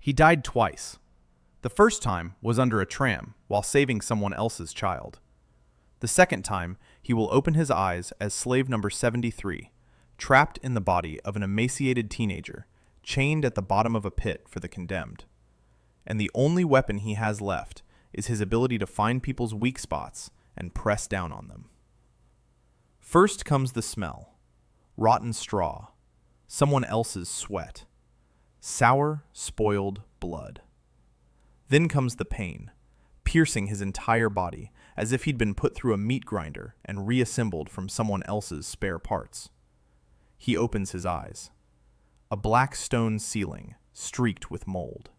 He died twice. The first time was under a tram while saving someone else's child. The second time, he will open his eyes as slave number 73, trapped in the body of an emaciated teenager, chained at the bottom of a pit for the condemned. And the only weapon he has left is his ability to find people's weak spots and press down on them. First comes the smell: rotten straw, someone else's sweat, sour, spoiled blood. Then comes the pain, piercing his entire body as if he'd been put through a meat grinder and reassembled from someone else's spare parts. He opens his eyes. A black stone ceiling, streaked with mold.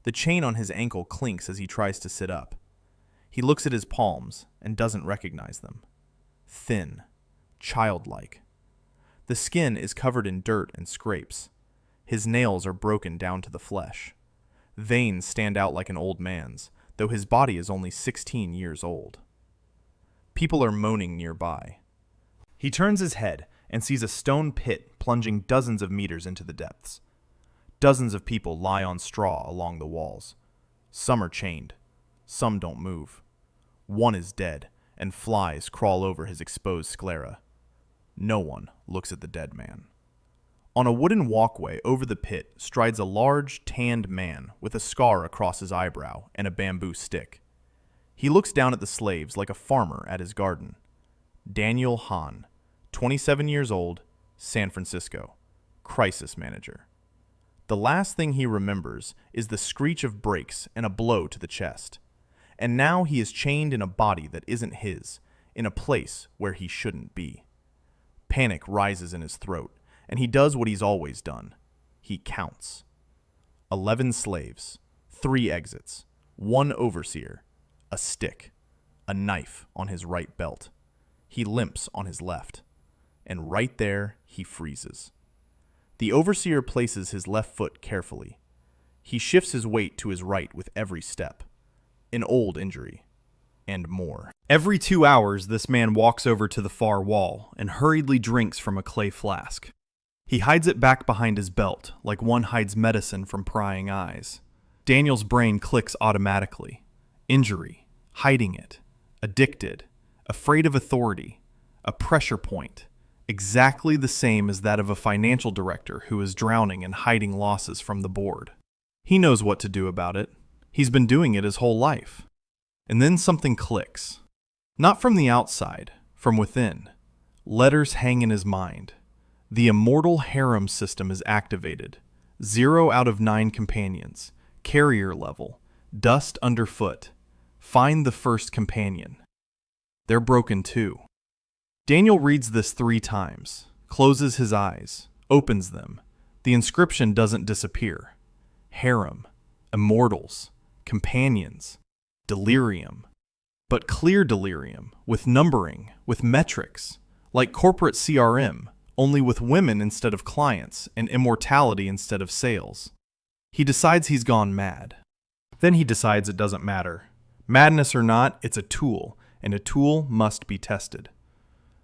The chain on his ankle clinks as he tries to sit up. He looks at his palms and doesn't recognize them. Thin, childlike. The skin is covered in dirt and scrapes. His nails are broken down to the flesh. Veins stand out like an old man's, though his body is only 16 years old. People are moaning nearby. He turns his head and sees a stone pit plunging dozens of meters into the depths. Dozens of people lie on straw along the walls. Some are chained. Some don't move. One is dead, and flies crawl over his exposed sclera. No one looks at the dead man. On a wooden walkway over the pit strides a large, tanned man with a scar across his eyebrow and a bamboo stick. He looks down at the slaves like a farmer at his garden. Daniel Hahn, 27 years old, San Francisco, crisis manager. The last thing he remembers is the screech of brakes and a blow to the chest. And now he is chained in a body that isn't his, in a place where he shouldn't be. Panic rises in his throat, and he does what he's always done. He counts. 11 slaves, 3 exits, 1 overseer, a stick, a knife on his right belt. He limps on his left, and right there he freezes. The overseer places his left foot carefully. He shifts his weight to his right with every step. An old injury. And more. Every 2 hours, this man walks over to the far wall and hurriedly drinks from a clay flask. He hides it back behind his belt, like one hides medicine from prying eyes. Daniel's brain clicks automatically. Injury, hiding it, addicted, afraid of authority, a pressure point, exactly the same as that of a financial director who is drowning and hiding losses from the board. He knows what to do about it. He's been doing it his whole life. And then something clicks. Not from the outside, from within. Letters hang in his mind. The immortal harem system is activated. 0 out of 9 companions. Carrier level. Dust underfoot. Find the first companion. They're broken too. Daniel reads this 3 times, closes his eyes, opens them. The inscription doesn't disappear. Harem. Immortals. Companions. Delirium. But clear delirium, with numbering, with metrics, like corporate CRM, only with women instead of clients and immortality instead of sales. He decides he's gone mad. Then he decides it doesn't matter. Madness or not, it's a tool, and a tool must be tested.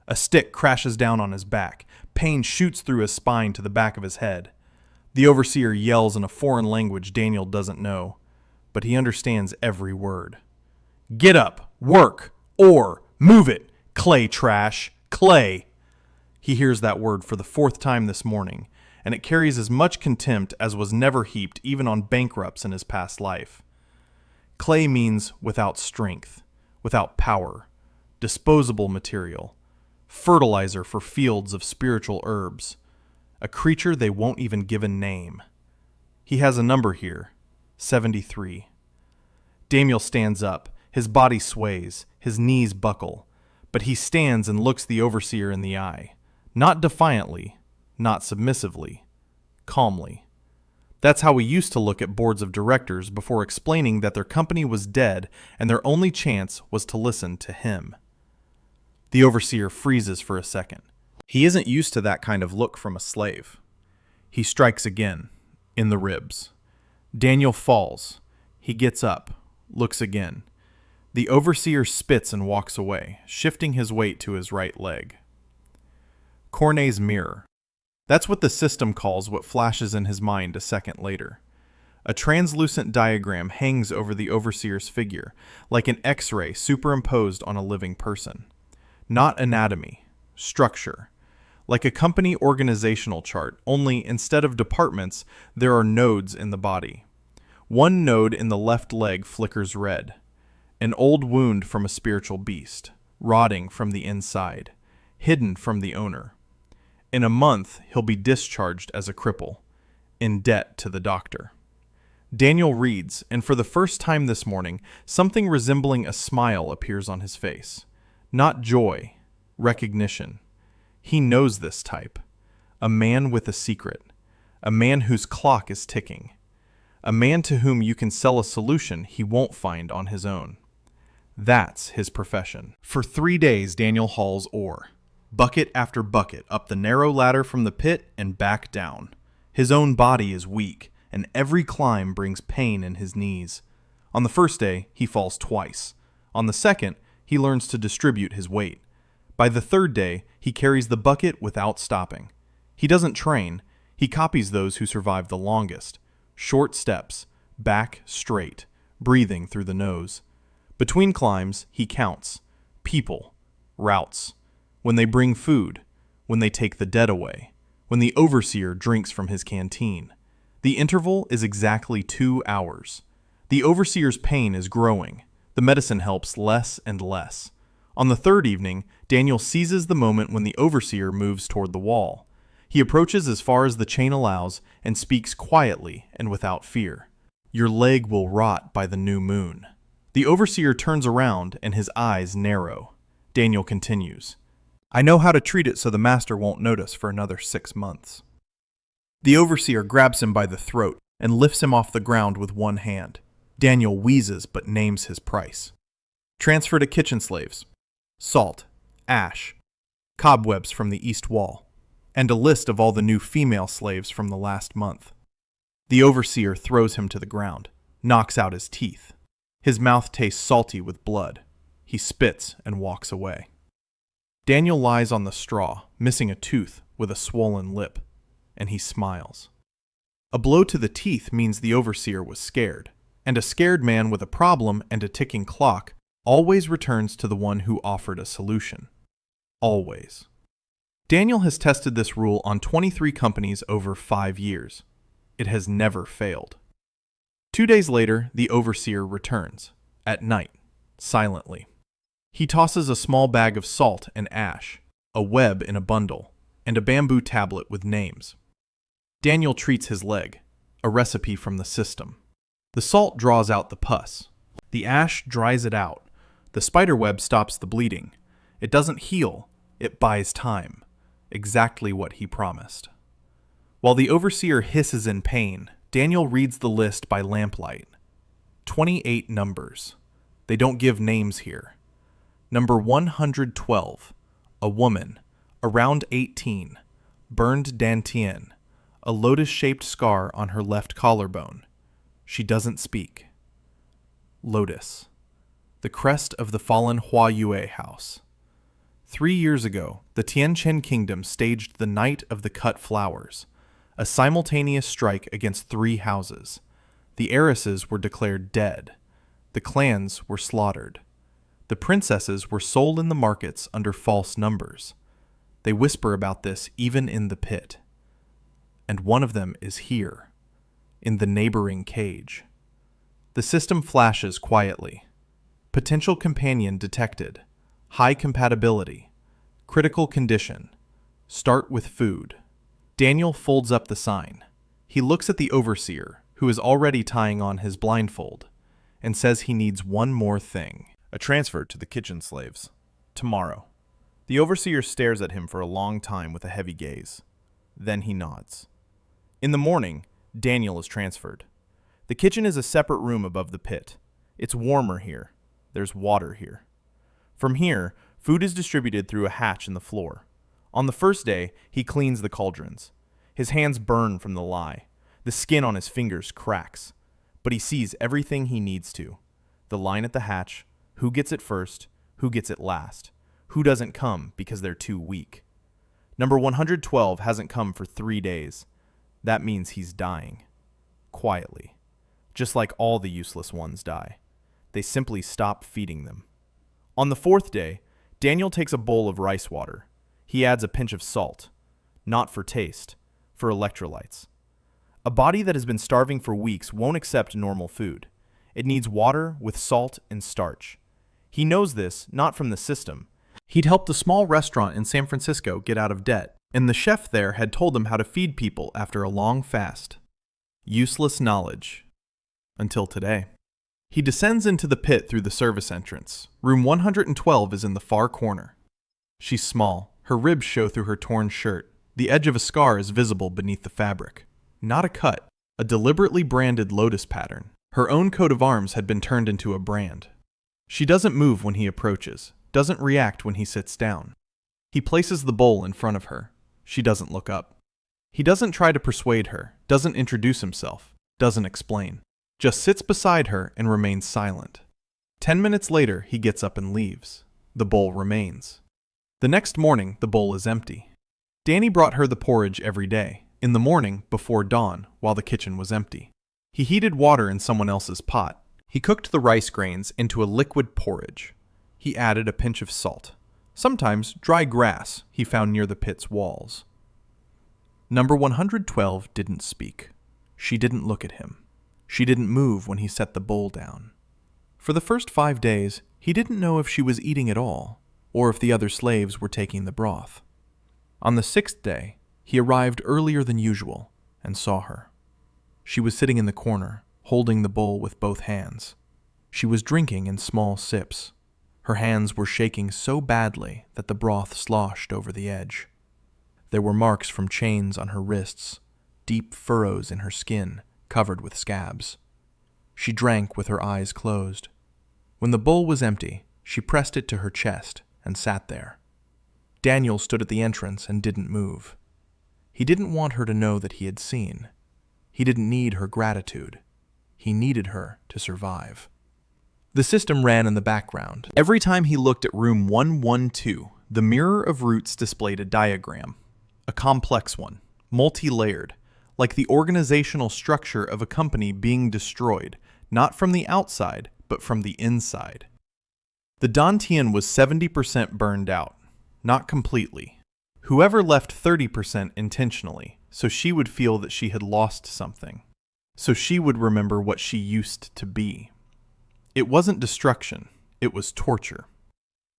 A stick crashes down on his back. Pain shoots through his spine to the back of his head. The overseer yells in a foreign language Daniel doesn't know, but he understands every word. Get up, work, or move it, clay trash, clay. He hears that word for the 4th time this morning, and it carries as much contempt as was never heaped even on bankrupts in his past life. Clay means without strength, without power, disposable material, fertilizer for fields of spiritual herbs, a creature they won't even give a name. He has a number here, 73. Daniel stands up, his body sways, his knees buckle, but he stands and looks the overseer in the eye. Not defiantly, not submissively, calmly. That's how we used to look at boards of directors before explaining that their company was dead and their only chance was to listen to him. The overseer freezes for a second. He isn't used to that kind of look from a slave. He strikes again, in the ribs. Daniel falls. He gets up, looks again. The overseer spits and walks away, shifting his weight to his right leg. Cornet's mirror. That's what the system calls what flashes in his mind a second later. A translucent diagram hangs over the overseer's figure, like an X-ray superimposed on a living person. Not anatomy, structure. Like a company organizational chart, only instead of departments, there are nodes in the body. One node in the left leg flickers red. An old wound from a spiritual beast, rotting from the inside, hidden from the owner. In a month, he'll be discharged as a cripple, in debt to the doctor. Daniel reads, and for the first time this morning, something resembling a smile appears on his face. Not joy, recognition. He knows this type. A man with a secret. A man whose clock is ticking. A man to whom you can sell a solution he won't find on his own. That's his profession. For 3 days, Daniel hauls ore. Bucket after bucket up the narrow ladder from the pit and back down. His own body is weak, and every climb brings pain in his knees. On the first day, he falls twice. On the second, he learns to distribute his weight. By the third day, he carries the bucket without stopping. He doesn't train. He copies those who survive the longest. Short steps, back straight, breathing through the nose. Between climbs, he counts. People, routes. When they bring food, when they take the dead away, when the overseer drinks from his canteen. The interval is exactly 2 hours. The overseer's pain is growing. The medicine helps less and less. On the third evening, Daniel seizes the moment when the overseer moves toward the wall. He approaches as far as the chain allows and speaks quietly and without fear. Your leg will rot by the new moon. The overseer turns around and his eyes narrow. Daniel continues. I know how to treat it so the master won't notice for another 6 months. The overseer grabs him by the throat and lifts him off the ground with one hand. Daniel wheezes but names his price. Transfer to kitchen slaves. Salt, ash, cobwebs from the east wall, and a list of all the new female slaves from the last month. The overseer throws him to the ground, knocks out his teeth. His mouth tastes salty with blood. He spits and walks away. Daniel lies on the straw, missing a tooth with a swollen lip, and he smiles. A blow to the teeth means the overseer was scared, and a scared man with a problem and a ticking clock always returns to the one who offered a solution. Always. Daniel has tested this rule on 23 companies over 5 years. It has never failed. 2 days later, the overseer returns, at night, silently. He tosses a small bag of salt and ash, a web in a bundle, and a bamboo tablet with names. Daniel treats his leg, a recipe from the system. The salt draws out the pus. The ash dries it out. The spiderweb stops the bleeding. It doesn't heal, it buys time. Exactly what he promised. While the overseer hisses in pain, Daniel reads the list by lamplight. 28 numbers. They don't give names here. Number 112, a woman, around 18, burned dantien, a lotus-shaped scar on her left collarbone. She doesn't speak. Lotus, the crest of the fallen Hua Yue house. 3 years ago, the Tianchen kingdom staged the Night of the Cut Flowers, a simultaneous strike against 3 houses. The heiresses were declared dead. The clans were slaughtered. The princesses were sold in the markets under false numbers. They whisper about this even in the pit. And one of them is here, in the neighboring cage. The system flashes quietly. Potential companion detected. High compatibility. Critical condition. Start with food. Daniel folds up the sign. He looks at the overseer, who is already tying on his blindfold, and says he needs one more thing. A transfer to the kitchen slaves. Tomorrow. The overseer stares at him for a long time with a heavy gaze. Then he nods. In the morning, Daniel is transferred. The kitchen is a separate room above the pit. It's warmer here. There's water here. From here, food is distributed through a hatch in the floor. On the first day, he cleans the cauldrons. His hands burn from the lye. The skin on his fingers cracks. But he sees everything he needs to. The line at the hatch, who gets it first, who gets it last, who doesn't come because they're too weak. Number 112 hasn't come for 3 days. That means he's dying. Quietly. just like all the useless ones die. They simply stop feeding them. On the fourth day, Daniel takes a bowl of rice water. He adds a pinch of salt, not for taste, for electrolytes. A body that has been starving for weeks won't accept normal food. It needs water with salt and starch. He knows this not from the system. He'd helped a small restaurant in San Francisco get out of debt, and the chef there had told him how to feed people after a long fast. Useless knowledge. Until today. He descends into the pit through the service entrance. Room 112 is in the far corner. She's small. Her ribs show through her torn shirt. The edge of a scar is visible beneath the fabric. Not a cut, a deliberately branded lotus pattern. Her own coat of arms had been turned into a brand. She doesn't move when he approaches, doesn't react when he sits down. He places the bowl in front of her. She doesn't look up. He doesn't try to persuade her, doesn't introduce himself, doesn't explain. Just sits beside her and remains silent. 10 minutes later, he gets up and leaves. The bowl remains. The next morning, the bowl is empty. Danny brought her the porridge every day, in the morning before dawn, while the kitchen was empty. He heated water in someone else's pot. He cooked the rice grains into a liquid porridge. He added a pinch of salt. Sometimes dry grass he found near the pit's walls. Number 112 didn't speak. She didn't look at him. She didn't move when he set the bowl down. For the first 5 days, he didn't know if she was eating at all, or if the other slaves were taking the broth. On the 6th day, he arrived earlier than usual and saw her. She was sitting in the corner, holding the bowl with both hands. She was drinking in small sips. Her hands were shaking so badly that the broth sloshed over the edge. There were marks from chains on her wrists, deep furrows in her skin, covered with scabs. She drank with her eyes closed. When the bowl was empty, she pressed it to her chest and sat there. Daniel stood at the entrance and didn't move. He didn't want her to know that he had seen. He didn't need her gratitude. He needed her to survive. The system ran in the background. Every time he looked at room 112, the mirror of roots displayed a diagram. A complex one, multi-layered, like the organizational structure of a company being destroyed, not from the outside, but from the inside. The Dantian was 70% burned out, not completely. Whoever left 30% intentionally, so she would feel that she had lost something, so she would remember what she used to be. It wasn't destruction, it was torture.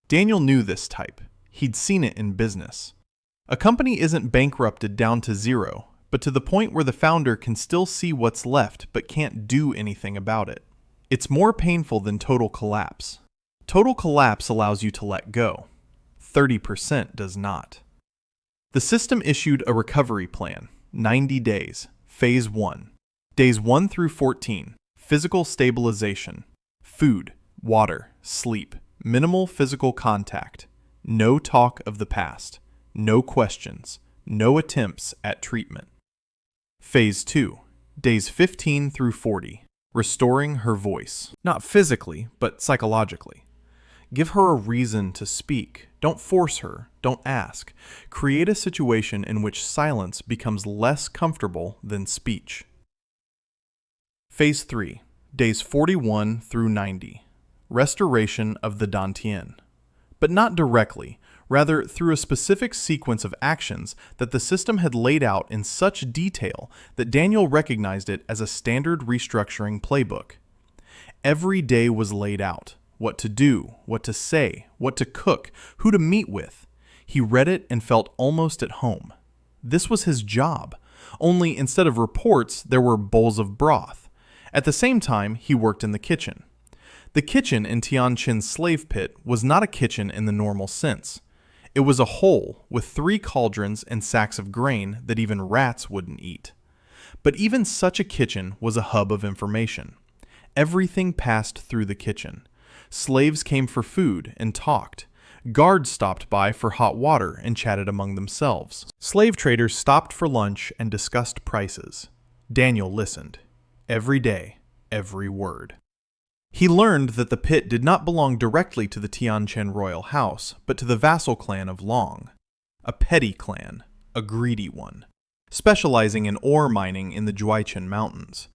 Daniel knew this type. He'd seen it in business. A company isn't bankrupted down to zero, but to the point where the founder can still see what's left but can't do anything about it. It's more painful than total collapse. Total collapse allows you to let go. 30% does not. The system issued a recovery plan, 90 days, phase 1. Days 1 through 14, physical stabilization, food, water, sleep, minimal physical contact, no talk of the past, no questions, no attempts at treatment. Phase 2, days 15 through 40, restoring her voice. Not physically, but psychologically. Give her a reason to speak. Don't force her. Don't ask. Create a situation in which silence becomes less comfortable than speech. Phase 3, days 41 through 90, restoration of the Dantian. But not directly, rather through a specific sequence of actions that the system had laid out in such detail that Daniel recognized it as a standard restructuring playbook. Every day was laid out. What to do, what to say, what to cook, who to meet with. He read it and felt almost at home. This was his job, only instead of reports, there were bowls of broth. At the same time, he worked in the kitchen. The kitchen in Tianchin's slave pit was not a kitchen in the normal sense. It was a hole with 3 cauldrons and sacks of grain that even rats wouldn't eat. But even such a kitchen was a hub of information. Everything passed through the kitchen. Slaves came for food and talked. Guards stopped by for hot water and chatted among themselves. Slave traders stopped for lunch and discussed prices. Daniel listened. Every day, every word. He learned that the pit did not belong directly to the Tianchen royal house, but to the vassal clan of Long. A petty clan, a greedy one, specializing in ore mining in the Juaichen Mountains.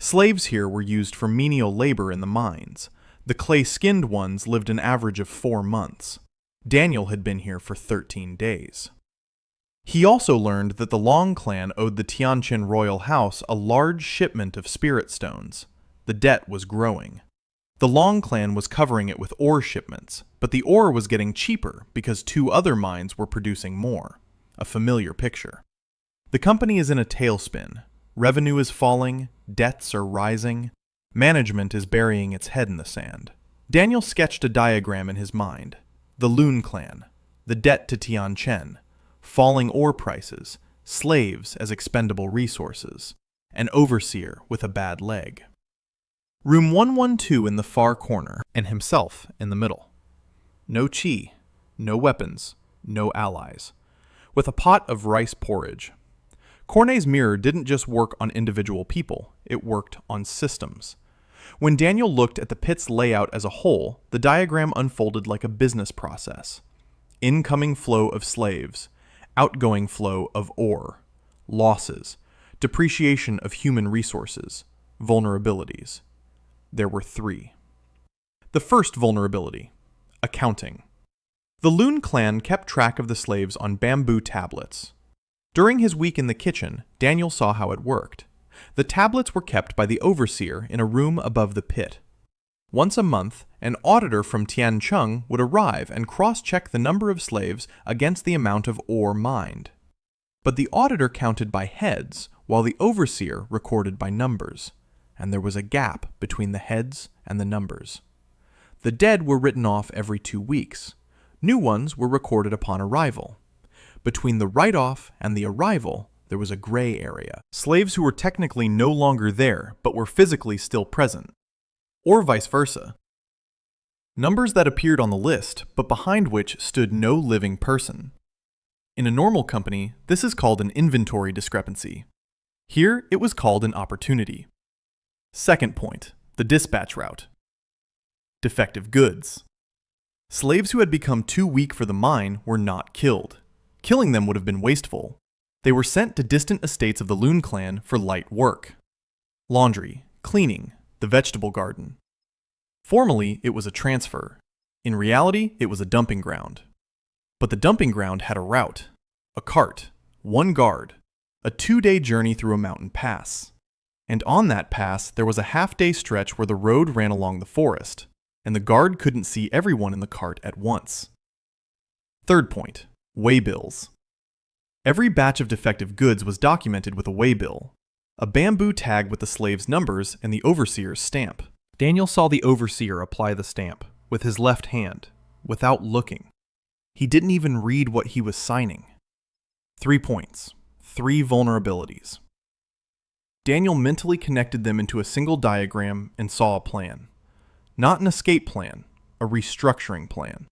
Slaves here were used for menial labor in the mines. The clay-skinned ones lived an average of 4 months. Daniel had been here for 13 days. He also learned that the Long clan owed the Tianqin royal house a large shipment of spirit stones. The debt was growing. The Long clan was covering it with ore shipments, but the ore was getting cheaper because 2 other mines were producing more. A familiar picture. The company is in a tailspin. Revenue is falling, debts are rising, management is burying its head in the sand. Daniel sketched a diagram in his mind. The Loon clan, the debt to Tianqin, falling ore prices, slaves as expendable resources, an overseer with a bad leg. Room 112 in the far corner, and himself in the middle. No chi, no weapons, no allies. With a pot of rice porridge. Cornet's mirror didn't just work on individual people, it worked on systems. When Daniel looked at the pit's layout as a whole, the diagram unfolded like a business process. Incoming flow of slaves, outgoing flow of ore, losses, depreciation of human resources, vulnerabilities. There were 3. The first vulnerability, accounting. The Loon clan kept track of the slaves on bamboo tablets. During his week in the kitchen, Daniel saw how it worked. The tablets were kept by the overseer in a room above the pit. Once a month, an auditor from Tiancheng would arrive and cross-check the number of slaves against the amount of ore mined. But the auditor counted by heads, while the overseer recorded by numbers, and there was a gap between the heads and the numbers. The dead were written off every 2 weeks. New ones were recorded upon arrival. Between the write-off and the arrival, there was a gray area. Slaves who were technically no longer there, but were physically still present. Or vice versa. Numbers that appeared on the list, but behind which stood no living person. In a normal company, this is called an inventory discrepancy. Here, it was called an opportunity. Second point, the dispatch route. Defective goods. Slaves who had become too weak for the mine were not killed. Killing them would have been wasteful. They were sent to distant estates of the Loon clan for light work. Laundry, cleaning, the vegetable garden. Formally, it was a transfer. In reality, it was a dumping ground. But the dumping ground had a route, a cart, 1 guard, a 2-day journey through a mountain pass. And on that pass, there was a half-day stretch where the road ran along the forest, and the guard couldn't see everyone in the cart at once. Third point, waybills. Every batch of defective goods was documented with a waybill, a bamboo tag with the slave's numbers and the overseer's stamp. Daniel saw the overseer apply the stamp, with his left hand, without looking. He didn't even read what he was signing. 3 points, 3 vulnerabilities. Daniel mentally connected them into a single diagram and saw a plan. Not an escape plan, a restructuring plan.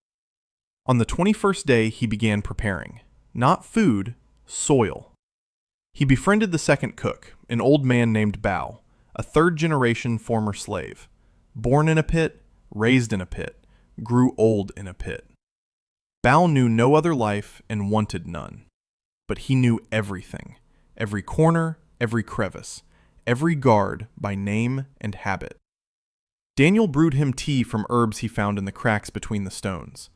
On the 21st day, he began preparing. Not food, soil. He befriended the second cook, an old man named Bao, a 3rd-generation former slave. Born in a pit, raised in a pit, grew old in a pit. Bao knew no other life and wanted none. But he knew everything. Every corner, every crevice, every guard by name and habit. Daniel brewed him tea from herbs he found in the cracks between the stones.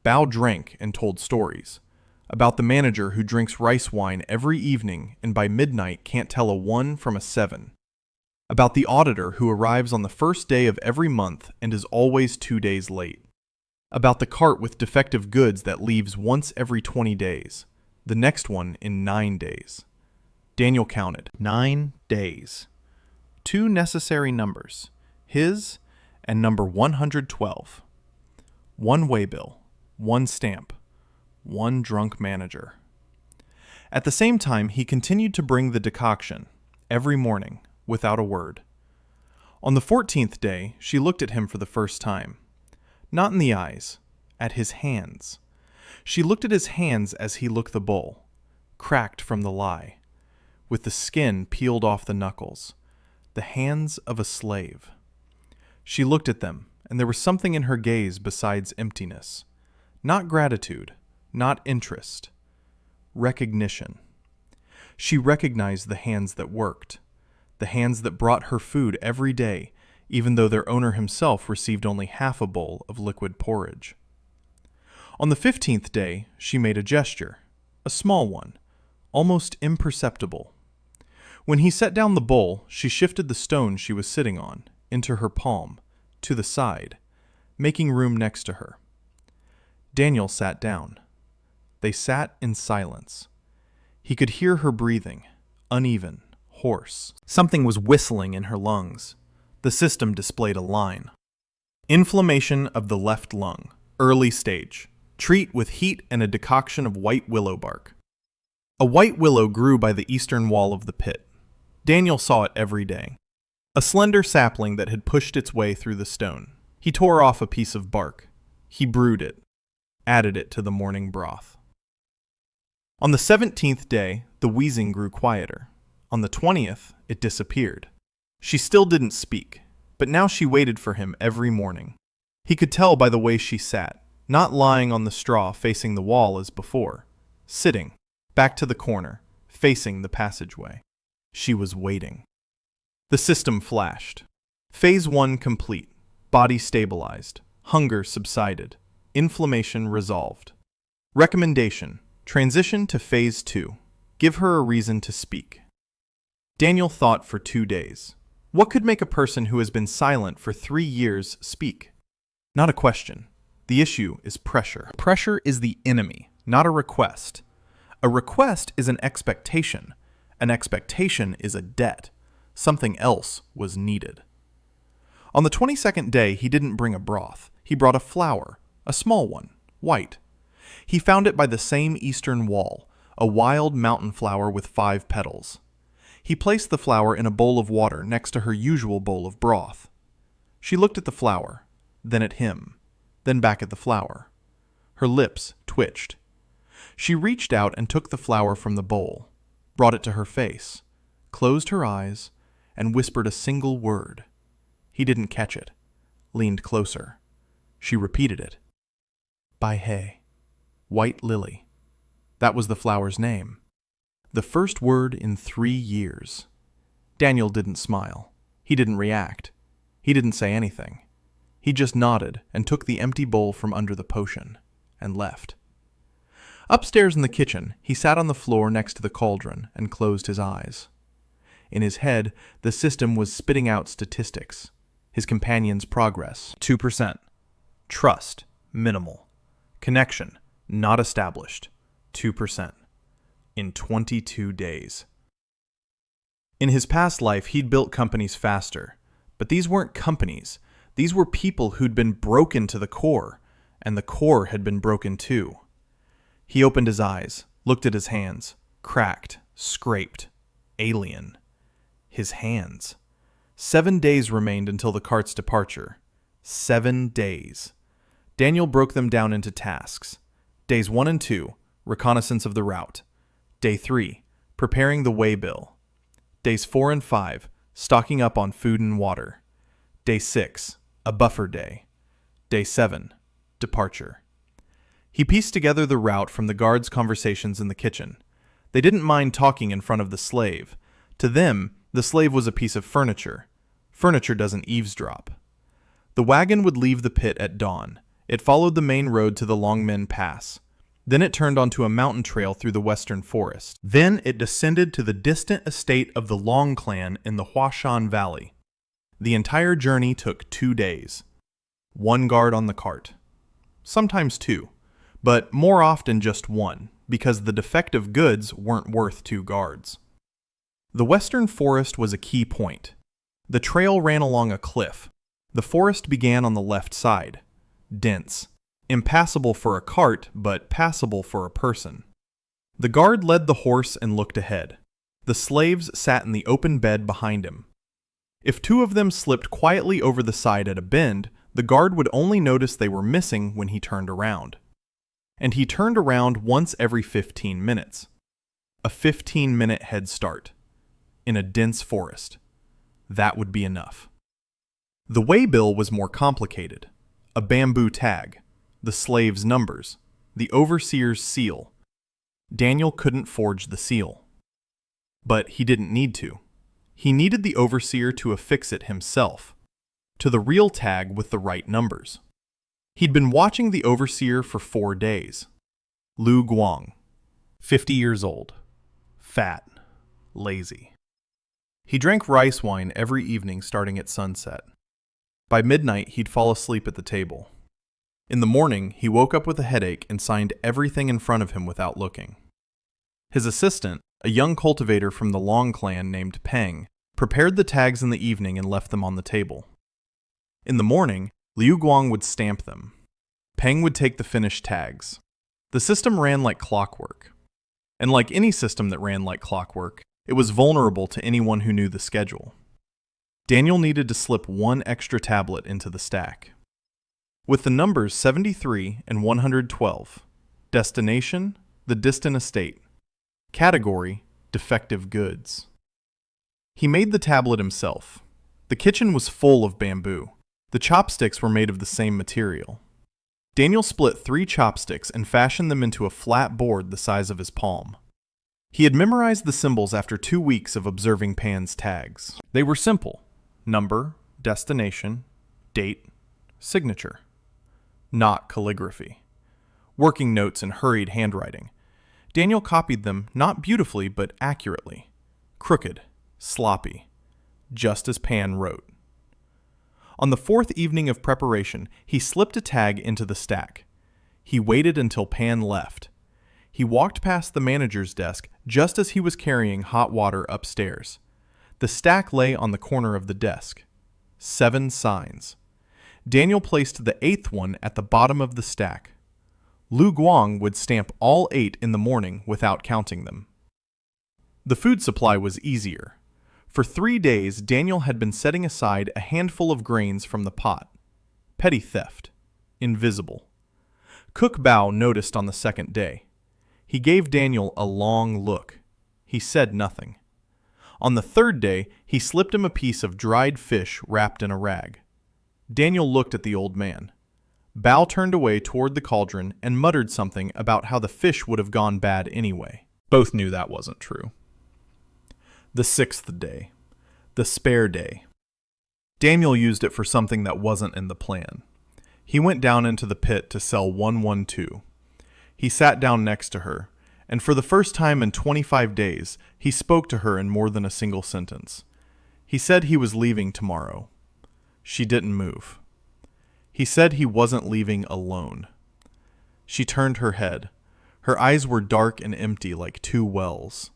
Bao drank and told stories. About the manager who drinks rice wine every evening and by midnight can't tell a 1 from a 7. About the auditor who arrives on the first day of every month and is always 2 days late. About the cart with defective goods that leaves once every 20 days. The next one in 9 days. Daniel counted 9 days. 2 necessary numbers, his and number 112. 1 waybill, 1 stamp, 1 drunk manager. At the same time, he continued to bring the decoction, every morning, without a word. On the 14th day, she looked at him for the first time. Not in the eyes, at his hands. She looked at his hands as he looked the bowl, cracked from the lie, with the skin peeled off the knuckles, the hands of a slave. She looked at them, and there was something in her gaze besides emptiness. Not gratitude, not interest. Recognition. She recognized the hands that worked, the hands that brought her food every day, even though their owner himself received only half a bowl of liquid porridge. On the 15th day, she made a gesture, a small one, almost imperceptible. When he set down the bowl, she shifted the stone she was sitting on into her palm, to the side, making room next to her. Daniel sat down. They sat in silence. He could hear her breathing, uneven, hoarse. Something was whistling in her lungs. The system displayed a line. Inflammation of the left lung, early stage. Treat with heat and a decoction of white willow bark. A white willow grew by the eastern wall of the pit. Daniel saw it every day. A slender sapling that had pushed its way through the stone. He tore off a piece of bark. He brewed it, added it to the morning broth. On the 17th day, the wheezing grew quieter. On the 20th, it disappeared. She still didn't speak, but now she waited for him every morning. He could tell by the way she sat, not lying on the straw facing the wall as before, sitting, back to the corner, facing the passageway. She was waiting. The system flashed. Phase 1 complete. Body stabilized. Hunger subsided. Inflammation resolved. Recommendation: transition to Phase 2. Give her a reason to speak. Daniel thought for 2 days. What could make a person who has been silent for 3 years speak? Not a question. The issue is pressure. Pressure is the enemy, not a request. A request is an expectation. An expectation is a debt. Something else was needed. On the 22nd day, he didn't bring a broth. He brought a flower, a small one, white. He found it by the same eastern wall, a wild mountain flower with 5 petals. He placed the flower in a bowl of water next to her usual bowl of broth. She looked at the flower, then at him, then back at the flower. Her lips twitched. She reached out and took the flower from the bowl, brought it to her face, closed her eyes, and whispered a single word. He didn't catch it, leaned closer. She repeated it. Baihe, white lily. That was the flower's name. The first word in 3 years. Daniel didn't smile. He didn't react. He didn't say anything. He just nodded and took the empty bowl from under the potion and left. Upstairs in the kitchen, he sat on the floor next to the cauldron and closed his eyes. In his head, the system was spitting out statistics. His companion's progress: 2%. Trust: minimal. Connection: not established: 2%. In 22 days. In his past life, he'd built companies faster. But these weren't companies. These were people who'd been broken to the core, and the core had been broken too. He opened his eyes, looked at his hands, cracked, scraped, alien. His hands. 7 days remained until the cart's departure. 7 days. Daniel broke them down into tasks. Days 1 and 2, reconnaissance of the route. Day 3, preparing the waybill. Days 4 and 5, stocking up on food and water. Day 6, a buffer day. Day 7, departure. He pieced together the route from the guards' conversations in the kitchen. They didn't mind talking in front of the slave. To them, the slave was a piece of furniture. Furniture doesn't eavesdrop. The wagon would leave the pit at dawn. It followed the main road to the Longmen Pass. Then it turned onto a mountain trail through the western forest. Then it descended to the distant estate of the Long clan in the Huashan Valley. The entire journey took 2 days. 1 guard on the cart. Sometimes 2, but more often just 1, because the defective goods weren't worth 2 guards. The western forest was a key point. The trail ran along a cliff. The forest began on the left side. Dense. Impassable for a cart, but passable for a person. The guard led the horse and looked ahead. The slaves sat in the open bed behind him. If 2 of them slipped quietly over the side at a bend, the guard would only notice they were missing when he turned around. And he turned around once every 15 minutes. A 15-minute head start. In a dense forest. That would be enough. The waybill was more complicated. A bamboo tag. The slave's numbers. The overseer's seal. Daniel couldn't forge the seal. But he didn't need to. He needed the overseer to affix it himself, to the real tag with the right numbers. He'd been watching the overseer for 4 days. Lu Guang, 50 years old, fat, lazy. He drank rice wine every evening starting at sunset. By midnight, he'd fall asleep at the table. In the morning, he woke up with a headache and signed everything in front of him without looking. His assistant, a young cultivator from the Long clan named Peng, prepared the tags in the evening and left them on the table. In the morning, Liu Guang would stamp them. Peng would take the finished tags. The system ran like clockwork. And like any system that ran like clockwork, it was vulnerable to anyone who knew the schedule. Daniel needed to slip one extra tablet into the stack. With the numbers 73 and 112, destination, the distant estate, category, defective goods. He made the tablet himself. The kitchen was full of bamboo. The chopsticks were made of the same material. Daniel split 3 chopsticks and fashioned them into a flat board the size of his palm. He had memorized the symbols after 2 weeks of observing Pan's tags. They were simple: number, destination, date, signature. Not calligraphy. Working notes in hurried handwriting. Daniel copied them not beautifully but accurately. Crooked, sloppy, just as Pan wrote. On the 4th evening of preparation, he slipped a tag into the stack. He waited until Pan left. He walked past the manager's desk just as he was carrying hot water upstairs. The stack lay on the corner of the desk. 7 signs. Daniel placed the 8th one at the bottom of the stack. Lu Guang would stamp all 8 in the morning without counting them. The food supply was easier. For 3 days, Daniel had been setting aside a handful of grains from the pot. Petty theft. Invisible. Cook Bao noticed on the 2nd day. He gave Daniel a long look. He said nothing. On the 3rd day, he slipped him a piece of dried fish wrapped in a rag. Daniel looked at the old man. Bao turned away toward the cauldron and muttered something about how the fish would have gone bad anyway. Both knew that wasn't true. The 6th day. The spare day. Daniel used it for something that wasn't in the plan. He went down into the pit to cell 112. He sat down next to her, and for the first time in 25 days, he spoke to her in more than a single sentence. He said he was leaving tomorrow. She didn't move. He said he wasn't leaving alone. She turned her head. Her eyes were dark and empty like 2 wells.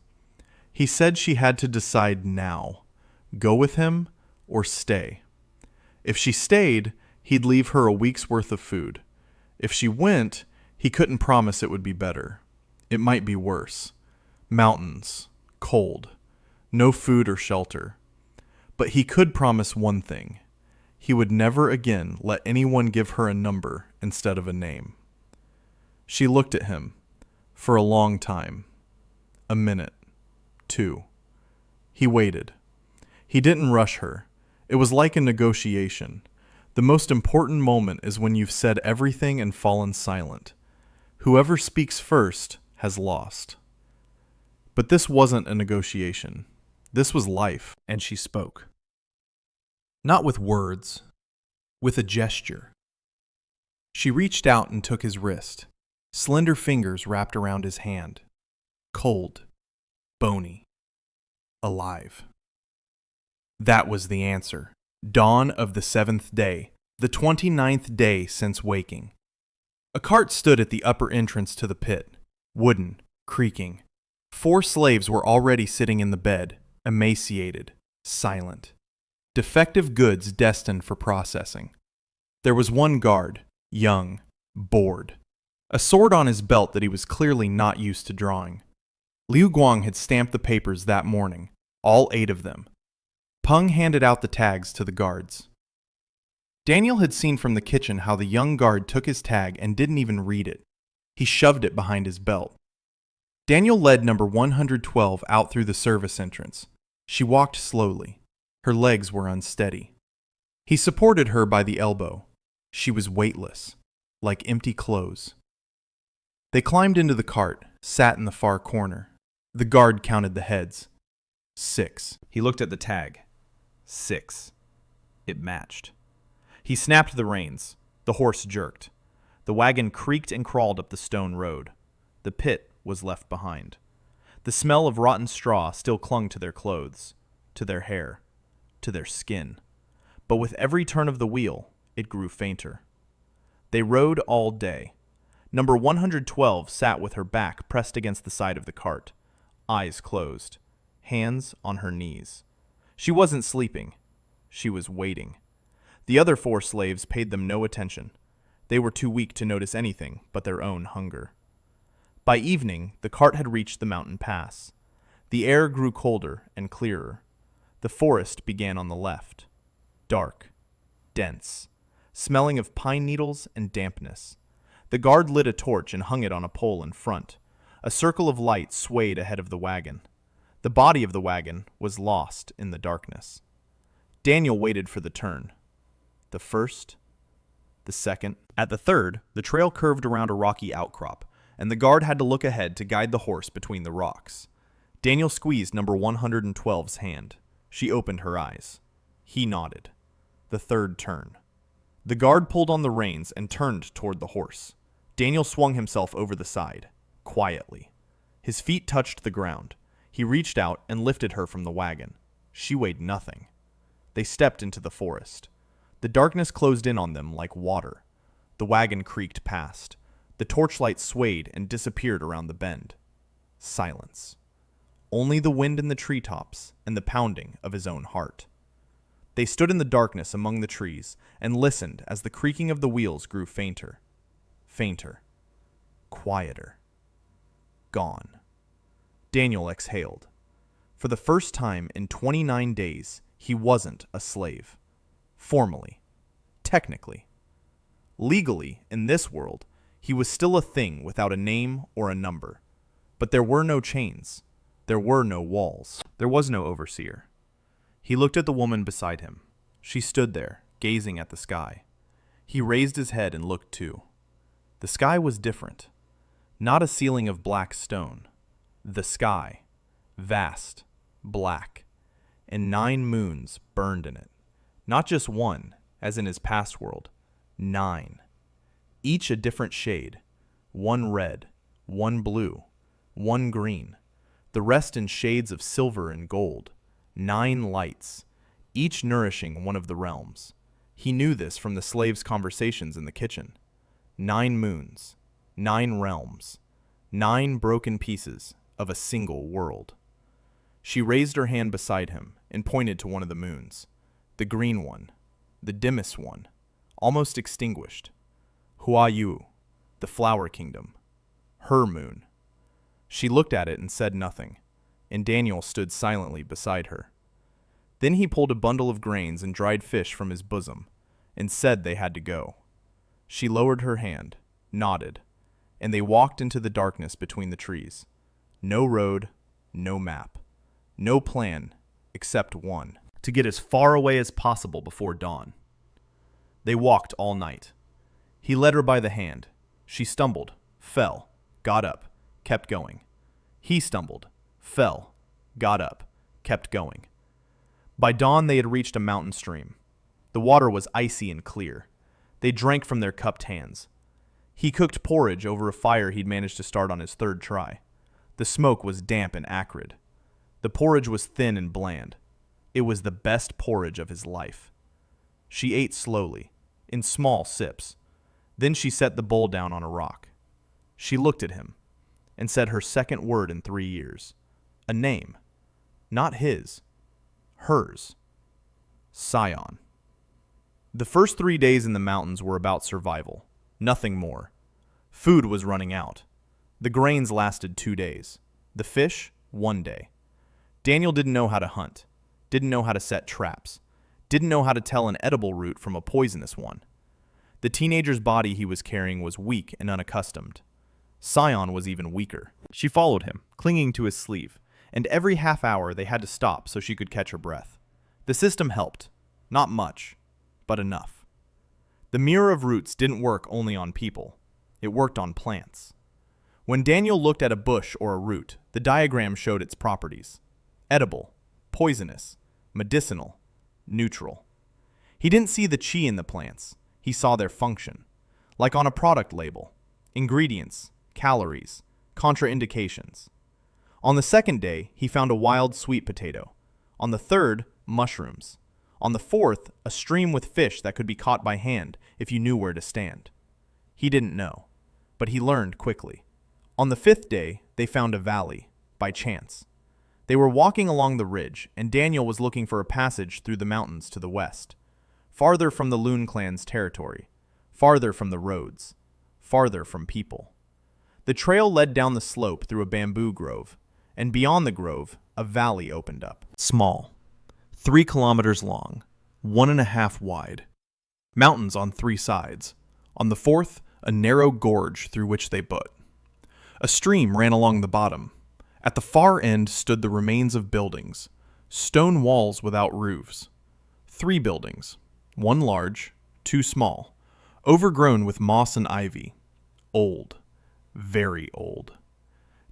He said she had to decide now, go with him or stay. If she stayed, he'd leave her a week's worth of food. If she went, he couldn't promise it would be better. It might be worse. Mountains, cold, no food or shelter. But he could promise one thing. He would never again let anyone give her a number instead of a name. She looked at him for a long time. A minute. 2. He waited. He didn't rush her. It was like a negotiation. The most important moment is when you've said everything and fallen silent. Whoever speaks first has lost. But this wasn't a negotiation. This was life, and she spoke. Not with words, with a gesture. She reached out and took his wrist. Slender fingers wrapped around his hand. Cold. Bony. Alive. That was the answer. Dawn of the 7th day, the 29th day since waking. A cart stood at the upper entrance to the pit, wooden, creaking. 4 slaves were already sitting in the bed, emaciated, silent. Defective goods destined for processing. There was one guard, young, bored. A sword on his belt that he was clearly not used to drawing. Liu Guang had stamped the papers that morning, all 8 of them. Peng handed out the tags to the guards. Daniel had seen from the kitchen how the young guard took his tag and didn't even read it. He shoved it behind his belt. Daniel led number 112 out through the service entrance. She walked slowly. Her legs were unsteady. He supported her by the elbow. She was weightless, like empty clothes. They climbed into the cart, sat in the far corner. The guard counted the heads. 6. He looked at the tag. 6. It matched. He snapped the reins. The horse jerked. The wagon creaked and crawled up the stone road. The pit was left behind. The smell of rotten straw still clung to their clothes, to their hair, to their skin. But with every turn of the wheel, it grew fainter. They rode all day. Number 112 sat with her back pressed against the side of the cart, eyes closed, hands on her knees. She wasn't sleeping. She was waiting. The other 4 slaves paid them no attention. They were too weak to notice anything but their own hunger. By evening, the cart had reached the mountain pass. The air grew colder and clearer. The forest began on the left. Dark, dense, smelling of pine needles and dampness. The guard lit a torch and hung it on a pole in front. A circle of light swayed ahead of the wagon. The body of the wagon was lost in the darkness. Daniel waited for the turn. The first, the second. At the third, the trail curved around a rocky outcrop, and the guard had to look ahead to guide the horse between the rocks. Daniel squeezed number 112's hand. She opened her eyes. He nodded. The third turn. The guard pulled on the reins and turned toward the horse. Daniel swung himself over the side, quietly. His feet touched the ground. He reached out and lifted her from the wagon. She weighed nothing. They stepped into the forest. The darkness closed in on them like water. The wagon creaked past. The torchlight swayed and disappeared around the bend. Silence. Only the wind in the treetops and the pounding of his own heart. They stood in the darkness among the trees and listened as the creaking of the wheels grew fainter. Fainter. Quieter. Gone. Daniel exhaled. For the first time in 29 days, he wasn't a slave. Formally. Technically. Legally, in this world, he was still a thing without a name or a number. But there were no chains. There were no walls. There was no overseer. He looked at the woman beside him. She stood there, gazing at the sky. He raised his head and looked too. The sky was different. Not a ceiling of black stone. The sky. Vast. Black. And 9 moons burned in it. Not just one, as in his past world. 9. Each a different shade. One red. One blue. One green. The rest in shades of silver and gold. 9 lights, each nourishing one of the realms. He knew this from the slaves' conversations in the kitchen. 9 moons, 9 realms, 9 broken pieces of a single world. She raised her hand beside him and pointed to one of the moons, the green one, the dimmest one, almost extinguished. Huayu, the flower kingdom, her moon. She looked at it and said nothing, and Daniel stood silently beside her. Then he pulled a bundle of grains and dried fish from his bosom, and said they had to go. She lowered her hand, nodded, and they walked into the darkness between the trees. No road, no map, no plan, except one, to get as far away as possible before dawn. They walked all night. He led her by the hand. She stumbled, fell, got up, kept going. He stumbled, fell, got up, kept going. By dawn, they had reached a mountain stream. The water was icy and clear. They drank from their cupped hands. He cooked porridge over a fire he'd managed to start on his 3rd try. The smoke was damp and acrid. The porridge was thin and bland. It was the best porridge of his life. She ate slowly, in small sips. Then she set the bowl down on a rock. She looked at him and said her second word in 3 years. A name. Not his. Hers. Scion. The first 3 days in the mountains were about survival. Nothing more. Food was running out. The grains lasted 2 days. The fish, 1 day. Daniel didn't know how to hunt. Didn't know how to set traps. Didn't know how to tell an edible root from a poisonous one. The teenager's body he was carrying was weak and unaccustomed. Scion was even weaker. She followed him, clinging to his sleeve, and every half hour they had to stop so she could catch her breath. The system helped. Not much, but enough. The mirror of roots didn't work only on people. It worked on plants. When Daniel looked at a bush or a root, the diagram showed its properties. Edible, poisonous, medicinal, neutral. He didn't see the qi in the plants, he saw their function. Like on a product label, ingredients, calories, contraindications. On the second day, he found a wild sweet potato. On the third, mushrooms. On the fourth, a stream with fish that could be caught by hand if you knew where to stand. He didn't know, but he learned quickly. On the fifth day, they found a valley, by chance. They were walking along the ridge, and Daniel was looking for a passage through the mountains to the west, farther from the Loon clan's territory, farther from the roads, farther from people. The trail led down the slope through a bamboo grove, and beyond the grove, a valley opened up. Small, 3 kilometers long, 1.5 wide. Mountains on 3 sides. On the fourth, a narrow gorge through which they put. A stream ran along the bottom. At the far end stood the remains of buildings, stone walls without roofs. 3 buildings, 1 large, 2 small, overgrown with moss and ivy. Old, very old.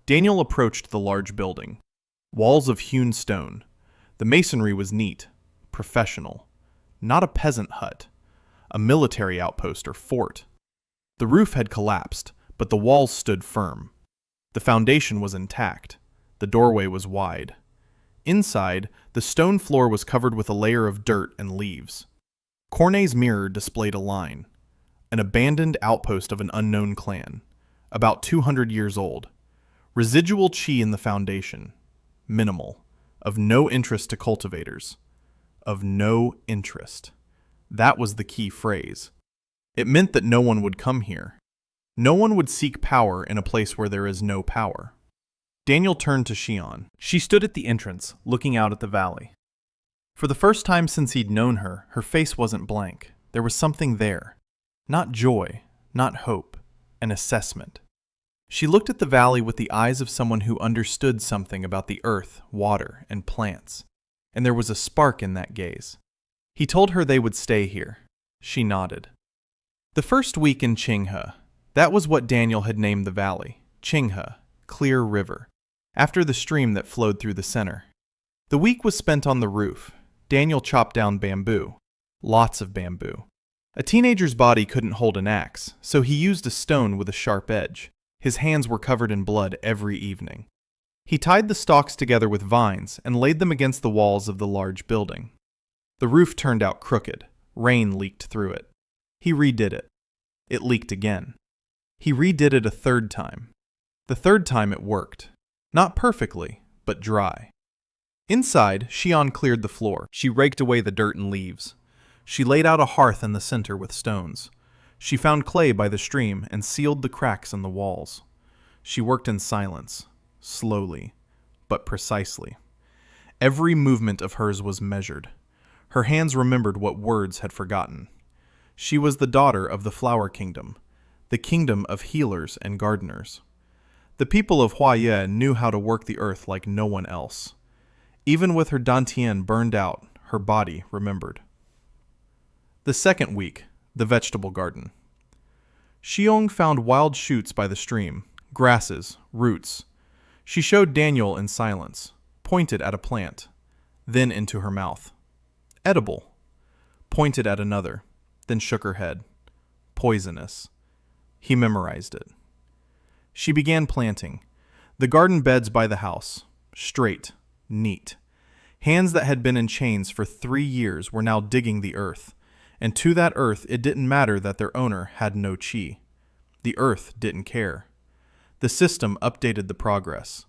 Daniel approached the large building. Walls of hewn stone. The masonry was neat, professional. Not a peasant hut, a military outpost or fort. The roof had collapsed, but the walls stood firm. The foundation was intact. The doorway was wide. Inside, the stone floor was covered with a layer of dirt and leaves. Cornet's mirror displayed a line. An abandoned outpost of an unknown clan, about 200 years old. Residual qi in the foundation. Minimal. Of no interest to cultivators. Of no interest. That was the key phrase. It meant that no one would come here. No one would seek power in a place where there is no power. Daniel turned to Xion. She stood at the entrance, looking out at the valley. For the first time since he'd known her, her face wasn't blank. There was something there. Not joy, not hope, an assessment. She looked at the valley with the eyes of someone who understood something about the earth, water, and plants, and there was a spark in that gaze. He told her they would stay here. She nodded. The first week in Chingha, that was what Daniel had named the valley, Chingha, Clear River, after the stream that flowed through the center. The week was spent on the roof. Daniel chopped down bamboo. Lots of bamboo. A teenager's body couldn't hold an axe, so he used a stone with a sharp edge. His hands were covered in blood every evening. He tied the stalks together with vines and laid them against the walls of the large building. The roof turned out crooked. Rain leaked through it. He redid it. It leaked again. He redid it a third time. The third time it worked. Not perfectly, but dry. Inside, Xion cleared the floor. She raked away the dirt and leaves. She laid out a hearth in the center with stones. She found clay by the stream and sealed the cracks in the walls. She worked in silence, slowly, but precisely. Every movement of hers was measured. Her hands remembered what words had forgotten. She was the daughter of the flower kingdom, the kingdom of healers and gardeners. The people of Huaye knew how to work the earth like no one else. Even with her dantian burned out, her body remembered. The second week, the vegetable garden. Xiong found wild shoots by the stream, grasses, roots. She showed Daniel in silence, pointed at a plant, then into her mouth. Edible. Pointed at another, then shook her head. Poisonous. He memorized it. She began planting. The garden beds by the house. Straight. Neat. Hands that had been in chains for 3 years were now digging the earth. And to that earth it didn't matter that their owner had no qi. The earth didn't care. The system updated the progress.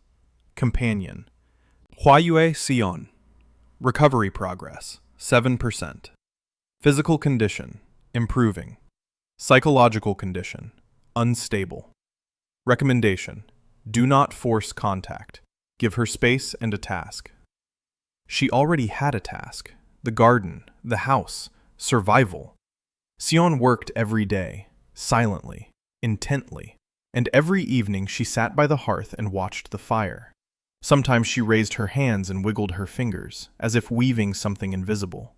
Companion. Huayue Sion. Recovery progress. 7%. Physical condition. Improving. Psychological condition. Unstable. Recommendation. Do not force contact. Give her space and a task. She already had a task. The garden. The house. Survival. Sion worked every day, silently, intently, and every evening she sat by the hearth and watched the fire. Sometimes she raised her hands and wiggled her fingers, as if weaving something invisible.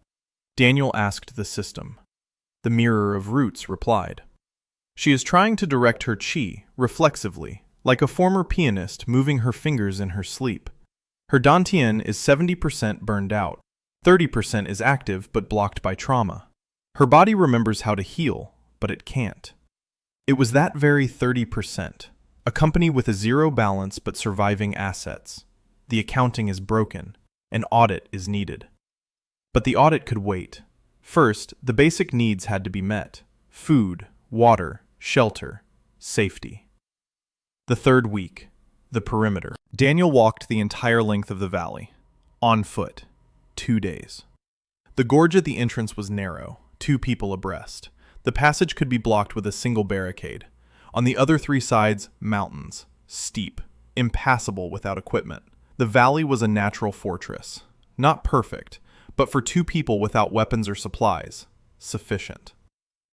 Daniel asked the system. The mirror of roots replied. She is trying to direct her qi, reflexively, like a former pianist moving her fingers in her sleep. Her dantian is 70% burned out. 30% is active but blocked by trauma. Her body remembers how to heal, but it can't. It was that very 30%, a company with a zero balance but surviving assets. The accounting is broken. An audit is needed. But the audit could wait. First, the basic needs had to be met: food, water, shelter, safety. The third week, the perimeter. Daniel walked the entire length of the valley, on foot, 2 days. The gorge at the entrance was narrow, 2 people abreast. The passage could be blocked with a single barricade. On the other 3 sides, mountains, steep, impassable without equipment. The valley was a natural fortress. Not perfect, but for 2 people without weapons or supplies, sufficient.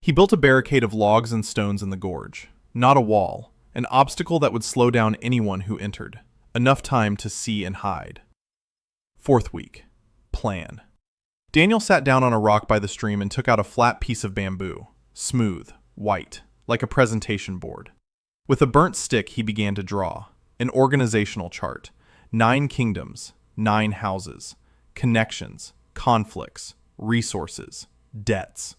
He built a barricade of logs and stones in the gorge. Not a wall, an obstacle that would slow down anyone who entered. Enough time to see and hide. Fourth week, plan. Daniel sat down on a rock by the stream and took out a flat piece of bamboo, smooth, white, like a presentation board. With a burnt stick, he began to draw an organizational chart: 9 kingdoms, 9 houses, connections, conflicts, resources, debts.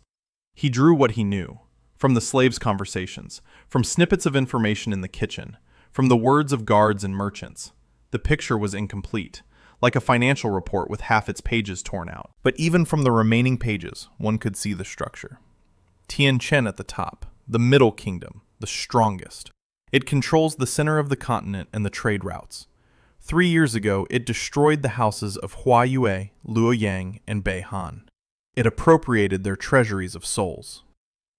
He drew what he knew, from the slaves' conversations, from snippets of information in the kitchen, from the words of guards and merchants. The picture was incomplete, like a financial report with half its pages torn out. But even from the remaining pages, one could see the structure. Tianchen at the top, the middle kingdom, the strongest. It controls the center of the continent and the trade routes. 3 years ago, it destroyed the houses of Huayue, Luoyang, and Beihan. It appropriated their treasuries of souls.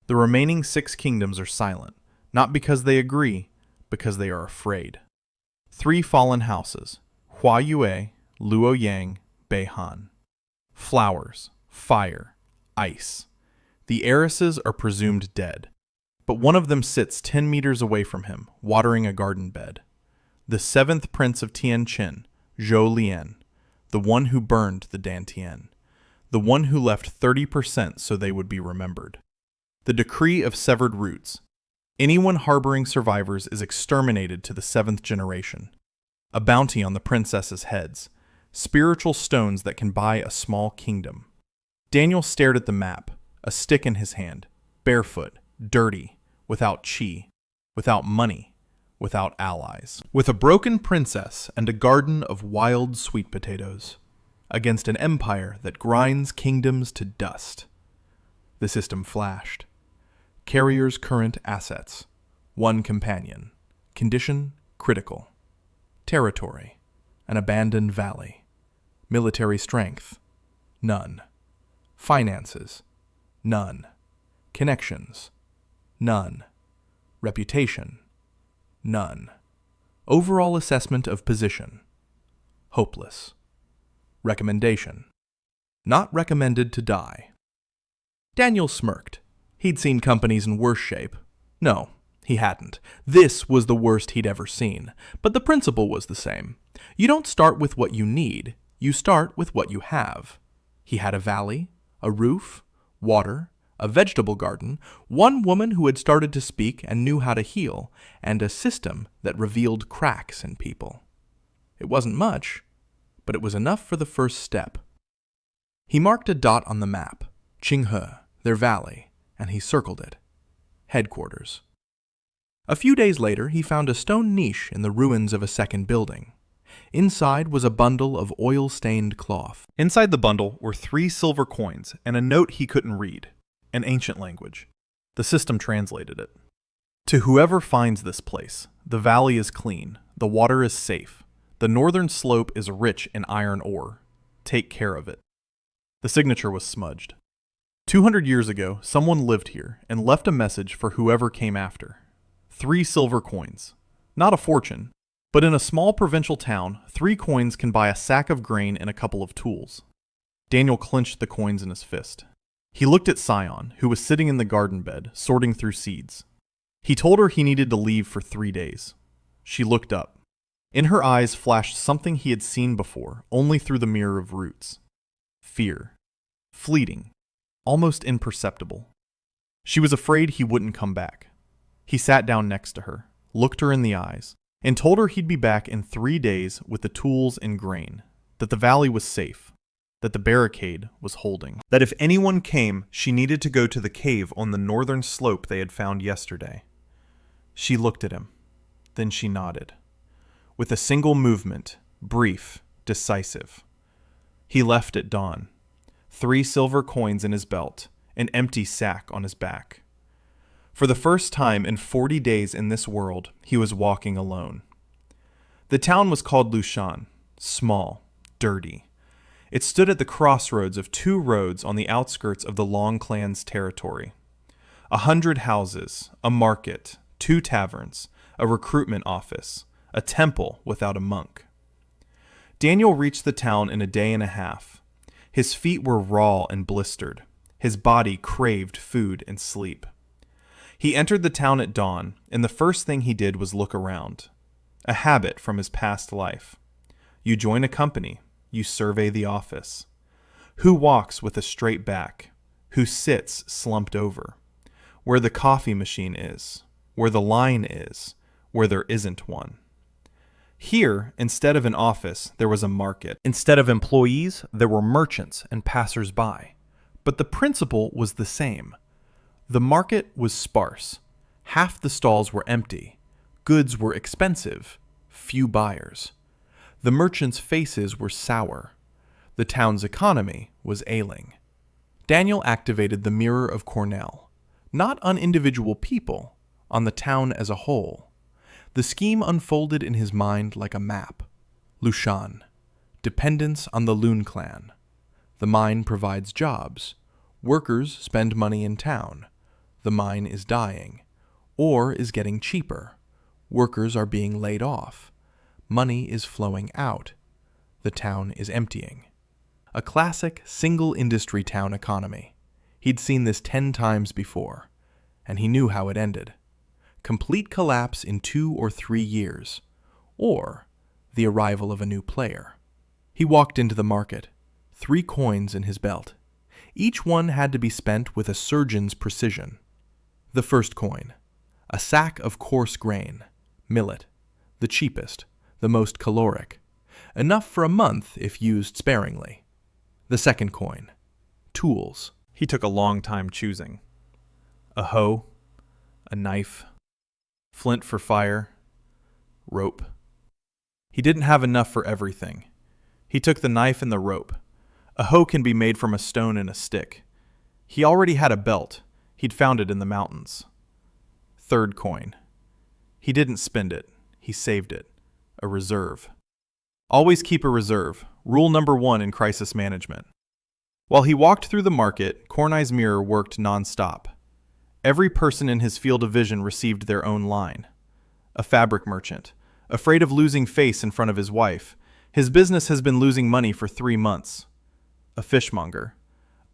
The remaining 6 kingdoms are silent, not because they agree, because they are afraid. 3 fallen houses: Huayue, Luoyang, Beihan. Flowers, fire, ice. The heiresses are presumed dead, but one of them sits 10 meters away from him, watering a garden bed. The 7th prince of Tianchen, Zhou Lian, the one who burned the Dantian, the one who left 30% so they would be remembered. The decree of severed roots. Anyone harboring survivors is exterminated to the 7th generation. A bounty on the princesses' heads. Spiritual stones that can buy a small kingdom. Daniel stared at the map, a stick in his hand, barefoot, dirty, without chi, without money, without allies. With a broken princess and a garden of wild sweet potatoes. Against an empire that grinds kingdoms to dust. The system flashed. Carrier's current assets. 1 companion. Condition critical. Territory. An abandoned valley. Military strength. None. Finances. None. Connections. None. Reputation. None. Overall assessment of position. Hopeless. Recommendation. Not recommended to die. Daniel smirked. He'd seen companies in worse shape. No, he hadn't. This was the worst he'd ever seen. But the principle was the same. You don't start with what you need. You start with what you have. He had a valley, a roof, water, a vegetable garden, 1 woman who had started to speak and knew how to heal, and a system that revealed cracks in people. It wasn't much, but it was enough for the first step. He marked a dot on the map, Chingha, their valley, and he circled it. Headquarters. A few days later, he found a stone niche in the ruins of a second building. Inside was a bundle of oil-stained cloth. Inside the bundle were 3 silver coins and a note he couldn't read, an ancient language. The system translated it. To whoever finds this place, the valley is clean, the water is safe, the northern slope is rich in iron ore. Take care of it. The signature was smudged. 200 years ago, someone lived here and left a message for whoever came after. 3 silver coins. Not a fortune, but in a small provincial town, 3 coins can buy a sack of grain and a couple of tools. Daniel clenched the coins in his fist. He looked at Sion, who was sitting in the garden bed, sorting through seeds. He told her he needed to leave for 3 days. She looked up. In her eyes flashed something he had seen before, only through the mirror of roots. Fear. Fleeting. Almost imperceptible. She was afraid he wouldn't come back. He sat down next to her, looked her in the eyes, and told her he'd be back in 3 days with the tools and grain, that the valley was safe, that the barricade was holding, that if anyone came, she needed to go to the cave on the northern slope they had found yesterday. She looked at him. Then she nodded. With a single movement, brief, decisive. He left at dawn. 3 silver coins in his belt, an empty sack on his back. For the first time in 40 days in this world, he was walking alone. The town was called Lushan, small, dirty. It stood at the crossroads of 2 roads on the outskirts of the Long Clan's territory. 100 houses, a market, 2 taverns, a recruitment office, a temple without a monk. Daniel reached the town in a day and a half. His feet were raw and blistered. His body craved food and sleep. He entered the town at dawn, and the first thing he did was look around. A habit from his past life. You join a company, you survey the office. Who walks with a straight back? Who sits slumped over? Where the coffee machine is? Where the line is? Where there isn't one? Here, instead of an office, there was a market. Instead of employees, there were merchants and passers-by. But the principle was the same. The market was sparse. Half the stalls were empty. Goods were expensive. Few buyers. The merchants' faces were sour. The town's economy was ailing. Daniel activated the mirror of Cornell, not on individual people, on the town as a whole. The scheme unfolded in his mind like a map. Lushan. Dependence on the Loon clan. The mine provides jobs. Workers spend money in town. The mine is dying. Ore is getting cheaper. Workers are being laid off. Money is flowing out. The town is emptying. A classic single-industry town economy. He'd seen this 10 times before, and he knew how it ended. Complete collapse in 2 or 3 years, or the arrival of a new player. He walked into the market, 3 coins in his belt. Each one had to be spent with a surgeon's precision. The first coin, a sack of coarse grain, millet, the cheapest, the most caloric, enough for a month if used sparingly. The second coin, tools. He took a long time choosing. A hoe, a knife, flint for fire, rope. He didn't have enough for everything. He took the knife and the rope. A hoe can be made from a stone and a stick. He already had a belt. He'd found it in the mountains. Third coin. He didn't spend it. He saved it. A reserve. Always keep a reserve. Rule number 1 in crisis management. While he walked through the market, Kornai's mirror worked non-stop. Every person in his field of vision received their own line. A fabric merchant, afraid of losing face in front of his wife. His business has been losing money for 3 months. A fishmonger,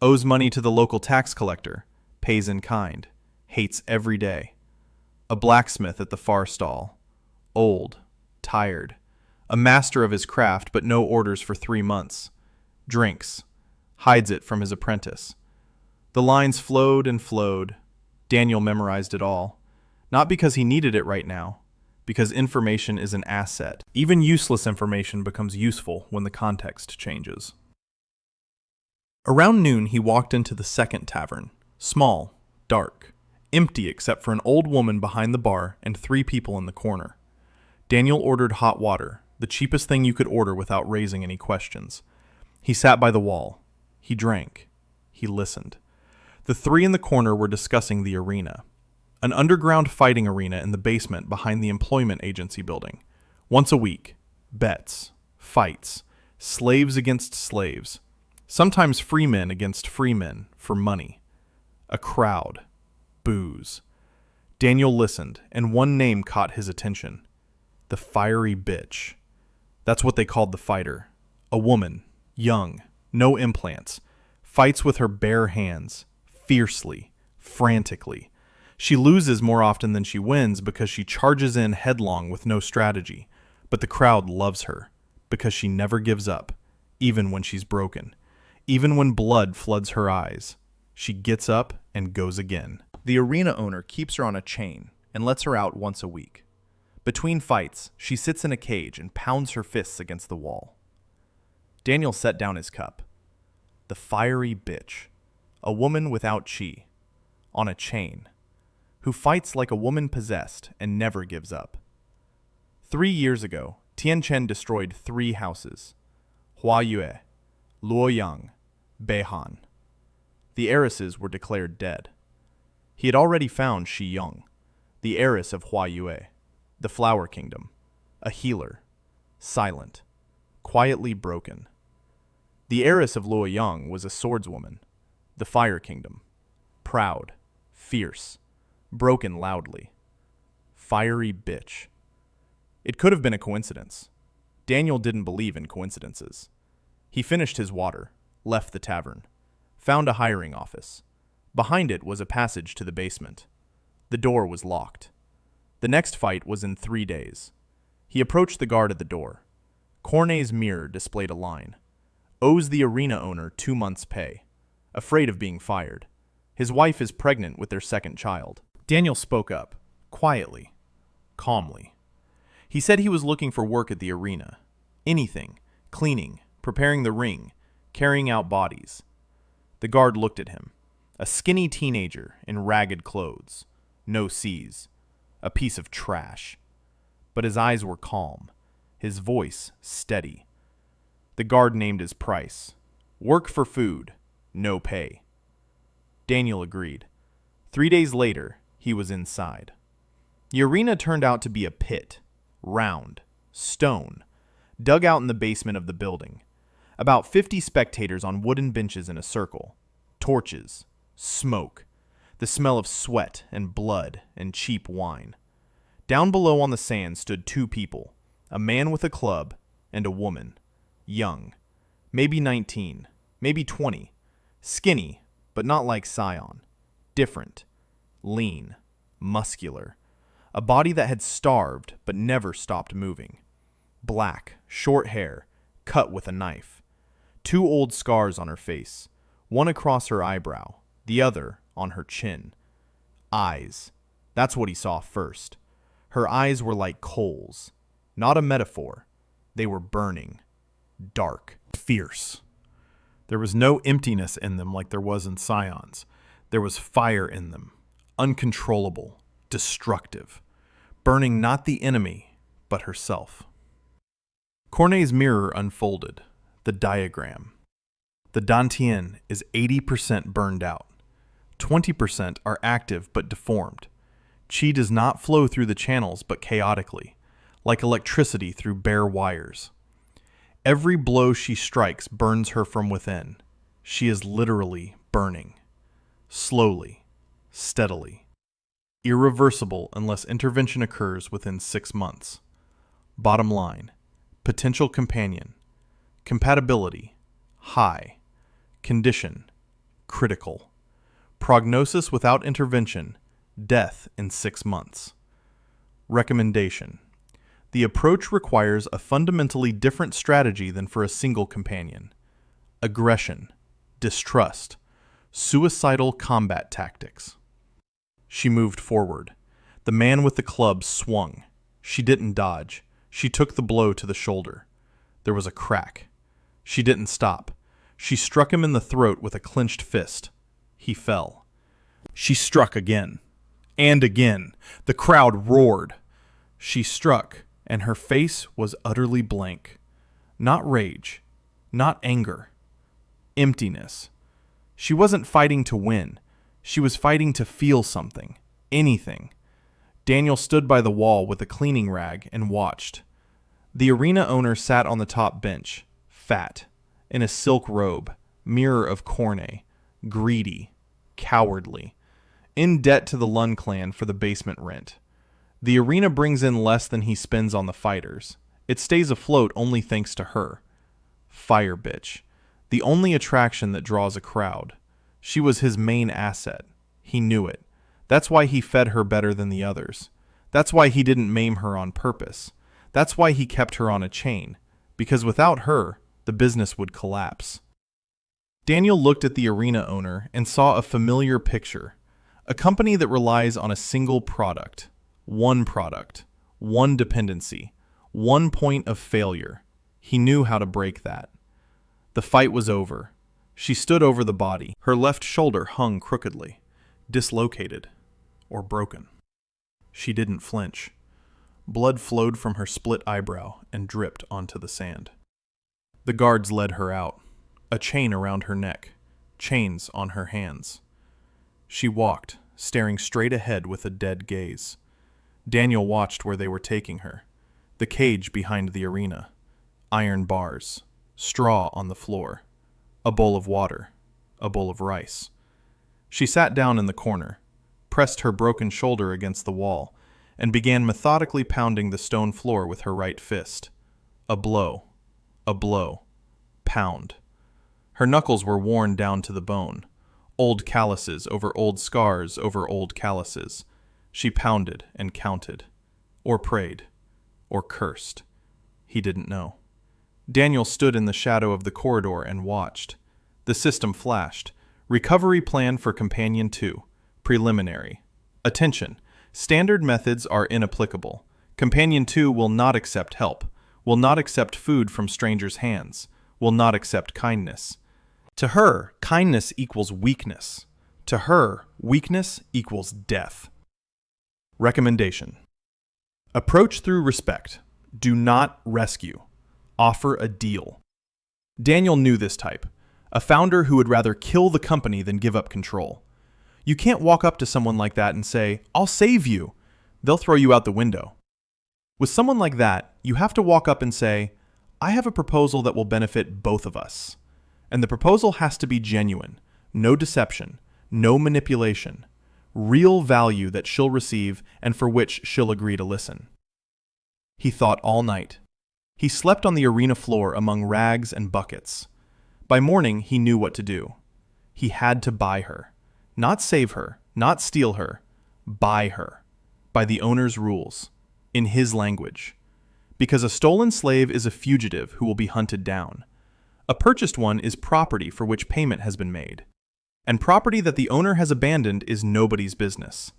owes money to the local tax collector, pays in kind, hates every day. A blacksmith at the far stall, old, tired, a master of his craft but no orders for 3 months. Drinks, hides it from his apprentice. The lines flowed and flowed. Daniel memorized it all, not because he needed it right now, because information is an asset. Even useless information becomes useful when the context changes. Around noon, he walked into the second tavern, small, dark, empty except for an old woman behind the bar and 3 people in the corner. Daniel ordered hot water, the cheapest thing you could order without raising any questions. He sat by the wall. He drank. He listened. The 3 in the corner were discussing the arena, an underground fighting arena in the basement behind the employment agency building. Once a week, bets, fights, slaves against slaves, sometimes free men against free men for money. A crowd, booze. Daniel listened, and one name caught his attention. The fiery bitch. That's what they called the fighter. A woman, young, no implants, fights with her bare hands, fiercely, frantically. She loses more often than she wins because she charges in headlong with no strategy. But the crowd loves her because she never gives up, even when she's broken. Even when blood floods her eyes, she gets up and goes again. The arena owner keeps her on a chain and lets her out once a week. Between fights, she sits in a cage and pounds her fists against the wall. Daniel set down his cup. The fiery bitch. A woman without chi. On a chain. Who fights like a woman possessed and never gives up. 3 years ago, Tian Chen destroyed 3 houses. Hua Yue, Luoyang, Beihan. The heiresses were declared dead. He had already found Shi Yong, the heiress of Hua Yue, the Flower Kingdom, a healer, silent, quietly broken. The heiress of Luoyang was a swordswoman, the Fire Kingdom, proud, fierce, broken loudly. Fiery bitch. It could have been a coincidence. Daniel didn't believe in coincidences. He finished his water, left the tavern, found a hiring office. Behind it was a passage to the basement. The door was locked. The next fight was in 3 days. He approached the guard at the door. Cornet's mirror displayed a line. Owes the arena owner 2 months' pay. Afraid of being fired. His wife is pregnant with their second child. Daniel spoke up, quietly, calmly. He said he was looking for work at the arena. Anything. Cleaning, preparing the ring, carrying out bodies. The guard looked at him. A skinny teenager in ragged clothes. No C's. A piece of trash. But his eyes were calm. His voice steady. The guard named his price. Work for food. No pay. Daniel agreed. 3 days later, he was inside. The arena turned out to be a pit. Round. Stone. Dug out in the basement of the building. About 50 spectators on wooden benches in a circle. Torches. Smoke. The smell of sweat and blood and cheap wine. Down below on the sand stood 2 people. A man with a club and a woman. Young. Maybe 19. Maybe 20. Skinny, but not like Sion. Different. Lean. Muscular. A body that had starved but never stopped moving. Black, short hair, cut with a knife. 2 old scars on her face, one across her eyebrow, the other on her chin. Eyes. That's what he saw first. Her eyes were like coals. Not a metaphor. They were burning. Dark. Fierce. There was no emptiness in them like there was in Sion's. There was fire in them. Uncontrollable. Destructive. Burning not the enemy, but herself. Cornet's mirror unfolded. The diagram. The dantian is 80% burned out. 20% are active but deformed. Qi does not flow through the channels but chaotically, like electricity through bare wires. Every blow she strikes burns her from within. She is literally burning. Slowly, steadily. Irreversible unless intervention occurs within 6 months. Bottom line, potential companion. Compatibility, high. Condition, critical. Prognosis without intervention, death in 6 months. Recommendation. The approach requires a fundamentally different strategy than for a single companion. Aggression, distrust, suicidal combat tactics. She moved forward. The man with the club swung. She didn't dodge. She took the blow to the shoulder. There was a crack. She didn't stop. She struck him in the throat with a clenched fist. He fell. She struck again. And again. The crowd roared. She struck, and her face was utterly blank. Not rage. Not anger. Emptiness. She wasn't fighting to win. She was fighting to feel something. Anything. Daniel stood by the wall with a cleaning rag and watched. The arena owner sat on the top bench, fat, in a silk robe, mirror of Cornet, greedy, cowardly, in debt to the Lun clan for the basement rent. The arena brings in less than he spends on the fighters. It stays afloat only thanks to her. Fire bitch. The only attraction that draws a crowd. She was his main asset. He knew it. That's why he fed her better than the others. That's why he didn't maim her on purpose. That's why he kept her on a chain. Because without her, the business would collapse. Daniel looked at the arena owner and saw a familiar picture. A company that relies on a single product. One product. one dependency, one point of failure. He knew how to break that. The fight was over. She stood over the body. Her left shoulder hung crookedly, dislocated, or broken. She didn't flinch. Blood flowed from her split eyebrow and dripped onto the sand. The guards led her out, a chain around her neck, chains on her hands. She walked, staring straight ahead with a dead gaze. Daniel watched where they were taking her. The cage behind the arena. Iron bars. Straw on the floor. A bowl of water. A bowl of rice. She sat down in the corner, pressed her broken shoulder against the wall, and began methodically pounding the stone floor with her right fist. A blow. A blow. Pound. Her knuckles were worn down to the bone. Old calluses over old scars over old calluses. She pounded and counted. Or prayed. Or cursed. He didn't know. Daniel stood in the shadow of the corridor and watched. The system flashed. Recovery plan for Companion 2. Preliminary. Attention. Standard methods are inapplicable. Companion 2 will not accept help. Will not accept food from strangers' hands. Will not accept kindness. To her, kindness equals weakness. To her, weakness equals death. Recommendation. Approach through respect. Do not rescue. Offer a deal. Daniel knew this type. A founder who would rather kill the company than give up control. You can't walk up to someone like that and say, "I'll save you." They'll throw you out the window. With someone like that, you have to walk up and say, "I have a proposal that will benefit both of us." And the proposal has to be genuine, no deception, no manipulation, real value that she'll receive and for which she'll agree to listen. He thought all night. He slept on the arena floor among rags and buckets. By morning, he knew what to do. He had to buy her. Not save her, not steal her. Buy her. By the owner's rules. In his language. Because a stolen slave is a fugitive who will be hunted down. A purchased one is property for which payment has been made. And property that the owner has abandoned is nobody's business.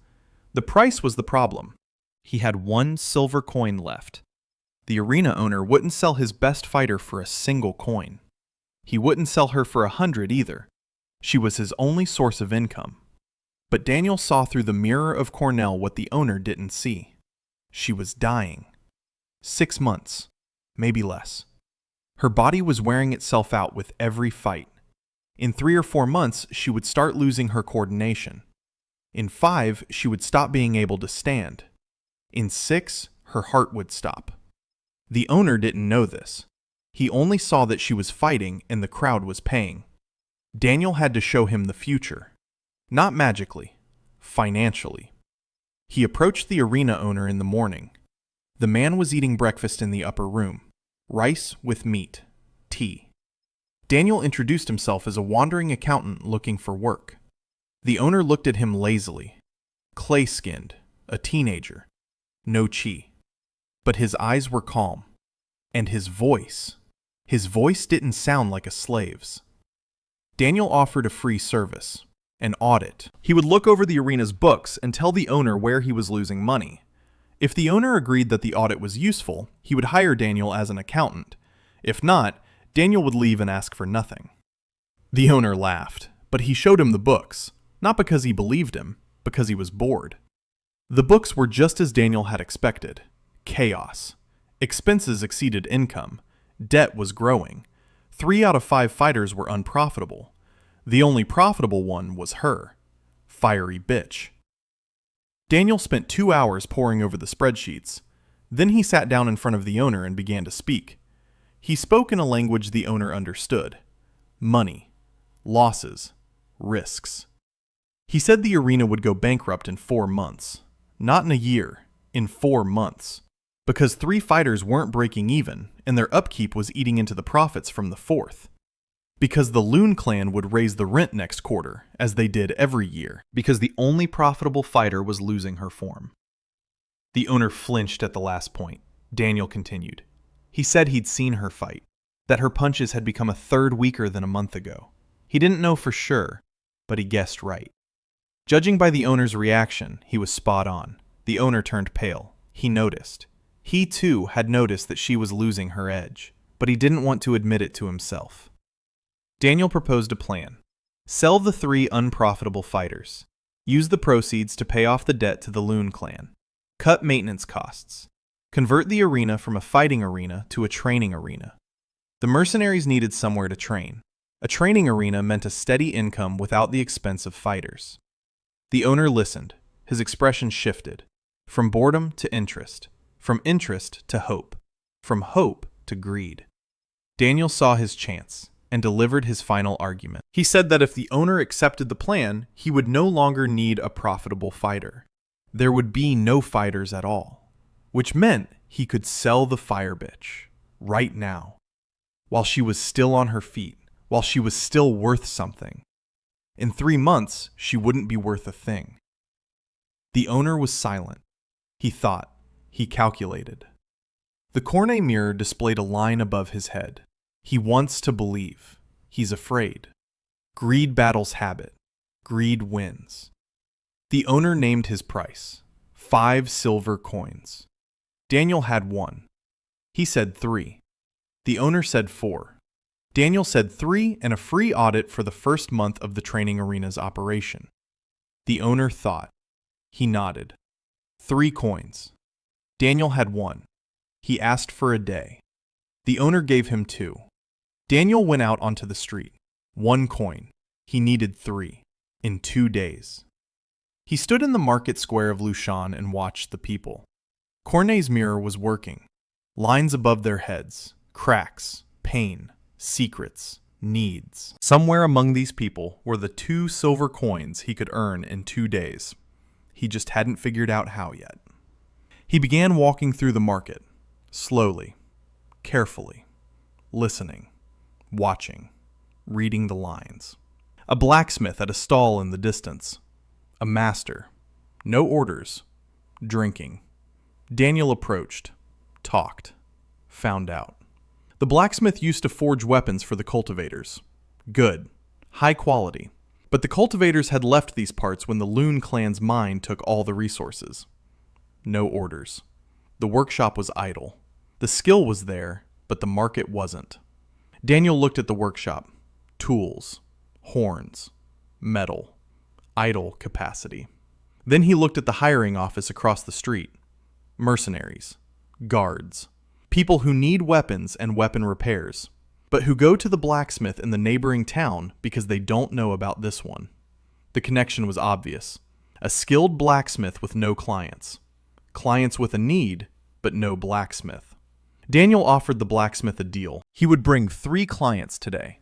The price was the problem. He had one silver coin left. The arena owner wouldn't sell his best fighter for a single coin. He wouldn't sell her for 100 either. She was his only source of income. But Daniel saw through the mirror of Cornell what the owner didn't see. She was dying. 6 months, maybe less. Her body was wearing itself out with every fight. In 3 or 4 months, she would start losing her coordination. In 5, she would stop being able to stand. In 6, her heart would stop. The owner didn't know this. He only saw that she was fighting and the crowd was paying. Daniel had to show him the future. Not magically, financially. He approached the arena owner in the morning. The man was eating breakfast in the upper room. Rice with meat. Tea. Daniel introduced himself as a wandering accountant looking for work. The owner looked at him lazily. Clay-skinned, a teenager. No chi. But his eyes were calm. And his voice didn't sound like a slave's. Daniel offered a free service, an audit. He would look over the arena's books and tell the owner where he was losing money. If the owner agreed that the audit was useful, he would hire Daniel as an accountant. If not, Daniel would leave and ask for nothing. The owner laughed, but he showed him the books, not because he believed him, because he was bored. The books were just as Daniel had expected. Chaos. Expenses exceeded income. Debt was growing. 3 out of 5 fighters were unprofitable. The only profitable one was her. Fiery bitch. Daniel spent 2 hours poring over the spreadsheets. Then he sat down in front of the owner and began to speak. He spoke in a language the owner understood. Money. Losses. Risks. He said the arena would go bankrupt in 4 months. Not in a year. In 4 months. Because 3 fighters weren't breaking even, and their upkeep was eating into the profits from the 4th. Because the Loon clan would raise the rent next quarter, as they did every year. Because the only profitable fighter was losing her form. The owner flinched at the last point. Daniel continued. He said he'd seen her fight, that her punches had become a third weaker than a month ago. He didn't know for sure, but he guessed right. Judging by the owner's reaction, he was spot on. The owner turned pale. He noticed. He too had noticed that she was losing her edge, but he didn't want to admit it to himself. Daniel proposed a plan. Sell the 3 unprofitable fighters. Use the proceeds to pay off the debt to the Loon clan. Cut maintenance costs. Convert the arena from a fighting arena to a training arena. The mercenaries needed somewhere to train. A training arena meant a steady income without the expense of fighters. The owner listened. His expression shifted. From boredom to interest. From interest to hope. From hope to greed. Daniel saw his chance and delivered his final argument. He said that if the owner accepted the plan, he would no longer need a profitable fighter. There would be no fighters at all, which meant he could sell the fire bitch right now, while she was still on her feet, while she was still worth something. In 3 months, she wouldn't be worth a thing. The owner was silent. He thought. He calculated. The cornet mirror displayed a line above his head. He wants to believe. He's afraid. Greed battles habit. Greed wins. The owner named his price. 5 silver coins. Daniel had 1. He said 3. The owner said 4. Daniel said 3 and a free audit for the first month of the training arena's operation. The owner thought. He nodded. 3 coins. Daniel had 1. He asked for a day. The owner gave him 2. Daniel went out onto the street. 1 coin. He needed 3. In 2 days. He stood in the market square of Lushan and watched the people. Cornet's mirror was working. Lines above their heads. Cracks. Pain. Secrets. Needs. Somewhere among these people were the 2 silver coins he could earn in 2 days. He just hadn't figured out how yet. He began walking through the market. Slowly. Carefully. Listening. Watching. Reading the lines. A blacksmith at a stall in the distance. A master. No orders. Drinking. Daniel approached. Talked. Found out. The blacksmith used to forge weapons for the cultivators. Good. High quality. But the cultivators had left these parts when the Loon clan's mine took all the resources. No orders. The workshop was idle. The skill was there, but the market wasn't. Daniel looked at the workshop. Tools. Horns. Metal. Idle capacity. Then he looked at the hiring office across the street. Mercenaries. Guards. People who need weapons and weapon repairs, but who go to the blacksmith in the neighboring town because they don't know about this one. The connection was obvious. A skilled blacksmith with no clients. Clients with a need, but no blacksmith. Daniel offered the blacksmith a deal. He would bring 3 clients today.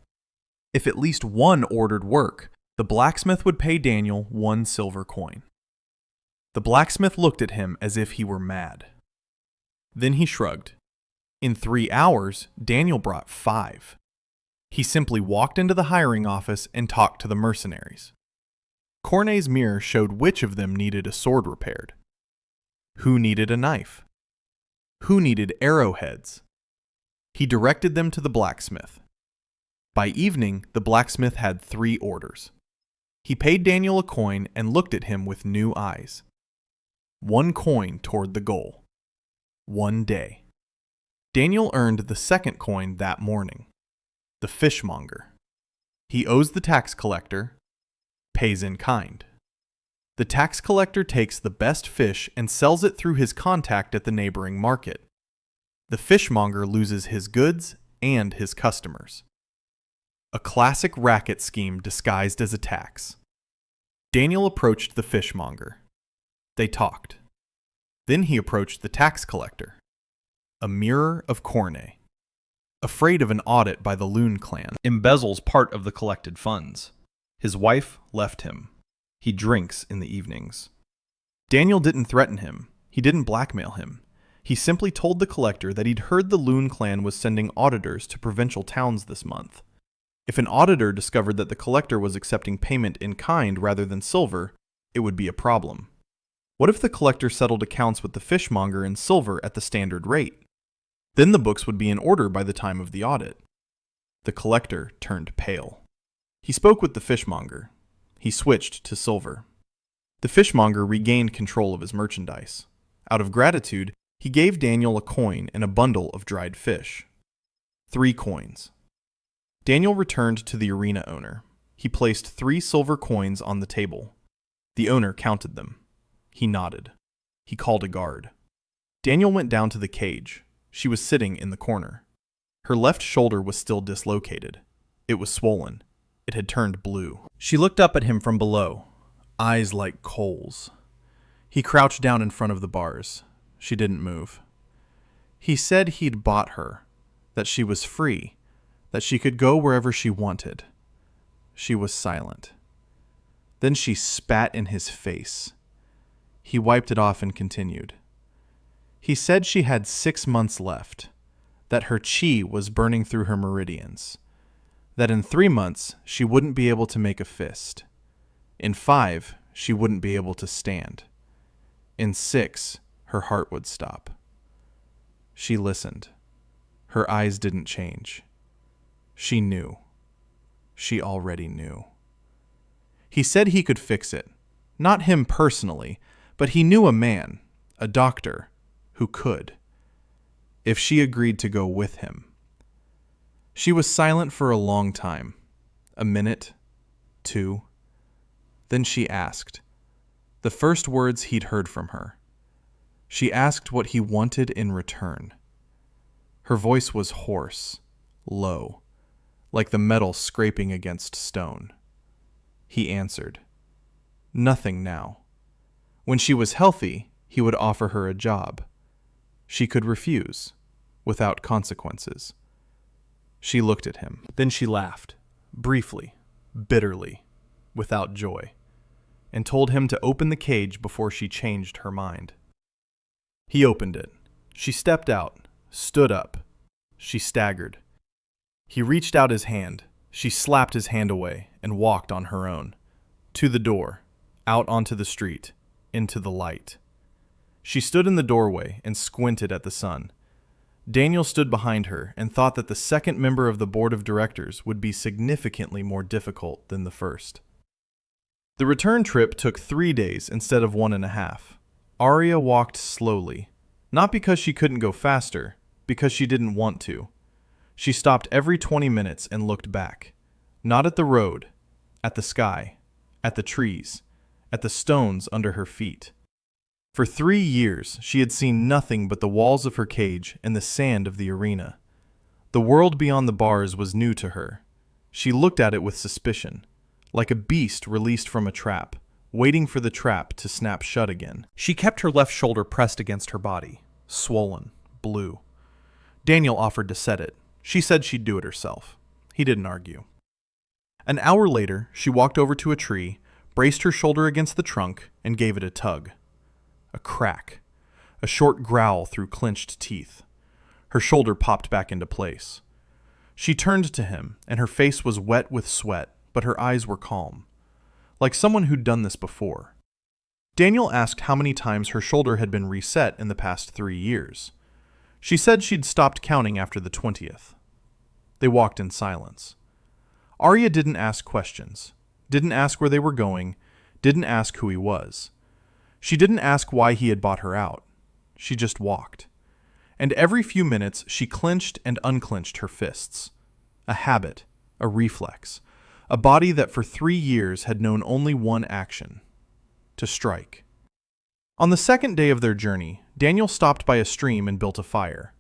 If at least one ordered work, the blacksmith would pay Daniel 1 silver coin. The blacksmith looked at him as if he were mad. Then he shrugged. In 3 hours, Daniel brought 5. He simply walked into the hiring office and talked to the mercenaries. Cornet's mirror showed which of them needed a sword repaired. Who needed a knife? Who needed arrowheads? He directed them to the blacksmith. By evening, the blacksmith had 3 orders. He paid Daniel a coin and looked at him with new eyes. 1 coin toward the goal. 1 day. Daniel earned the 2nd coin that morning. The fishmonger. He owes the tax collector, pays in kind. The tax collector takes the best fish and sells it through his contact at the neighboring market. The fishmonger loses his goods and his customers. A classic racket scheme disguised as a tax. Daniel approached the fishmonger. They talked. Then he approached the tax collector. A mirror of Cornet. Afraid of an audit by the Loon clan, embezzles part of the collected funds. His wife left him. He drinks in the evenings. Daniel didn't threaten him. He didn't blackmail him. He simply told the collector that he'd heard the Loon clan was sending auditors to provincial towns this month. If an auditor discovered that the collector was accepting payment in kind rather than silver, it would be a problem. What if the collector settled accounts with the fishmonger in silver at the standard rate? Then the books would be in order by the time of the audit. The collector turned pale. He spoke with the fishmonger. He switched to silver. The fishmonger regained control of his merchandise. Out of gratitude, He gave Daniel a coin and a bundle of dried fish. 3 coins. Daniel returned to the arena owner. He placed 3 silver coins on the table. The owner counted them. He nodded. He called a guard. Daniel went down to the cage. She was sitting in the corner. Her left shoulder was still dislocated. It was swollen. It had turned blue. She looked up at him from below, eyes like coals. He crouched down in front of the bars. She didn't move. He said he'd bought her, that she was free, that she could go wherever she wanted. She was silent. Then she spat in his face. He wiped it off and continued. He said she had 6 months left, that her chi was burning through her meridians, that in 3 months she wouldn't be able to make a fist. In 5, she wouldn't be able to stand. In 6, her heart would stop. She listened. Her eyes didn't change. She knew. She already knew. He said he could fix it. Not him personally, but he knew a man, a doctor, who could, if she agreed to go with him. She was silent for a long time, a minute, 2. Then she asked, the first words he'd heard from her. She asked what he wanted in return. Her voice was hoarse, low, like the metal scraping against stone. He answered, nothing now. When she was healthy, he would offer her a job. She could refuse, without consequences. She looked at him. Then she laughed, briefly, bitterly, without joy, and told him to open the cage before she changed her mind. He opened it. She stepped out, stood up. She staggered. He reached out his hand. She slapped his hand away and walked on her own, to the door, out onto the street, into the light. She stood in the doorway and squinted at the sun. Daniel stood behind her and thought that the second member of the board of directors would be significantly more difficult than the first. The return trip took 3 days instead of 1.5. Arya walked slowly, not because she couldn't go faster, because she didn't want to. She stopped every 20 minutes and looked back, not at the road, at the sky, at the trees, at the stones under her feet. For 3 years, she had seen nothing but the walls of her cage and the sand of the arena. The world beyond the bars was new to her. She looked at it with suspicion, like a beast released from a trap, waiting for the trap to snap shut again. She kept her left shoulder pressed against her body, swollen, blue. Daniel offered to set it. She said she'd do it herself. He didn't argue. An hour later, she walked over to a tree, braced her shoulder against the trunk, and gave it a tug. A crack. A short growl through clenched teeth. Her shoulder popped back into place. She turned to him, and her face was wet with sweat, but her eyes were calm, like someone who'd done this before. Daniel asked how many times her shoulder had been reset in the past 3 years. She said she'd stopped counting after the 20th. They walked in silence. Arya didn't ask questions, didn't ask where they were going, didn't ask who he was. She didn't ask why he had bought her out. She just walked. And every few minutes she clenched and unclenched her fists. A habit, a reflex, a body that for 3 years had known only one action: to strike. On the second day of their journey, Daniel stopped by a stream and built a fire.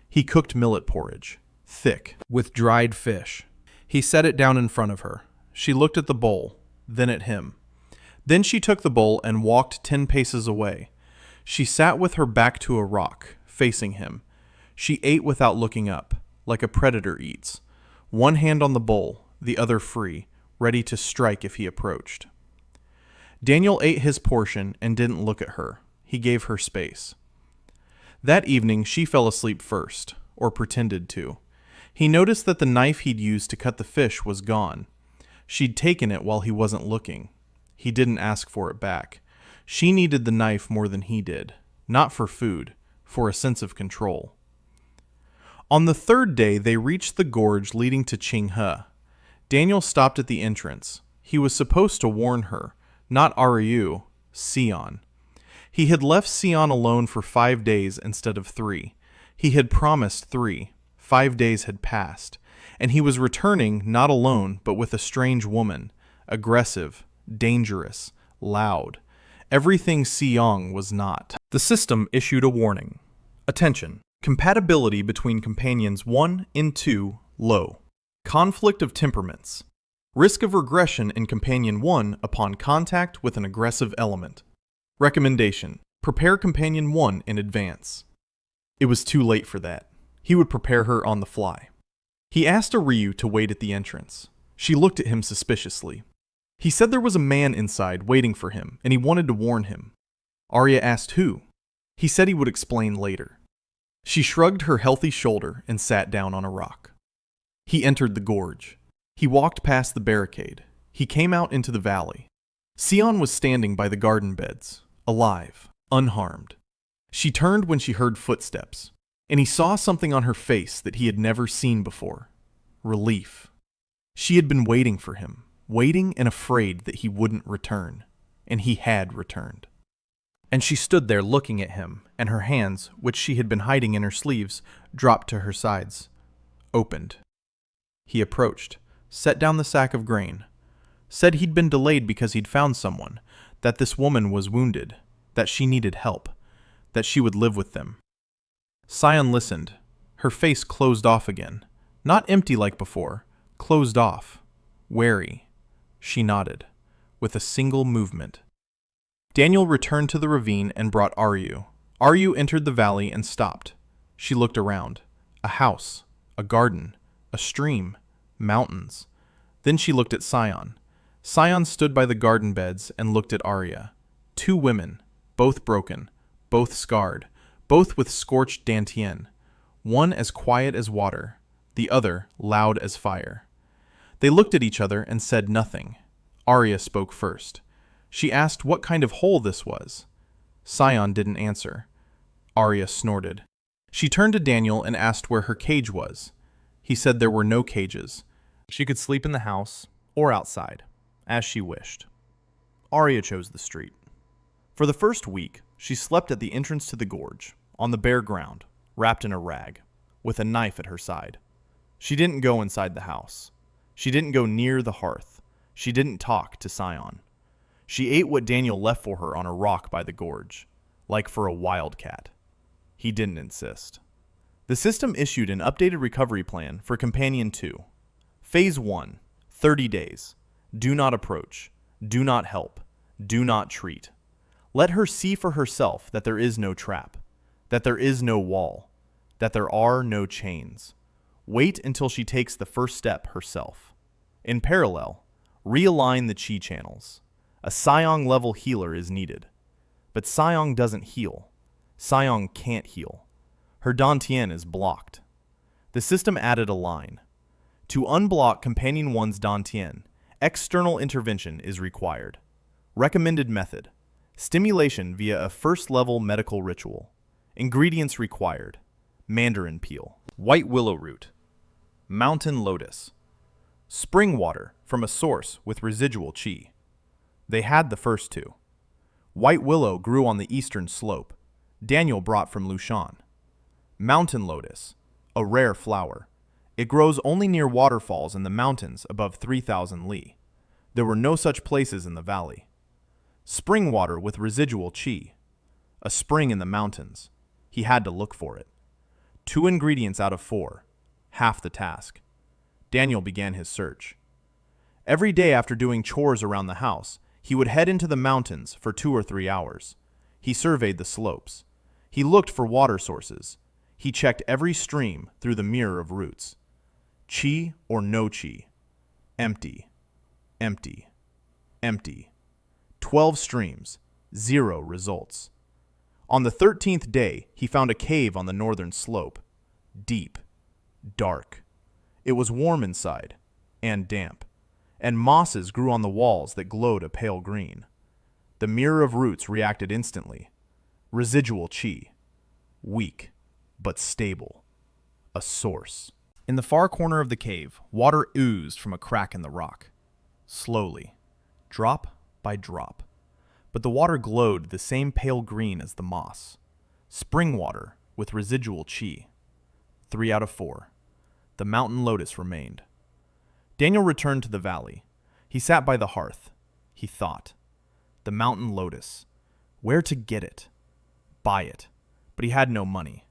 He cooked millet porridge, thick, with dried fish. He set it down in front of her. She looked at the bowl, then at him. Then she took the bowl and walked 10 paces away. She sat with her back to a rock, facing him. She ate without looking up, like a predator eats. One hand on the bowl, the other free, ready to strike if he approached. Daniel ate his portion and didn't look at her. He gave her space. That evening, she fell asleep first, or pretended to. He noticed that the knife he'd used to cut the fish was gone. She'd taken it while he wasn't looking. He didn't ask for it back. She needed the knife more than he did, not for food, for a sense of control. On the 3rd day, they reached the gorge leading to Chingha. Daniel stopped at the entrance. He was supposed to warn her, not Aryu, Sion. He had left Sion alone for 5 days instead of 3. He had promised 3. 5 days had passed, and he was returning not alone, but with a strange woman, aggressive, dangerous, loud. Everything Sion was not. The system issued a warning. Attention. Compatibility between companions 1 and 2 low. Conflict of temperaments. Risk of regression in companion 1 upon contact with an aggressive element. Recommendation. Prepare companion 1 in advance. It was too late for that. He would prepare her on the fly. He asked Aryu to wait at the entrance. She looked at him suspiciously. He said there was a man inside waiting for him, and he wanted to warn him. Arya asked who. He said he would explain later. She shrugged her healthy shoulder and sat down on a rock. He entered the gorge. He walked past the barricade. He came out into the valley. Sion was standing by the garden beds, alive, unharmed. She turned when she heard footsteps, and he saw something on her face that he had never seen before. Relief. She had been waiting for him, waiting and afraid that he wouldn't return, and he had returned. And she stood there looking at him, and her hands, which she had been hiding in her sleeves, dropped to her sides, opened. He approached, set down the sack of grain, said he'd been delayed because he'd found someone, that this woman was wounded, that she needed help, that she would live with them. Sion listened. Her face closed off again, not empty like before, closed off, wary. She nodded, with a single movement. Daniel returned to the ravine and brought Aryu. Aryu entered the valley and stopped. She looked around. A house, a garden, a stream, mountains. Then she looked at Sion. Sion stood by the garden beds and looked at Arya. 2 women, both broken, both scarred, both with scorched dantian. One as quiet as water, the other loud as fire. They looked at each other and said nothing. Arya spoke first. She asked what kind of hole this was. Sion didn't answer. Arya snorted. She turned to Daniel and asked where her cage was. He said there were no cages. She could sleep in the house or outside, as she wished. Arya chose the street. For the first week, she slept at the entrance to the gorge, on the bare ground, wrapped in a rag, with a knife at her side. She didn't go inside the house. She didn't go near the hearth. She didn't talk to Sion. She ate what Daniel left for her on a rock by the gorge, like for a wildcat. He didn't insist. The system issued an updated recovery plan for Companion 2. Phase 1, 30 days. Do not approach. Do not help. Do not treat. Let her see for herself that there is no trap, that there is no wall, that there are no chains. Wait until she takes the first step herself. In parallel, realign the chi channels. A Sion-level healer is needed. But Sion doesn't heal. Sion can't heal. Her dantian is blocked. The system added a line. To unblock Companion 1's dantian, external intervention is required. Recommended method. Stimulation via a first-level medical ritual. Ingredients required. Mandarin peel. White willow root. Mountain lotus. Spring water from a source with residual chi. They had the first 2. White willow grew on the eastern slope. Daniel brought from Lushan. Mountain lotus, a rare flower. It grows only near waterfalls in the mountains above 3,000 li. There were no such places in the valley. Spring water with residual chi. A spring in the mountains. He had to look for it. 2 ingredients out of 4. Half the task. Daniel began his search. Every day after doing chores around the house, he would head into the mountains for 2 or 3 hours. He surveyed the slopes. He looked for water sources. He checked every stream through the mirror of roots. Chi or no chi. Empty. Empty. Empty. 12 streams. 0 results. On the 13th day, he found a cave on the northern slope. Deep. Dark. It was warm inside, and damp, and mosses grew on the walls that glowed a pale green. The mirror of roots reacted instantly. Residual chi. Weak, but stable. A source. In the far corner of the cave, water oozed from a crack in the rock. Slowly. Drop by drop. but the water glowed the same pale green as the moss. Spring water with residual chi. 3 out of 4. The mountain lotus remained. Daniel returned to the valley. He sat by the hearth. He thought. The mountain lotus. Where to get it? Buy it. But he had no money.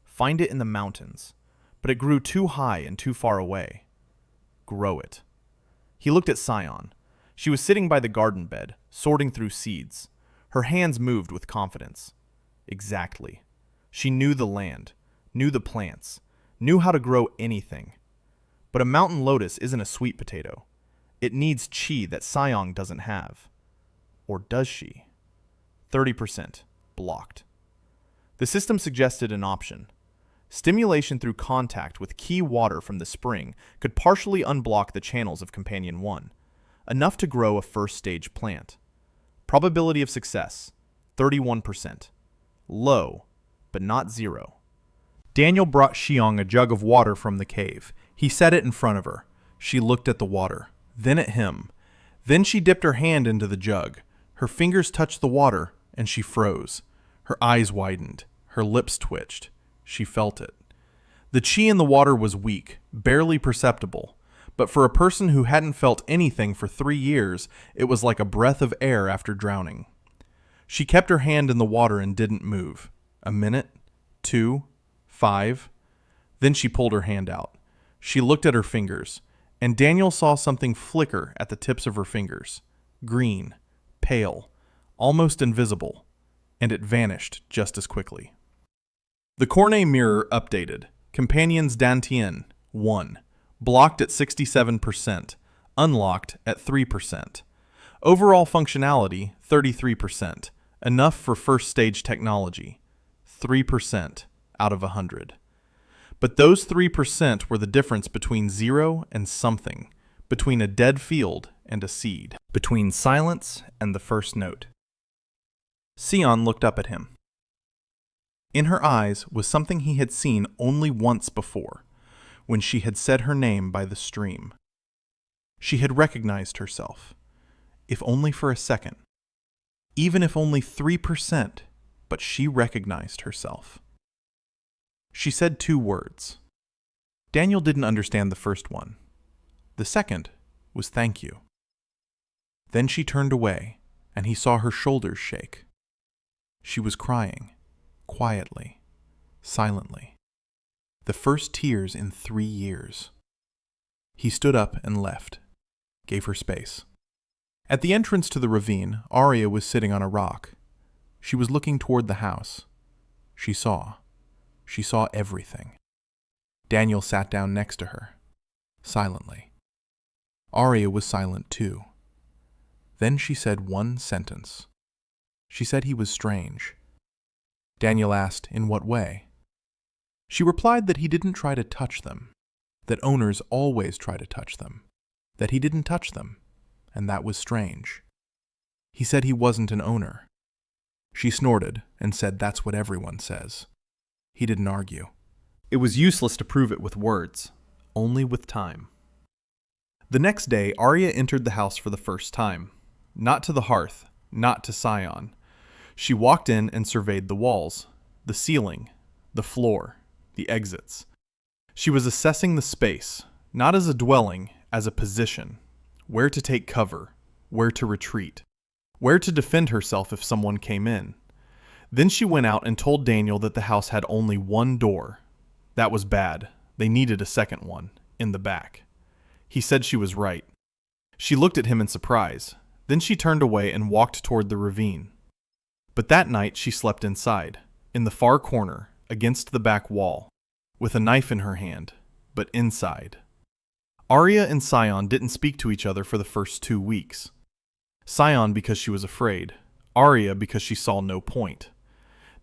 Find it in the mountains. But it grew too high and too far away. Grow it. He looked at Scion. She was sitting by the garden bed, sorting through seeds. Her hands moved with confidence. Exactly. She knew the land, knew the plants, knew how to grow anything. But a mountain lotus isn't a sweet potato. It needs chi that Scion doesn't have. Or does she? 30%. Blocked. The system suggested an option. Stimulation through contact with key water from the spring could partially unblock the channels of Companion 1, enough to grow a first-stage plant. Probability of success, 31%. Low, but not zero. Daniel brought Xiong a jug of water from the cave. He set it in front of her. She looked at the water, then at him. Then she dipped her hand into the jug. Her fingers touched the water, and she froze. Her eyes widened. Her lips twitched. She felt it. The chi in the water was weak, barely perceptible, but for a person who hadn't felt anything for 3 years, it was like a breath of air after drowning. She kept her hand in the water and didn't move. A minute, 2, 5. Then she pulled her hand out. She looked at her fingers, and Daniel saw something flicker at the tips of her fingers. Green, pale, almost invisible, and it vanished just as quickly. The Cornet mirror updated. Companions Dantian, 1. Blocked at 67%. Unlocked at 3%. Overall functionality, 33%. Enough for first stage technology. 3% out of 100. But those 3% were the difference between 0 and something. Between a dead field and a seed. Between silence and the first note. Sion looked up at him. In her eyes was something he had seen only once before, when she had said her name by the stream. She had recognized herself, if only for a second. Even if only 3%, but she recognized herself. She said 2 words. Daniel didn't understand the first one. The second was thank you. Then she turned away, and he saw her shoulders shake. She was crying. Quietly, silently. The first tears in 3 years. He stood up and left, gave her space. At the entrance to the ravine, Arya was sitting on a rock. She was looking toward the house. She saw everything. Daniel sat down next to her, silently. Arya was silent too. Then she said one sentence. She said he was strange. Daniel asked, in what way? She replied that he didn't try to touch them, that owners always try to touch them, that he didn't touch them, and that was strange. He said he wasn't an owner. She snorted and said that's what everyone says. He didn't argue. It was useless to prove it with words, only with time. The next day, Arya entered the house for the first time. Not to the hearth, not to Sion. She walked in and surveyed the walls, the ceiling, the floor, the exits. She was assessing the space, not as a dwelling, as a position. Where to take cover, where to retreat, where to defend herself if someone came in. Then she went out and told Daniel that the house had only 1 door. That was bad. They needed a second one, in the back. He said she was right. She looked at him in surprise. Then she turned away and walked toward the ravine. But that night she slept inside, in the far corner, against the back wall, with a knife in her hand, but inside. Arya and Sion didn't speak to each other for the first 2 weeks. Sion because she was afraid, Arya because she saw no point.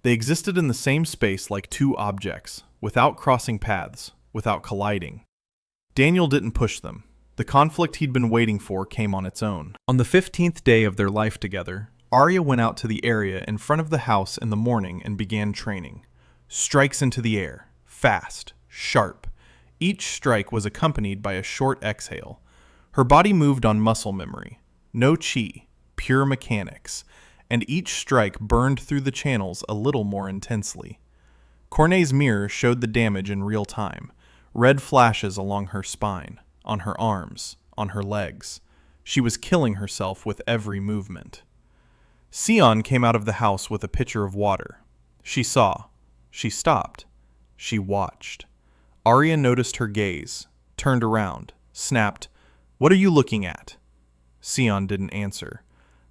They existed in the same space like 2 objects, without crossing paths, without colliding. Daniel didn't push them. The conflict he'd been waiting for came on its own. On the 15th day of their life together, Arya went out to the area in front of the house in the morning and began training. Strikes into the air, fast, sharp. Each strike was accompanied by a short exhale. Her body moved on muscle memory. No chi, pure mechanics. and each strike burned through the channels a little more intensely. Cornet's mirror showed the damage in real time, red flashes along her spine, on her arms, on her legs. She was killing herself with every movement. Sion came out of the house with a pitcher of water. She saw. She stopped. She watched. Arya noticed her gaze, turned around, snapped, "What are you looking at?" Sion didn't answer.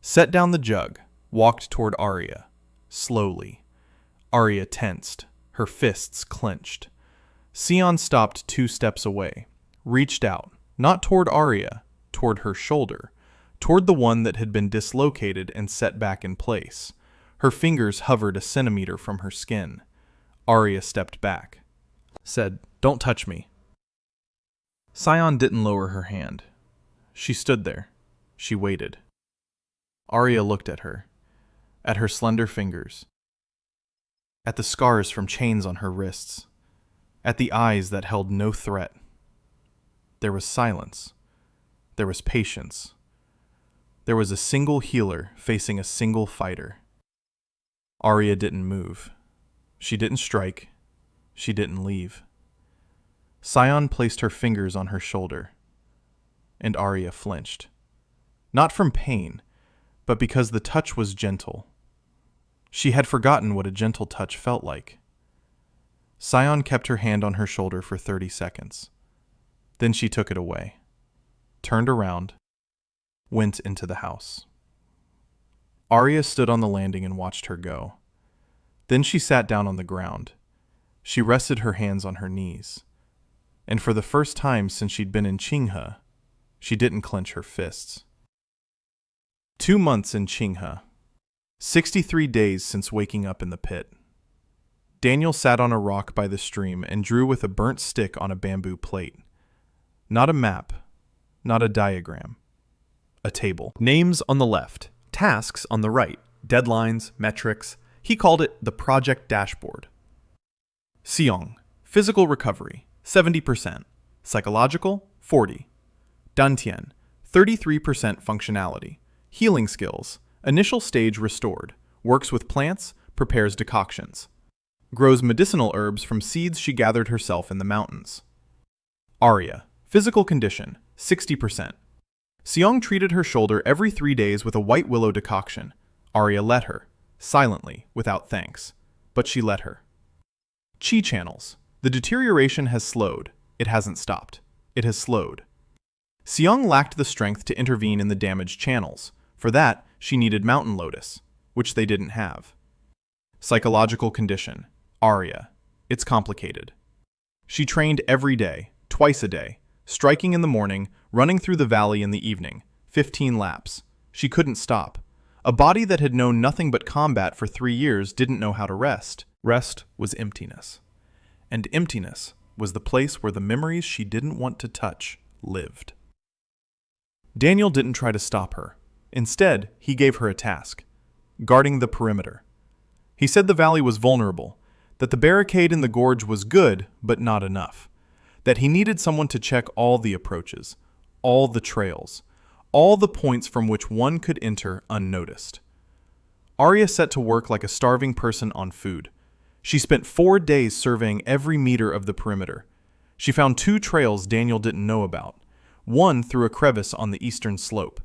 Set down the jug, walked toward Arya, slowly. Arya tensed, her fists clenched. Sion stopped 2 steps away, reached out, not toward Arya, toward her shoulder, toward the one that had been dislocated and set back in place. Her fingers hovered a centimeter from her skin. Arya stepped back, said, "Don't touch me." Sion didn't lower her hand. She stood there. She waited. Arya looked at her slender fingers, at the scars from chains on her wrists, at the eyes that held no threat. There was silence. There was patience. There was a single healer facing a single fighter. Arya didn't move. She didn't strike. She didn't leave. Sion placed her fingers on her shoulder, and Arya flinched. Not from pain, but because the touch was gentle. She had forgotten what a gentle touch felt like. Sion kept her hand on her shoulder for 30 seconds. Then she took it away, turned around, went into the house. Arya stood on the landing and watched her go. Then she sat down on the ground. She rested her hands on her knees. And for the first time since she'd been in Chingha, she didn't clench her fists. 2 months in Chingha. 63 days since waking up in the pit. Daniel sat on a rock by the stream and drew with a burnt stick on a bamboo plate. Not a map, not a diagram. A table. Names on the left, tasks on the right, deadlines, metrics. He called it the project dashboard. Seong, physical recovery, 70%. Psychological, 40%. Dantian, 33% functionality. Healing skills, initial stage restored. Works with plants, prepares decoctions. Grows medicinal herbs from seeds she gathered herself in the mountains. Arya, physical condition, 60%. Seong treated her shoulder every 3 days with a white willow decoction. Arya let her, silently, without thanks. But she let her. Chi channels. The deterioration has slowed. It hasn't stopped. It has slowed. Seong lacked the strength to intervene in the damaged channels. For that, she needed mountain lotus, which they didn't have. Psychological condition. Arya. It's complicated. She trained every day, twice a day, striking in the morning, running through the valley in the evening, 15 laps. She couldn't stop. A body that had known nothing but combat for 3 years didn't know how to rest. Rest was emptiness. And emptiness was the place where the memories she didn't want to touch lived. Daniel didn't try to stop her. Instead, he gave her a task: guarding the perimeter. He said the valley was vulnerable, that the barricade in the gorge was good, but not enough, that he needed someone to check all the approaches, all the trails, all the points from which one could enter unnoticed. Arya set to work like a starving person on food. She spent 4 days surveying every meter of the perimeter. She found 2 trails Daniel didn't know about, one through a crevice on the eastern slope,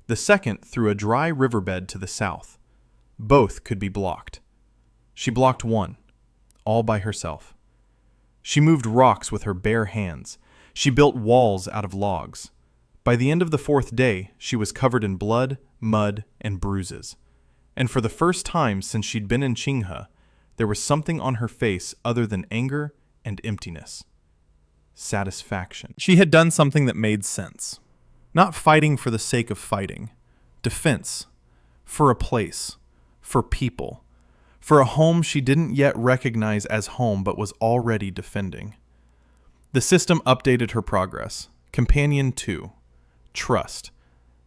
the second through a dry riverbed to the south. Both could be blocked. She blocked one, all by herself. She moved rocks with her bare hands. She built walls out of logs. By the end of the 4th day, she was covered in blood, mud, and bruises. And for the first time since she'd been in Chingha, there was something on her face other than anger and emptiness. Satisfaction. She had done something that made sense. Not fighting for the sake of fighting. Defense. For a place. For people. For a home she didn't yet recognize as home but was already defending. The system updated her progress. Companion 2. Trust.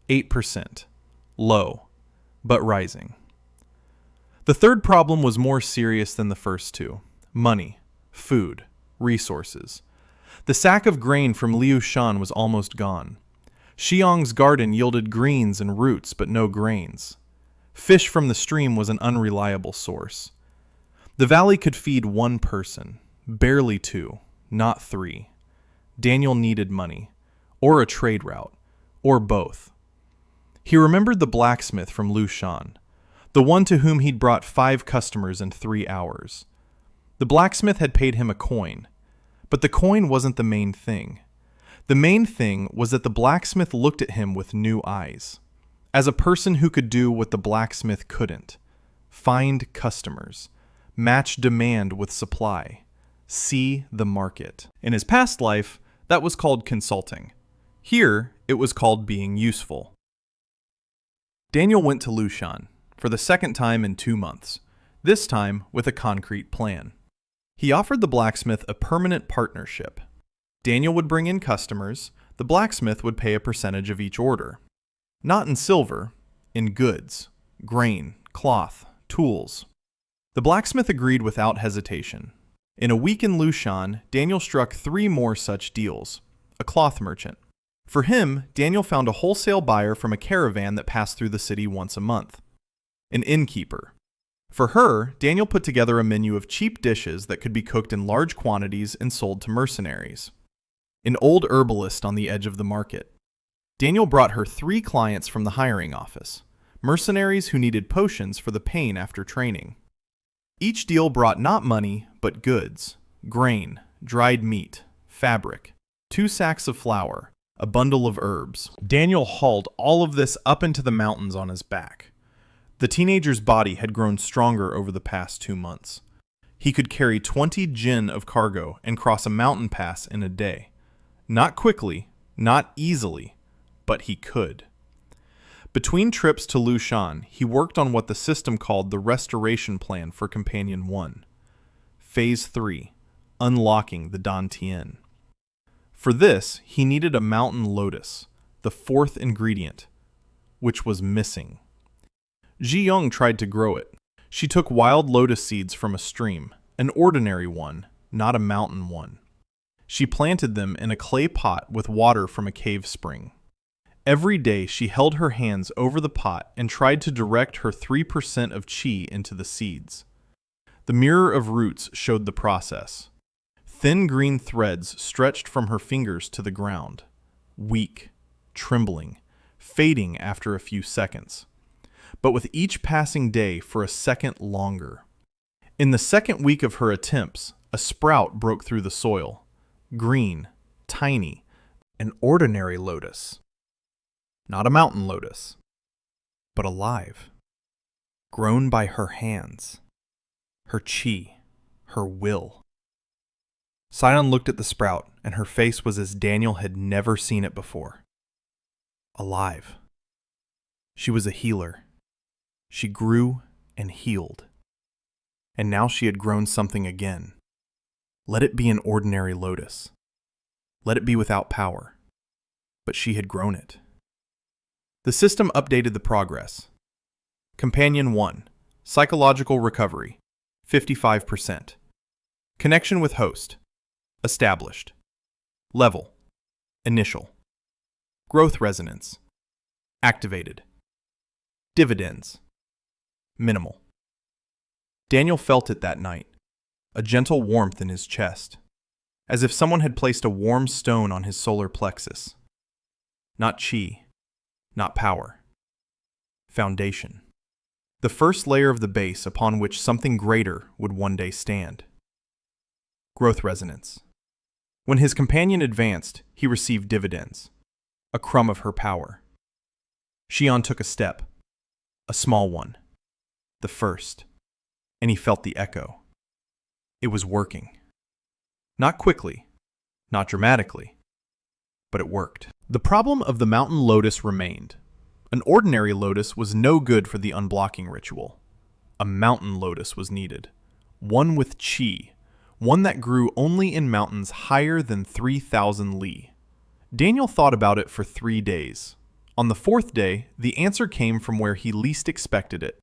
8%. Low, but rising. The third problem was more serious than the first 2. Money, food, resources. The sack of grain from Liu Shan was almost gone. Xiong's garden yielded greens and roots, but no grains. Fish from the stream was an unreliable source. The valley could feed one person, barely two, not three. Daniel needed money, or a trade route, or both. He remembered the blacksmith from Lushan, the one to whom he'd brought 5 customers in 3 hours. The blacksmith had paid him a coin, but the coin wasn't the main thing. The main thing was that the blacksmith looked at him with new eyes, as a person who could do what the blacksmith couldn't: find customers, match demand with supply, see the market. In his past life, that was called consulting. Here, it was called being useful. Daniel went to Lushan for the second time in 2 months, this time with a concrete plan. He offered the blacksmith a permanent partnership. Daniel would bring in customers, the blacksmith would pay a percentage of each order. Not in silver, in goods, grain, cloth, tools. The blacksmith agreed without hesitation. In a week in Lushan, Daniel struck 3 more such deals. A cloth merchant. For him, Daniel found a wholesale buyer from a caravan that passed through the city once a month. An innkeeper. For her, Daniel put together a menu of cheap dishes that could be cooked in large quantities and sold to mercenaries. An old herbalist on the edge of the market. Daniel brought her 3 clients from the hiring office, mercenaries who needed potions for the pain after training. Each deal brought not money, but goods: grain, dried meat, fabric, 2 sacks of flour, a bundle of herbs. Daniel hauled all of this up into the mountains on his back. The teenager's body had grown stronger over the past 2 months. He could carry 20 jin of cargo and cross a mountain pass in a day. Not quickly, not easily, but he could. Between trips to Lushan, he worked on what the system called the restoration plan for Companion 1. Phase 3, unlocking the Dantian. For this, he needed a mountain lotus, the 4th ingredient, which was missing. Ji Young tried to grow it. She took wild lotus seeds from a stream, an ordinary one, not a mountain one. She planted them in a clay pot with water from a cave spring. Every day she held her hands over the pot and tried to direct her 3% of qi into the seeds. The mirror of roots showed the process. Thin green threads stretched from her fingers to the ground, weak, trembling, fading after a few seconds, but with each passing day for a second longer. In the second week of her attempts, a sprout broke through the soil, green, tiny, an ordinary lotus. Not a mountain lotus, but alive, grown by her hands, her qi, her will. Sion looked at the sprout, and her face was as Daniel had never seen it before. Alive. She was a healer. She grew and healed. And now she had grown something again. Let it be an ordinary lotus. Let it be without power. But she had grown it. The system updated the progress. Companion 1. Psychological recovery. 55%. Connection with host. Established. Level. Initial. Growth resonance. Activated. Dividends. Minimal. Daniel felt it that night, a gentle warmth in his chest, as if someone had placed a warm stone on his solar plexus. Not chi, not power. Foundation. The first layer of the base upon which something greater would one day stand. Growth resonance. When his companion advanced, he received dividends, a crumb of her power. Xion took a step, a small one, the first, and he felt the echo. It was working. Not quickly, not dramatically, but it worked. The problem of the mountain lotus remained. An ordinary lotus was no good for the unblocking ritual. A mountain lotus was needed. One with qi, one that grew only in mountains higher than 3,000 li. Daniel thought about it for 3 days. On the 4th day, the answer came from where he least expected it.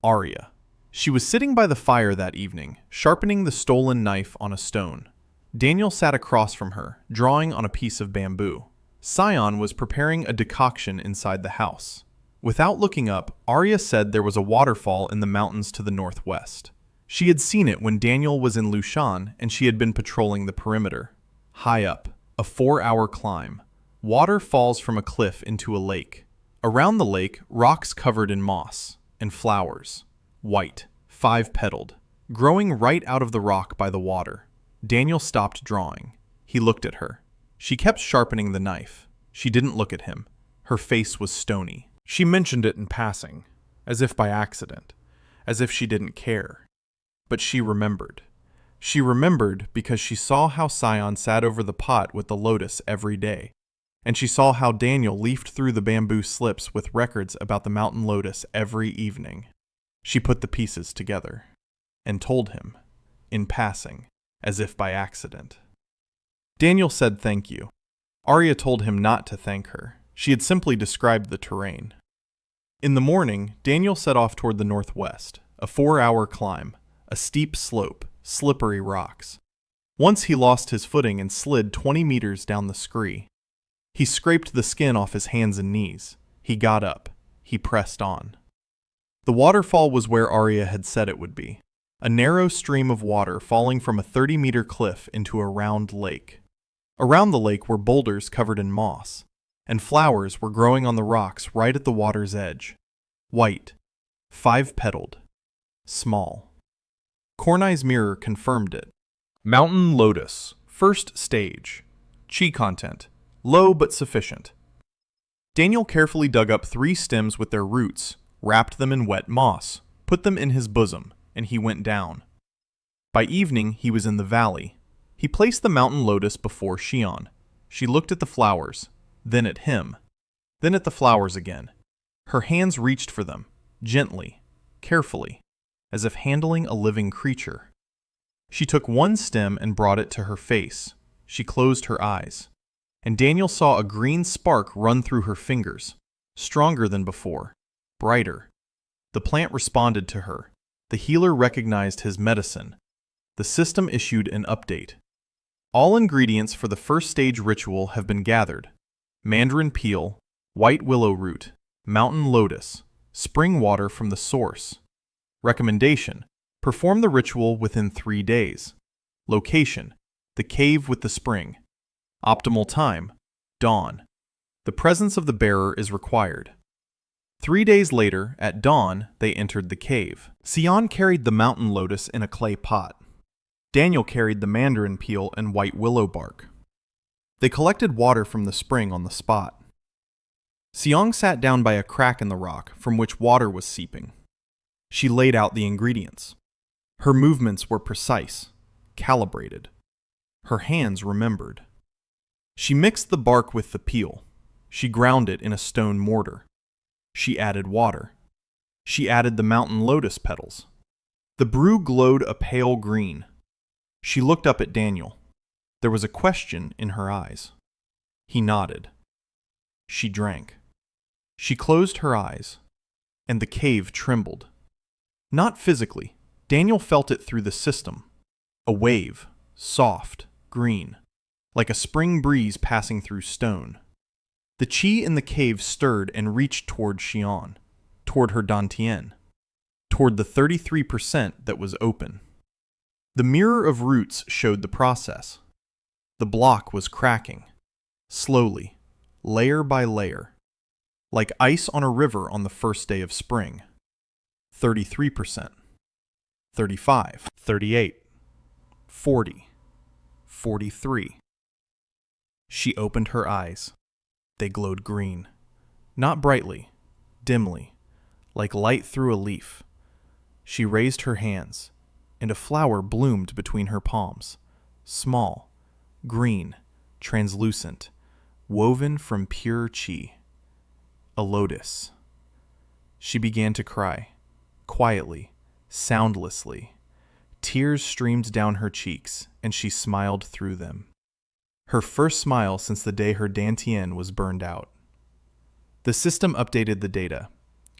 Arya. She was sitting by the fire that evening, sharpening the stolen knife on a stone. Daniel sat across from her, drawing on a piece of bamboo. Sion was preparing a decoction inside the house. Without looking up, Arya said there was a waterfall in the mountains to the northwest. She had seen it when Daniel was in Lushan and she had been patrolling the perimeter. High up, a 4-hour climb. Water falls from a cliff into a lake. Around the lake, rocks covered in moss and flowers. White, 5-petaled, growing right out of the rock by the water. Daniel stopped drawing. He looked at her. She kept sharpening the knife. She didn't look at him. Her face was stony. She mentioned it in passing, as if by accident, as if she didn't care. But she remembered. She remembered because she saw how Sion sat over the pot with the lotus every day, and she saw how Daniel leafed through the bamboo slips with records about the mountain lotus every evening. She put the pieces together, and told him, in passing, as if by accident. Daniel said thank you. Arya told him not to thank her. She had simply described the terrain. In the morning, Daniel set off toward the northwest, a 4-hour climb, a steep slope, slippery rocks. Once he lost his footing and slid 20 meters down the scree. He scraped the skin off his hands and knees. He got up. He pressed on. The waterfall was where Arya had said it would be, a narrow stream of water falling from a 30-meter cliff into a round lake. Around the lake were boulders covered in moss, and flowers were growing on the rocks right at the water's edge. White, 5-petaled, small. Kornai's mirror confirmed it. Mountain lotus, first stage. Chi content, low but sufficient. Daniel carefully dug up 3 stems with their roots, wrapped them in wet moss, put them in his bosom, and he went down. By evening, he was in the valley. He placed the mountain lotus before Xion. She looked at the flowers, then at him, then at the flowers again. Her hands reached for them, gently, carefully, as if handling a living creature. She took one stem and brought it to her face. She closed her eyes, and Daniel saw a green spark run through her fingers, stronger than before, brighter. The plant responded to her. The healer recognized his medicine. The system issued an update. All ingredients for the first stage ritual have been gathered. Mandarin peel, white willow root, mountain lotus, spring water from the source. Recommendation: perform the ritual within 3 days. Location: the cave with the spring. Optimal time: dawn. The presence of the bearer is required. 3 days later, at dawn, they entered the cave. Sion carried the mountain lotus in a clay pot. Daniel carried the mandarin peel and white willow bark. They collected water from the spring on the spot. Sion sat down by a crack in the rock from which water was seeping. She laid out the ingredients. Her movements were precise, calibrated. Her hands remembered. She mixed the bark with the peel. She ground it in a stone mortar. She added water. She added the mountain lotus petals. The brew glowed a pale green. She looked up at Daniel. There was a question in her eyes. He nodded. She drank. She closed her eyes, and the cave trembled. Not physically. Daniel felt it through the system. A wave, soft, green, like a spring breeze passing through stone. The chi in the cave stirred and reached toward Xion, toward her dantian, toward the 33% that was open. The mirror of roots showed the process. The block was cracking, slowly, layer by layer, like ice on a river on the first day of spring. 33%, 35, 38, 40, 43. She opened her eyes. They glowed green, not brightly, dimly, like light through a leaf. She raised her hands, and a flower bloomed between her palms, small, green, translucent, woven from pure chi. A lotus. She began to cry, quietly, soundlessly. Tears streamed down her cheeks, and she smiled through them. Her first smile since the day her dantian was burned out. The system updated the data.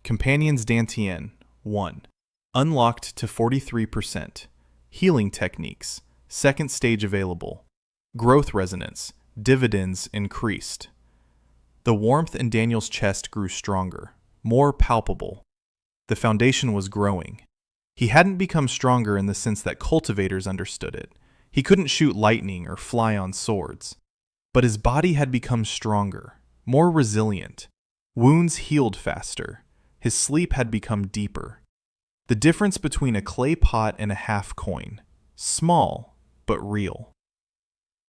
Companion's dantian, 1. Unlocked to 43%. Healing techniques, second stage available. Growth resonance, dividends increased. The warmth in Daniel's chest grew stronger. more palpable. The foundation was growing. He hadn't become stronger in the sense that cultivators understood it. He couldn't shoot lightning or fly on swords. But his body had become stronger, more resilient. Wounds healed faster. His sleep had become deeper. The difference between a clay pot and a half coin. Small, but real.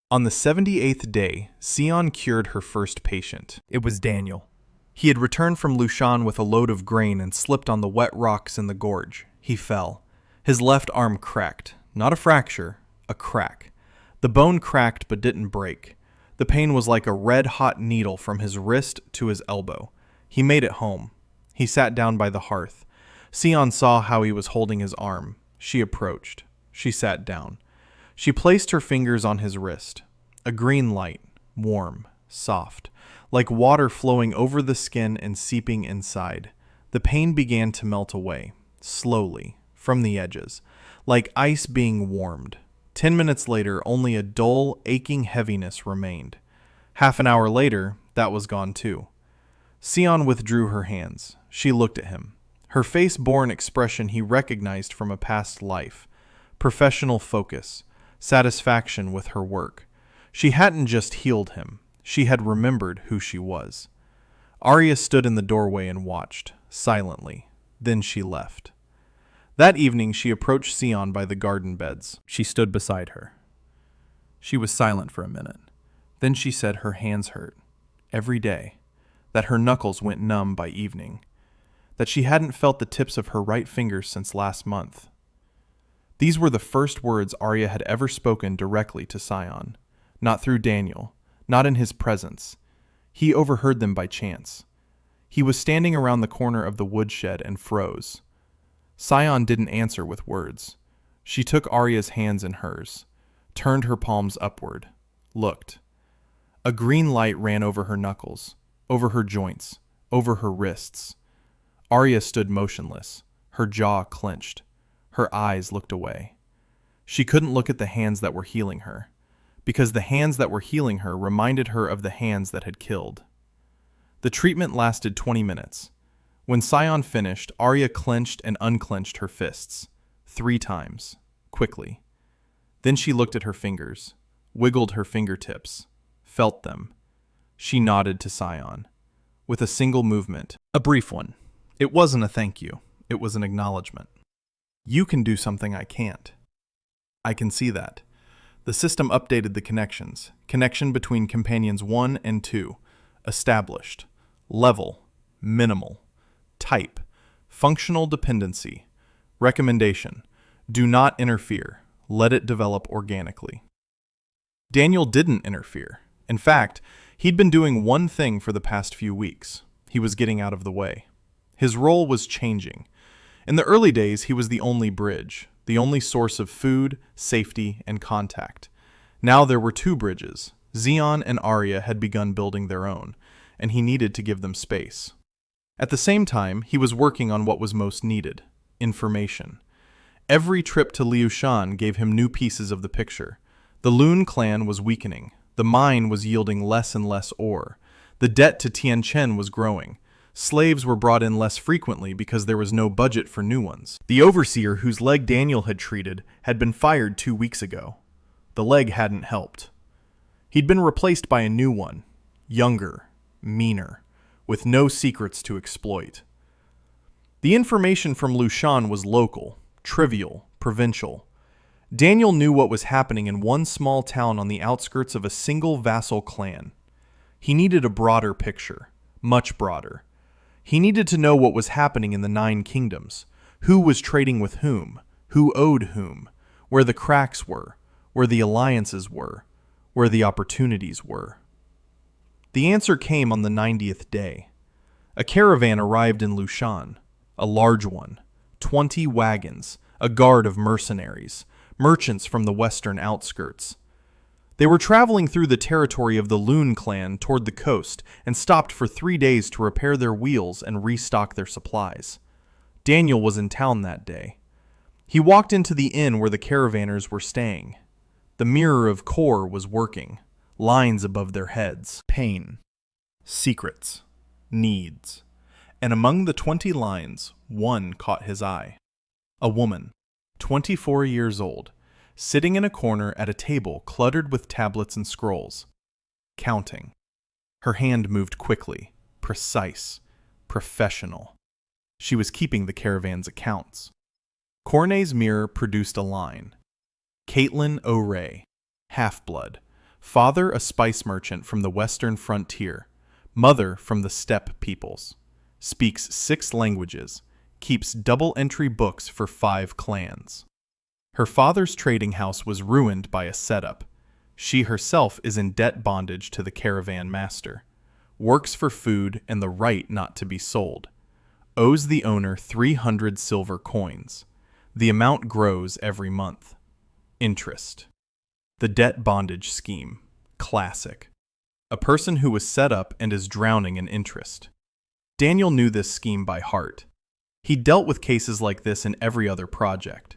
On the 78th day, Sion cured her first patient. It was Daniel. He had returned from Lushan with a load of grain and slipped on the wet rocks in the gorge. He fell. His left arm cracked. Not a fracture, a crack. The bone cracked but didn't break. The pain was like a red-hot needle from his wrist to his elbow. He made it home. He sat down by the hearth. Sion saw how he was holding his arm. She approached. She sat down. She placed her fingers on his wrist. A green light, warm, soft, like water flowing over the skin and seeping inside. The pain began to melt away, slowly, from the edges, like ice being warmed. 10 minutes later, only a dull, aching heaviness remained. Half an hour later, that was gone too. Sion withdrew her hands. She looked at him. Her face bore an expression he recognized from a past life. Professional focus, satisfaction with her work. She hadn't just healed him. She had remembered who she was. Arya stood in the doorway and watched, silently. Then she left. That evening she approached Sion by the garden beds. She stood beside her. She was silent for a minute. Then she said her hands hurt. Every day. That her knuckles went numb by evening. That she hadn't felt the tips of her right fingers since last month. These were the first words Arya had ever spoken directly to Sion. Not through Daniel. Not in his presence. He overheard them by chance. He was standing around the corner of the woodshed and froze. Sion didn't answer with words. She took Arya's hands in hers, turned her palms upward, looked. A green light ran over her knuckles, over her joints, over her wrists. Arya stood motionless, her jaw clenched. Her eyes looked away. She couldn't look at the hands that were healing her, because the hands that were healing her reminded her of the hands that had killed. The treatment lasted 20 minutes. When Sion finished, Arya clenched and unclenched her fists, 3 times, quickly. Then she looked at her fingers, wiggled her fingertips, felt them. She nodded to Sion, with a single movement, a brief one. It wasn't a thank you, it was an acknowledgement. You can do something I can't. I can see that. The system updated the connections. Connection between companions 1 and 2. Established. Level. Minimal. Type. Functional dependency. Recommendation. Do not interfere. Let it develop organically. Daniel didn't interfere. In fact, he'd been doing one thing for the past few weeks. He was getting out of the way. His role was changing. In the early days, he was the only bridge, the only source of food, safety, and contact. Now there were 2 bridges. Xion and Arya had begun building their own, and he needed to give them space. At the same time, he was working on what was most needed: information. Every trip to Liu Shan gave him new pieces of the picture. The Lun clan was weakening. The mine was yielding less and less ore. The debt to Tian Chen was growing. Slaves were brought in less frequently because there was no budget for new ones. The overseer whose leg Daniel had treated had been fired 2 weeks ago. The leg hadn't helped. He'd been replaced by a new one, younger, meaner, with no secrets to exploit. The information from Lushan was local, trivial, provincial. Daniel knew what was happening in one small town on the outskirts of a single vassal clan. He needed a broader picture, much broader. He needed to know what was happening in the 9 kingdoms, who was trading with whom, who owed whom, where the cracks were, where the alliances were, where the opportunities were. The answer came on the 90th day. A caravan arrived in Lushan, a large one, 20 wagons, a guard of mercenaries, merchants from the western outskirts. They were traveling through the territory of the Lun clan toward the coast and stopped for 3 days to repair their wheels and restock their supplies. Daniel was in town that day. He walked into the inn where the caravanners were staying. The mirror of Kor was working, lines above their heads. Pain. Secrets. Needs. and among the 20 lines, one caught his eye. A woman, 24 years old, sitting in a corner at a table cluttered with tablets and scrolls, counting. Her hand moved quickly, precise, professional. She was keeping the caravan's accounts. Cornet's mirror produced a line. Caitlyn O'Ray, half-blood, father a spice merchant from the western frontier, mother from the steppe peoples, speaks 6 languages, keeps double-entry books for 5 clans. Her father's trading house was ruined by a setup. She herself is in debt bondage to the caravan master, works for food and the right not to be sold, owes the owner 300 silver coins. The amount grows every month. Interest. The debt bondage scheme. Classic. A person who was set up and is drowning in interest. Daniel knew this scheme by heart. He dealt with cases like this in every other project.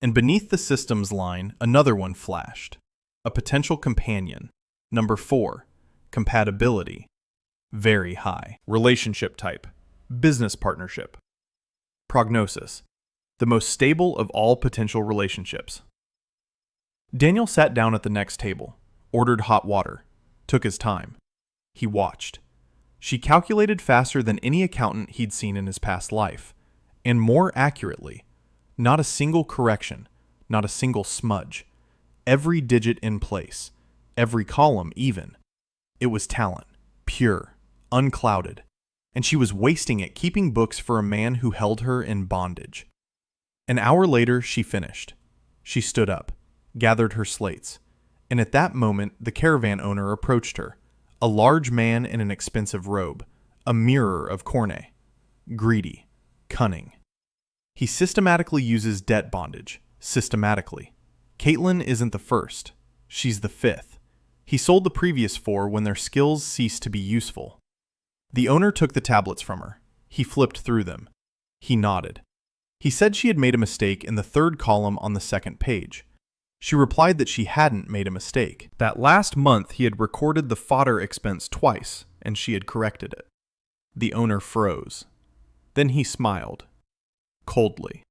And beneath the systems line, another one flashed. A potential companion. Number 4. Compatibility. Very high. Relationship type. Business partnership. Prognosis. The most stable of all potential relationships. Daniel sat down at the next table, ordered hot water, took his time. He watched. She calculated faster than any accountant he'd seen in his past life, and more accurately. Not a single correction, not a single smudge. Every digit in place, every column even. It was talent, pure, unclouded, and she was wasting it keeping books for a man who held her in bondage. An hour later, she finished. She stood up, gathered her slates, and at that moment, the caravan owner approached her, a large man in an expensive robe, a mirror of Cornet, greedy, cunning. He systematically uses debt bondage, systematically. Caitlyn isn't the first, she's the 5th. He sold the previous 4 when their skills ceased to be useful. The owner took the tablets from her. He flipped through them. He nodded. He said she had made a mistake in the 3rd column on the 2nd page. She replied that she hadn't made a mistake. That last month he had recorded the fodder expense twice, and she had corrected it. The owner froze. Then he smiled. Coldly.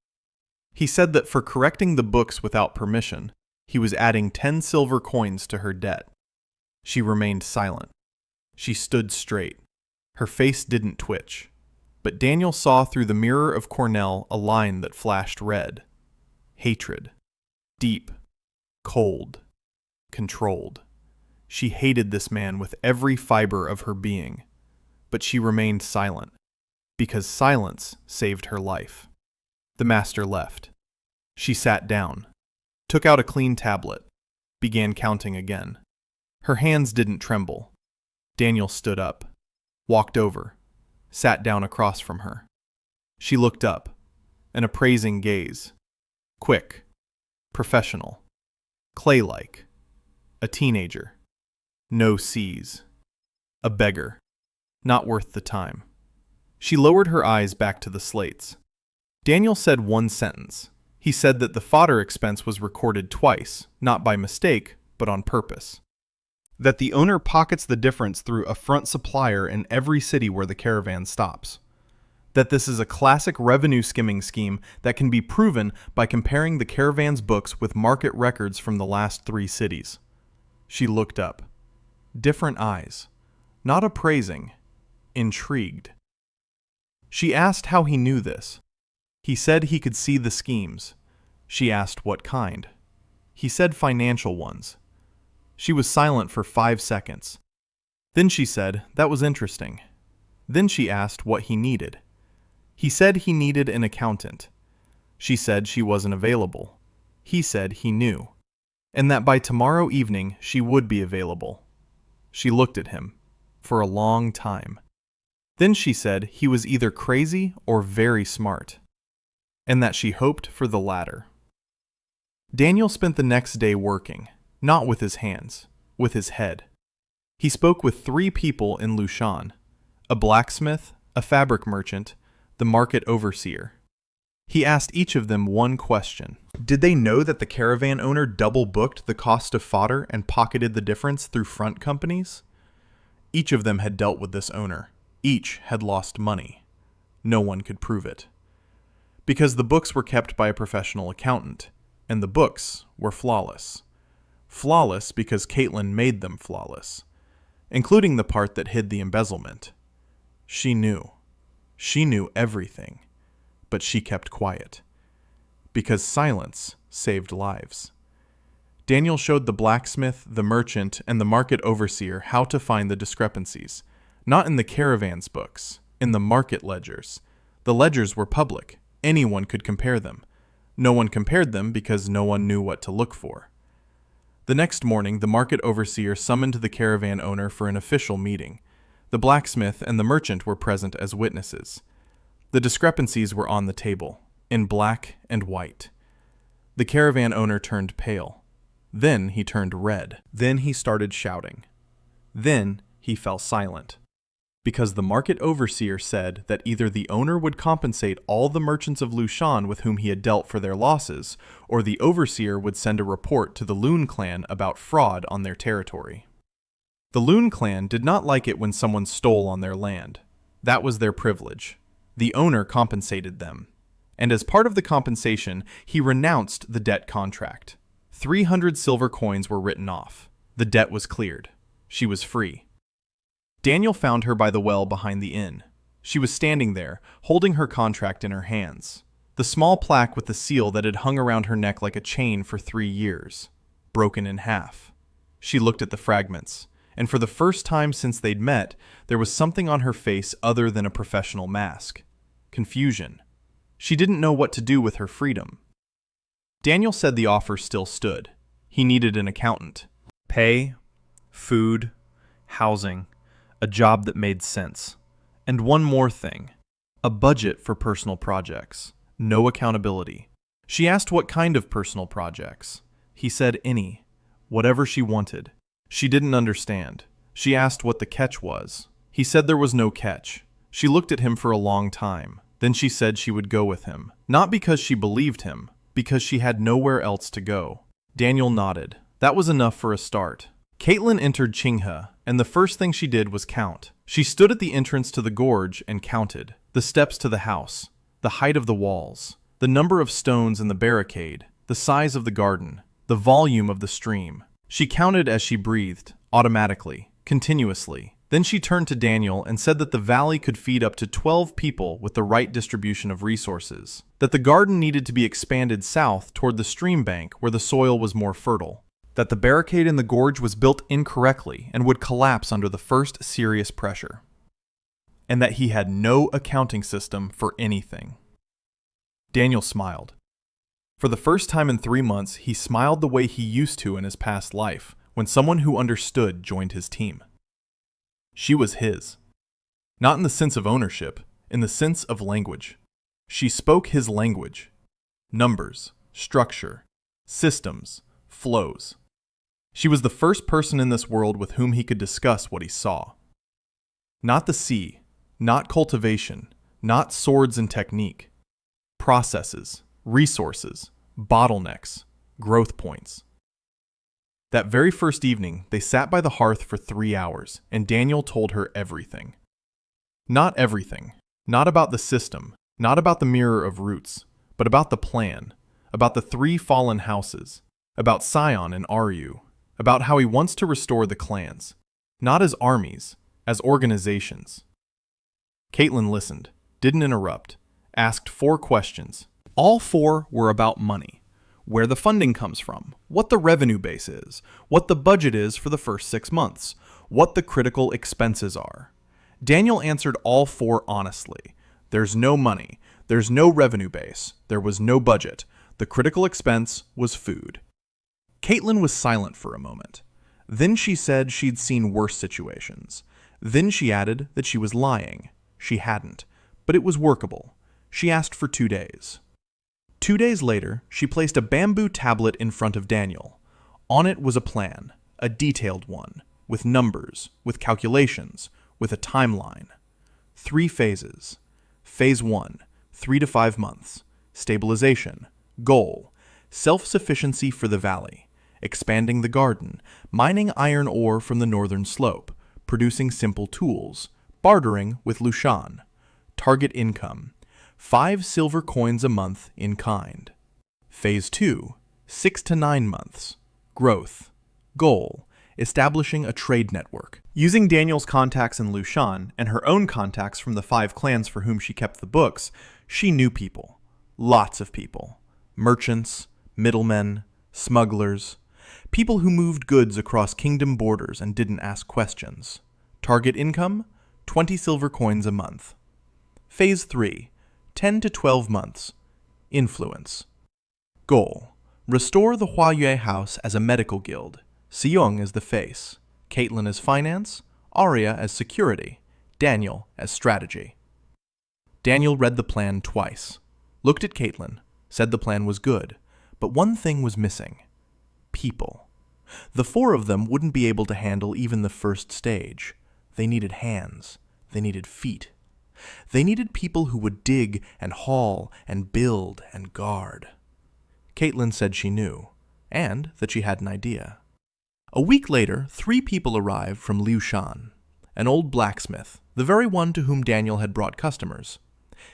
He said that for correcting the books without permission, he was adding 10 silver coins to her debt. She remained silent. She stood straight. Her face didn't twitch. But Daniel saw through the mirror of Cornell a line that flashed red. Hatred. Deep. Cold. Controlled. She hated this man with every fiber of her being. But she remained silent. Because silence saved her life. The master left. She sat down. Took out a clean tablet. Began counting again. Her hands didn't tremble. Daniel stood up. Walked over. Sat down across from her. She looked up. An appraising gaze. Quick. Professional. Clay-like. A teenager. No C's. A beggar. Not worth the time. She lowered her eyes back to the slates. Daniel said one sentence. He said that the fodder expense was recorded twice, not by mistake, but on purpose. That the owner pockets the difference through a front supplier in every city where the caravan stops. That this is a classic revenue skimming scheme that can be proven by comparing the caravan's books with market records from the last 3 cities. She looked up. Different eyes. Not appraising. Intrigued. She asked how he knew this. He said he could see the schemes. She asked what kind. He said financial ones. She was silent for 5 seconds. Then she said that was interesting. Then she asked what he needed. He said he needed an accountant. She said she wasn't available. He said he knew. And that by tomorrow evening she would be available. She looked at him. For a long time. Then she said he was either crazy or very smart. And that she hoped for the latter. Daniel spent the next day working, not with his hands, with his head. He spoke with 3 people in Lushan, a blacksmith, a fabric merchant, the market overseer. He asked each of them one question. Did they know that the caravan owner double-booked the cost of fodder and pocketed the difference through front companies? Each of them had dealt with this owner. Each had lost money. no one could prove it. Because the books were kept by a professional accountant, and the books were flawless. Flawless because Caitlyn made them flawless, including the part that hid the embezzlement. She knew. She knew everything, but she kept quiet. Because silence saved lives. Daniel showed the blacksmith, the merchant, and the market overseer how to find the discrepancies, not in the caravan's books, in the market ledgers. The ledgers were public. Anyone could compare them. No one compared them because no one knew what to look for. The next morning, the market overseer summoned the caravan owner for an official meeting. The blacksmith and the merchant were present as witnesses. The discrepancies were on the table, in black and white. The caravan owner turned pale. Then he turned red. Then he started shouting. Then he fell silent. Because the market overseer said that either the owner would compensate all the merchants of Lushan with whom he had dealt for their losses, or the overseer would send a report to the Loon clan about fraud on their territory. The Loon clan did not like it when someone stole on their land. That was their privilege. The owner compensated them. And as part of the compensation, he renounced the debt contract. 300 silver coins were written off. The debt was cleared. She was free. Daniel found her by the well behind the inn. She was standing there, holding her contract in her hands. The small plaque with the seal that had hung around her neck like a chain for 3 years. Broken in half. She looked at the fragments, and for the first time since they'd met, there was something on her face other than a professional mask. Confusion. She didn't know what to do with her freedom. Daniel said the offer still stood. He needed an accountant. Pay, food, housing, a job that made sense. And one more thing. A budget for personal projects. No accountability. She asked what kind of personal projects. He said any. Whatever she wanted. She didn't understand. She asked what the catch was. He said there was no catch. She looked at him for a long time. Then she said she would go with him. Not because she believed him, because she had nowhere else to go. Daniel nodded. That was enough for a start. Caitlyn entered Chingha, and the first thing she did was count. She stood at the entrance to the gorge and counted. The steps to the house, the height of the walls, the number of stones in the barricade, the size of the garden, the volume of the stream. She counted as she breathed, automatically, continuously. Then she turned to Daniel and said that the valley could feed up to 12 people with the right distribution of resources, that the garden needed to be expanded south toward the stream bank where the soil was more fertile, that the barricade in the gorge was built incorrectly and would collapse under the first serious pressure, and that he had no accounting system for anything. Daniel smiled. For the first time in 3 months, he smiled the way he used to in his past life, when someone who understood joined his team. She was his. Not in the sense of ownership, in the sense of language. She spoke his language. Numbers, structure, systems, flows. She was the first person in this world with whom he could discuss what he saw. Not the sea, not cultivation, not swords and technique. Processes, resources, bottlenecks, growth points. That very first evening, they sat by the hearth for 3 hours, and Daniel told her everything. Not everything. Not about the system, not about the mirror of roots, but about the plan, about the 3 fallen houses, about Sion and Aryu, about how he wants to restore the clans, not as armies, as organizations. Caitlyn listened, didn't interrupt, asked 4 questions. All 4 were about money. Where the funding comes from, what the revenue base is, what the budget is for the first 6 months, what the critical expenses are. Daniel answered all 4 honestly. There's no money, there's no revenue base, there was no budget. The critical expense was food. Caitlyn was silent for a moment. Then she said she'd seen worse situations. Then she added that she was lying. She hadn't, but it was workable. She asked for 2 days. 2 days later, she placed a bamboo tablet in front of Daniel. On it was a plan, a detailed one, with numbers, with calculations, with a timeline. 3 phases. Phase 1, 3 to 5 months. Stabilization. Goal. Self-sufficiency for the valley. Expanding the garden. Mining iron ore from the northern slope. Producing simple tools. Bartering with Lushan. Target income, 5 silver coins a month in kind. Phase 2, 6 to 9 months. Growth. Goal, establishing a trade network. Using Daniel's contacts in Lushan and her own contacts from the 5 clans for whom she kept the books, she knew people. Lots of people. Merchants, middlemen, smugglers. People who moved goods across kingdom borders and didn't ask questions. Target income, 20 silver coins a month. Phase 3, 10 to 12 months. Influence. Goal, restore the Huayue house as a medical guild. Seong as the face, Caitlyn as finance, Arya as security, Daniel as strategy. Daniel read the plan twice, looked at Caitlyn, said the plan was good, but one thing was missing. People. The 4 of them wouldn't be able to handle even the first stage. They needed hands. They needed feet. They needed people who would dig and haul and build and guard. Caitlyn said she knew, and that she had an idea. A week later, 3 people arrived from Lushan. An old blacksmith, the very one to whom Daniel had brought customers.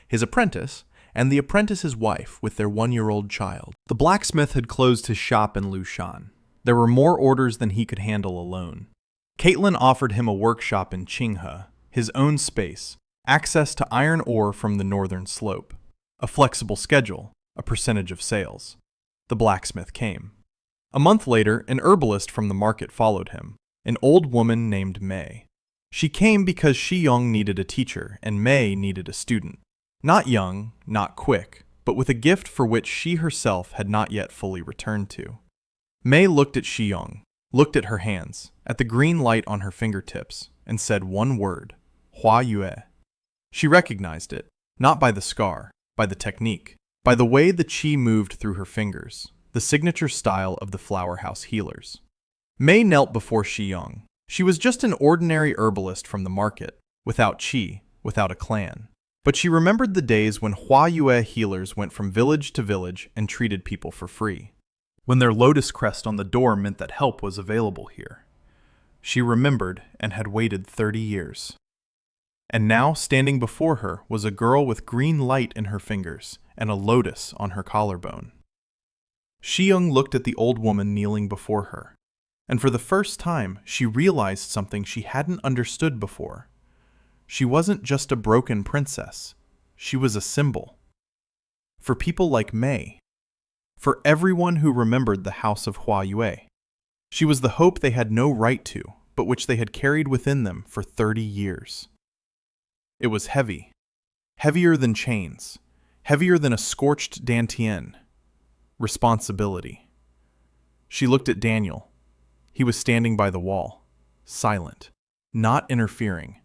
His apprentice, and the apprentice's wife with their 1-year-old child. The blacksmith had closed his shop in Lushan. There were more orders than he could handle alone. Caitlyn offered him a workshop in Chingha, his own space, access to iron ore from the northern slope, a flexible schedule, a percentage of sales. The blacksmith came. A month later, an herbalist from the market followed him, an old woman named May. She came because Shiyong needed a teacher and May needed a student. Not young, not quick, but with a gift for which she herself had not yet fully returned to. May looked at Shiyong, looked at her hands, at the green light on her fingertips, and said one word, Huayue. She recognized it, not by the scar, by the technique, by the way the qi moved through her fingers, the signature style of the Flower House healers. May knelt before Shiyong. She was just an ordinary herbalist from the market, without qi, without a clan. But she remembered the days when Huayue healers went from village to village and treated people for free. When their lotus crest on the door meant that help was available here. She remembered and had waited 30 years. And now, standing before her, was a girl with green light in her fingers and a lotus on her collarbone. Shiyong looked at the old woman kneeling before her, and for the first time she realized something she hadn't understood before. She wasn't just a broken princess. She was a symbol. For people like May. For everyone who remembered the house of Huayue. She was the hope they had no right to, but which they had carried within them for 30 years. It was heavy. Heavier than chains. Heavier than a scorched dantian. Responsibility. She looked at Daniel. He was standing by the wall, silent, not interfering.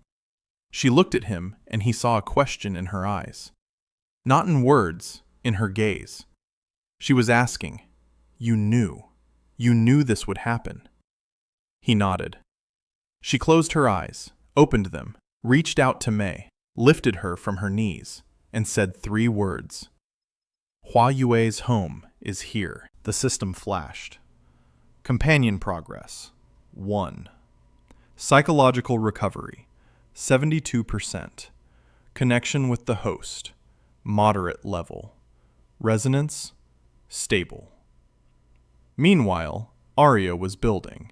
She looked at him, and he saw a question in her eyes. Not in words, in her gaze. She was asking, You knew this would happen. He nodded. She closed her eyes, opened them, reached out to May, lifted her from her knees, and said 3 words. Huayue's home is here. The system flashed. Companion progress, 1. Psychological recovery, 72%. Connection with the host, moderate level. Resonance, stable. Meanwhile, Arya was building.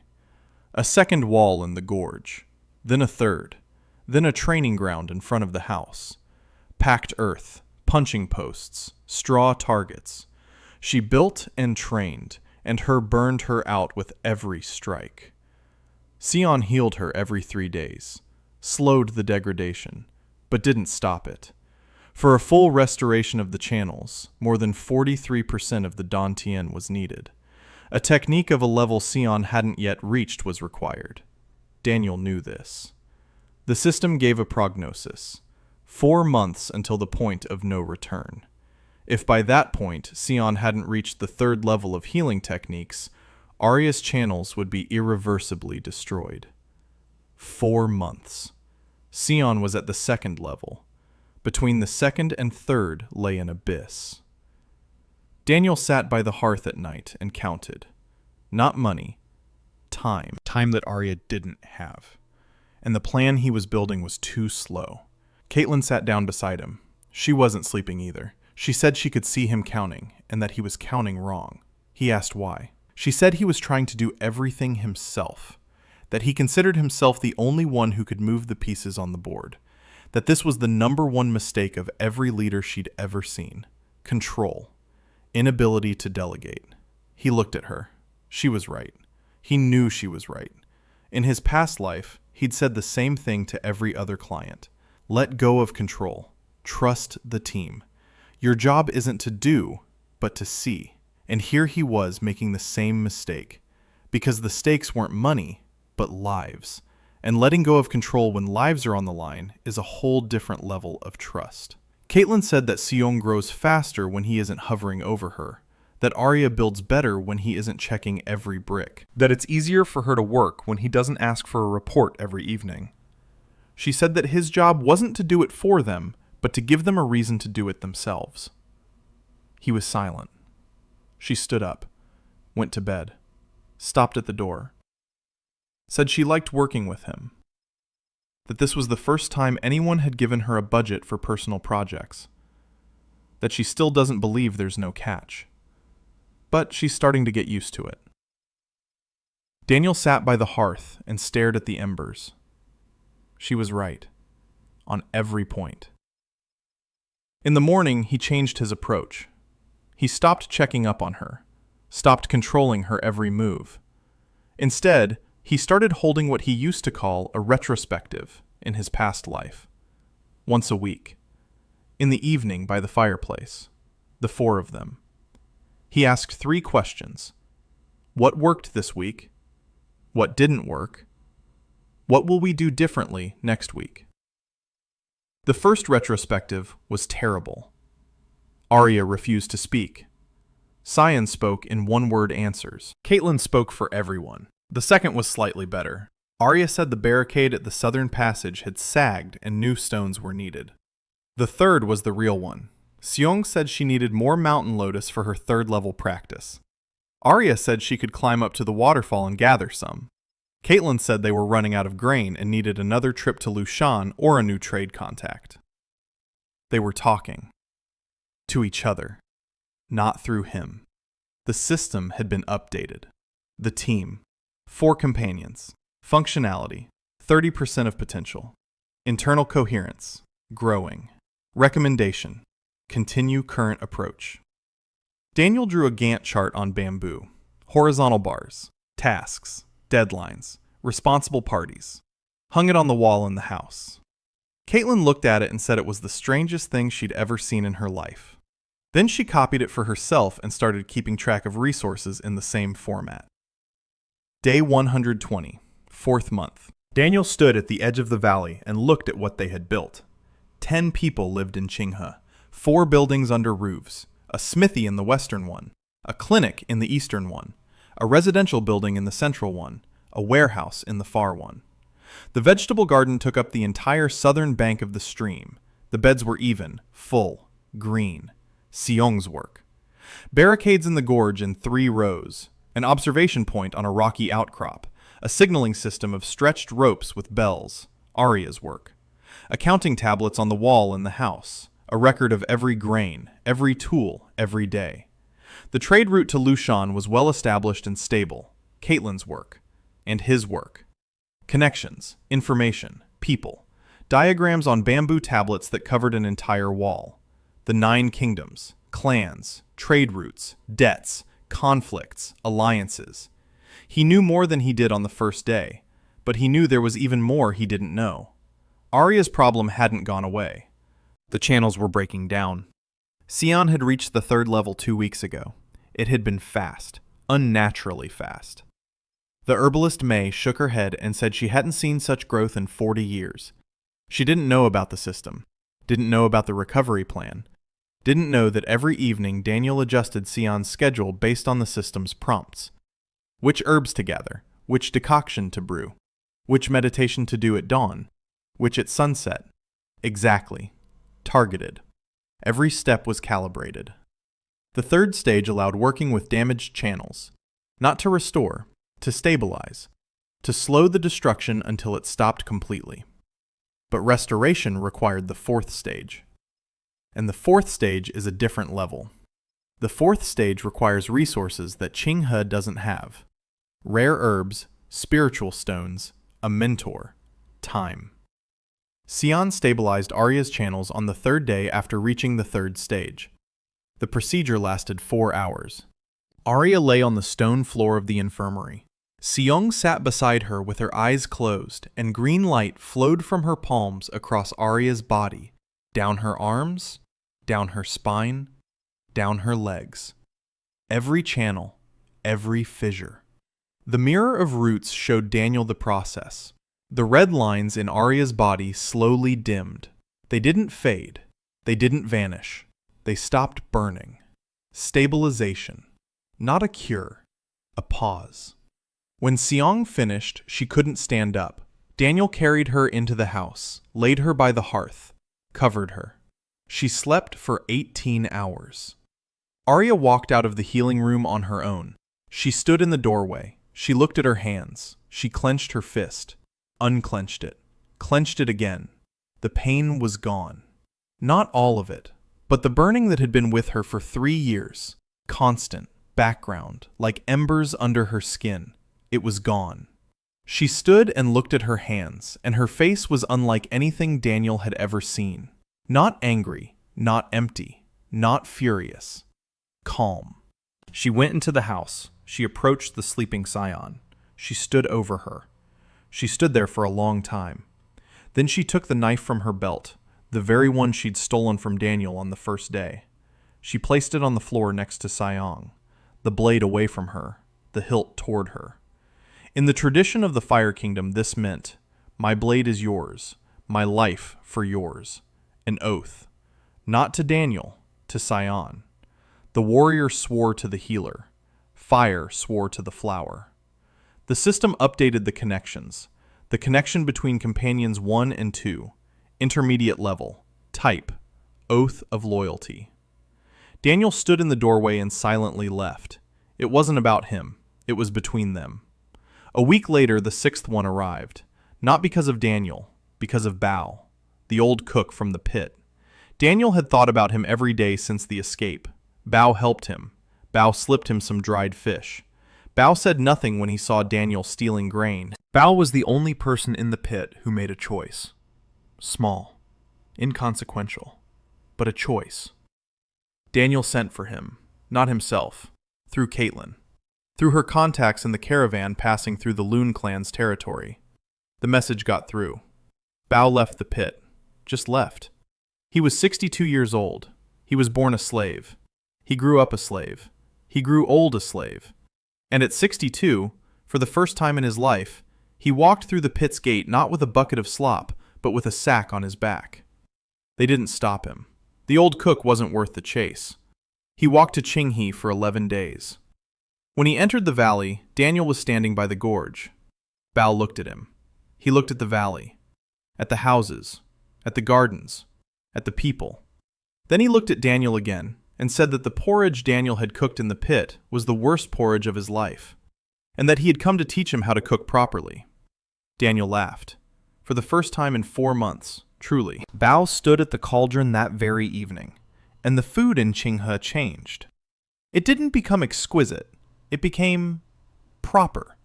A second wall in the gorge, then a third, then a training ground in front of the house. Packed earth, punching posts, straw targets. She built and trained, and her burned her out with every strike. Sion healed her every 3 days, slowed the degradation, but didn't stop it. For a full restoration of the channels, more than 43% of the Dantian was needed. A technique of a level Sion hadn't yet reached was required. Daniel knew this. The system gave a prognosis. 4 months until the point of no return. If by that point Sion hadn't reached the 3rd level of healing techniques, Arya's channels would be irreversibly destroyed. 4 months. Sion was at the 2nd level. Between the 2nd and 3rd lay an abyss. Daniel sat by the hearth at night and counted. Not money. Time that Arya didn't have. And the plan he was building was too slow. Caitlyn sat down beside him. She wasn't sleeping either. She said she could see him counting, and that he was counting wrong. He asked why. She said he was trying to do everything himself, that he considered himself the only one who could move the pieces on the board, that this was the number one mistake of every leader she'd ever seen. Control. Inability to delegate. He looked at her. She was right. He knew she was right. In his past life, he'd said the same thing to every other client. Let go of control. Trust the team. Your job isn't to do, but to see. And here he was making the same mistake, because the stakes weren't money, but lives. And letting go of control when lives are on the line is a whole different level of trust. Caitlyn said that Seong grows faster when he isn't hovering over her, that Arya builds better when he isn't checking every brick, that it's easier for her to work when he doesn't ask for a report every evening. She said that his job wasn't to do it for them, but to give them a reason to do it themselves. He was silent. She stood up, went to bed, stopped at the door, said she liked working with him, that this was the first time anyone had given her a budget for personal projects, that she still doesn't believe there's no catch, but she's starting to get used to it. Daniel sat by the hearth and stared at the embers. She was right, on every point. In the morning, he changed his approach. He stopped checking up on her, stopped controlling her every move. Instead, he started holding what he used to call a retrospective in his past life. Once a week. In the evening by the fireplace. The four of them. He asked 3 questions. What worked this week? What didn't work? What will we do differently next week? The first retrospective was terrible. Arya refused to speak. Sion spoke in one-word answers. Caitlyn spoke for everyone. The second was slightly better. Arya said the barricade at the southern passage had sagged and new stones were needed. The third was the real one. Seong said she needed more mountain lotus for her 3rd-level practice. Arya said she could climb up to the waterfall and gather some. Caitlyn said they were running out of grain and needed another trip to Lushan or a new trade contact. They were talking. To each other. Not through him. The system had been updated. The team. 4 companions. Functionality. 30% of potential. Internal coherence. Growing. Recommendation. Continue current approach. Daniel drew a Gantt chart on bamboo. Horizontal bars. Tasks. Deadlines. Responsible parties. Hung it on the wall in the house. Caitlyn looked at it and said it was the strangest thing she'd ever seen in her life. Then she copied it for herself and started keeping track of resources in the same format. Day 120, 4th month. Daniel stood at the edge of the valley and looked at what they had built. 10 people lived in Chingha, 4 buildings under roofs, a smithy in the western one, a clinic in the eastern one, a residential building in the central one, a warehouse in the far one. The vegetable garden took up the entire southern bank of the stream. The beds were even, full, green. Seong's work. Barricades in the gorge in 3 rows, an observation point on a rocky outcrop, a signaling system of stretched ropes with bells, Arya's work. Accounting tablets on the wall in the house, a record of every grain, every tool, every day. The trade route to Lushan was well established and stable, Caitlyn's work, and his work. Connections, information, people, diagrams on bamboo tablets that covered an entire wall. The 9 kingdoms, clans, trade routes, debts, conflicts, alliances. He knew more than he did on the first day, but he knew there was even more he didn't know. Arya's problem hadn't gone away. The channels were breaking down. Sion had reached the 3rd level 2 weeks ago. It had been fast, unnaturally fast. The herbalist May shook her head and said she hadn't seen such growth in 40 years. She didn't know about the system, didn't know about the recovery plan, didn't know that every evening Daniel adjusted Sion's schedule based on the system's prompts. Which herbs to gather, which decoction to brew, which meditation to do at dawn, which at sunset. Exactly. Targeted. Every step was calibrated. The 3rd stage allowed working with damaged channels, not to restore, to stabilize, to slow the destruction until it stopped completely. but restoration required the fourth stage. And the fourth stage is a different level. The fourth stage requires resources that Chingha doesn't have. Rare herbs, spiritual stones, a mentor, time. Sion stabilized Arya's channels on the third day after reaching the third stage. The procedure lasted 4 hours. Arya lay on the stone floor of the infirmary. Seong sat beside her with her eyes closed, and green light flowed from her palms across Arya's body, down her arms, down her spine, down her legs. Every channel, every fissure. The mirror of roots showed Daniel the process. The red lines in Arya's body slowly dimmed. They didn't fade. They didn't vanish. They stopped burning. Stabilization. Not a cure. A pause. When Seong finished, she couldn't stand up. Daniel carried her into the house, laid her by the hearth, covered her. She slept for 18 hours. Arya walked out of the healing room on her own. She stood in the doorway. She looked at her hands. She clenched her fist, unclenched it, clenched it again. The pain was gone. Not all of it, but the burning that had been with her for 3 years, constant, background, like embers under her skin. It was gone. She stood and looked at her hands, and her face was unlike anything Daniel had ever seen. Not angry, not empty, not furious. Calm. She went into the house. She approached the sleeping Sion. She stood over her. She stood there for a long time. Then she took the knife from her belt, the very one she'd stolen from Daniel on the first day. She placed it on the floor next to Seong, the blade away from her, the hilt toward her. In the tradition of the Fire Kingdom, this meant, my blade is yours, my life for yours. An oath. Not to Daniel, to Sion. The warrior swore to the healer. Fire swore to the flower. The system updated the connections. The connection between companions 1 and 2. Intermediate level. Type. Oath of loyalty. Daniel stood in the doorway and silently left. It wasn't about him. It was between them. A week later, the 6th one arrived. Not because of Daniel, because of Bao, the old cook from the pit. Daniel had thought about him every day since the escape. Bao helped him. Bao slipped him some dried fish. Bao said nothing when he saw Daniel stealing grain. Bao was the only person in the pit who made a choice. Small, inconsequential, but a choice. Daniel sent for him, not himself, through Caitlyn. Through her contacts in the caravan passing through the Loon clan's territory. The message got through. Bao left the pit. Just left. He was 62 years old. He was born a slave. He grew up a slave. He grew old a slave. And at 62, for the first time in his life, he walked through the pit's gate not with a bucket of slop, but with a sack on his back. They didn't stop him. The old cook wasn't worth the chase. He walked to Chingha for 11 days. When he entered the valley, Daniel was standing by the gorge. Bao looked at him. He looked at the valley, at the houses, at the gardens, at the people. Then he looked at Daniel again and said that the porridge Daniel had cooked in the pit was the worst porridge of his life, and that he had come to teach him how to cook properly. Daniel laughed. For the first time in 4 months, truly. Bao stood at the cauldron that very evening, and the food in Chingha changed. It didn't become exquisite. It became proper.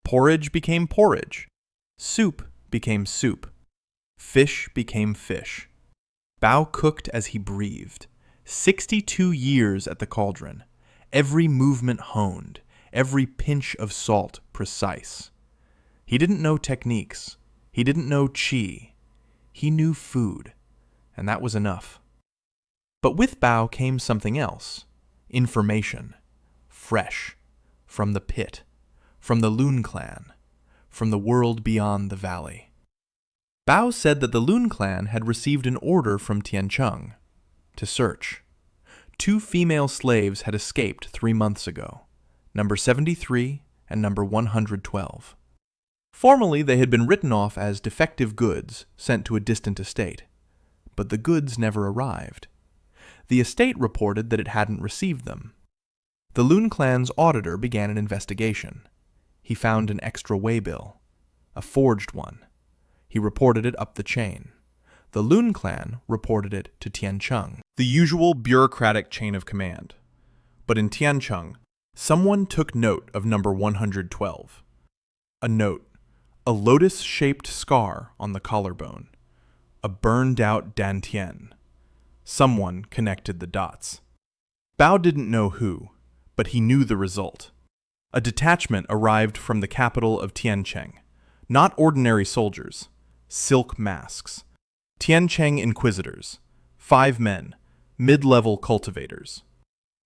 Porridge became porridge. Soup became soup. Fish became fish. Bao cooked as he breathed. 62 years at the cauldron. Every movement honed. Every pinch of salt precise. He didn't know techniques. He didn't know chi. He knew food. And that was enough. But with Bao came something else. Information. Fresh. From the pit. From the Loon clan. From the world beyond the valley. Bao said that the Loon clan had received an order from Tiancheng to search. 2 female slaves had escaped 3 months ago, number 73 and number 112. Formally, they had been written off as defective goods sent to a distant estate, but the goods never arrived. The estate reported that it hadn't received them. The Loon clan's auditor began an investigation. He found an extra way bill, a forged one. He reported it up the chain. The Lun clan reported it to Tiancheng. The usual bureaucratic chain of command. But in Tiancheng, someone took note of number 112. A note, a lotus-shaped scar on the collarbone, a burned-out dantian. Someone connected the dots. Bao didn't know who, but he knew the result. A detachment arrived from the capital of Tiancheng. Not ordinary soldiers, silk masks. Tiancheng inquisitors, 5 men, mid-level cultivators.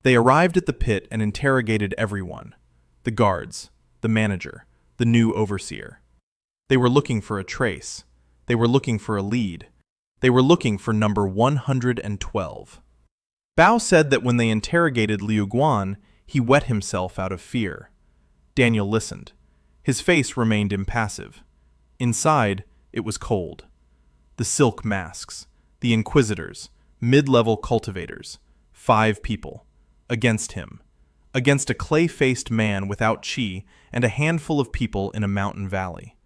They arrived at the pit and interrogated everyone, the guards, the manager, the new overseer. They were looking for a trace. They were looking for a lead. They were looking for number 112. Bao said that when they interrogated Liu Guan, he wet himself out of fear. Daniel listened. His face remained impassive. Inside, it was cold. The silk masks, the inquisitors, mid-level cultivators, 5 people, against him, against a clay-faced man without chi and a handful of people in a mountain valley.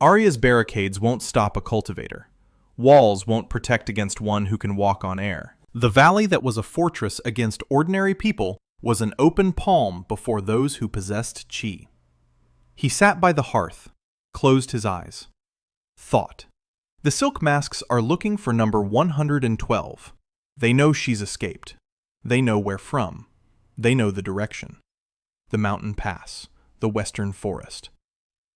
Arya's barricades won't stop a cultivator. Walls won't protect against one who can walk on air. The valley that was a fortress against ordinary people was an open palm before those who possessed chi. He sat by the hearth, closed his eyes. Thought. The silk masks are looking for number 112. They know she's escaped. They know where from. They know the direction. The mountain pass, the western forest.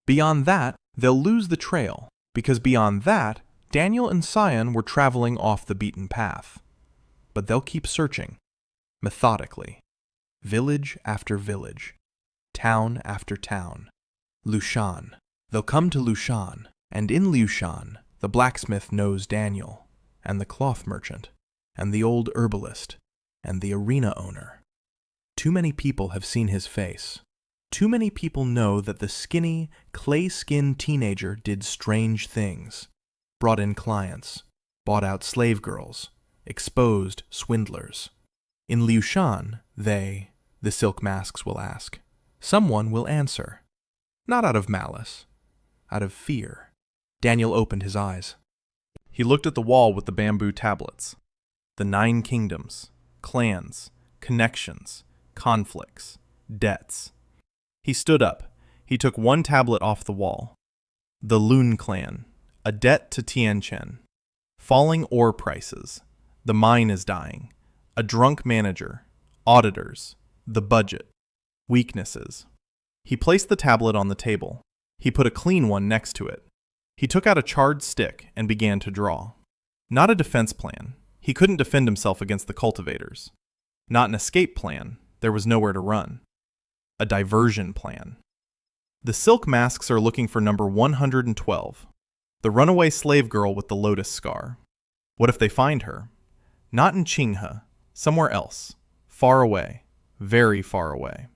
Beyond that, they'll lose the trail, because beyond that, Daniel and Sion were traveling off the beaten path. But they'll keep searching, methodically. Village after village. Town after town. Lushan. They'll come to Lushan, and in Lushan, the blacksmith knows Daniel, and the cloth merchant, and the old herbalist, and the arena owner. Too many people have seen his face. Too many people know that the skinny, clay-skinned teenager did strange things. Brought in clients, bought out slave girls, exposed swindlers. In Lushan, the silk masks will ask. Someone will answer. Not out of malice, out of fear. Daniel opened his eyes. He looked at the wall with the bamboo tablets. The 9 kingdoms, clans, connections, conflicts, debts. He stood up. He took one tablet off the wall. The Lun clan, a debt to Tianchen. Falling ore prices. The mine is dying. A drunk manager. Auditors. The budget. Weaknesses. He placed the tablet on the table. He put a clean one next to it. He took out a charred stick and began to draw. Not a defense plan. He couldn't defend himself against the cultivators. Not an escape plan. There was nowhere to run. A diversion plan. The silk masks are looking for number 112. The runaway slave girl with the lotus scar. What if they find her? Not in Chingha. Somewhere else. Far away. Very far away.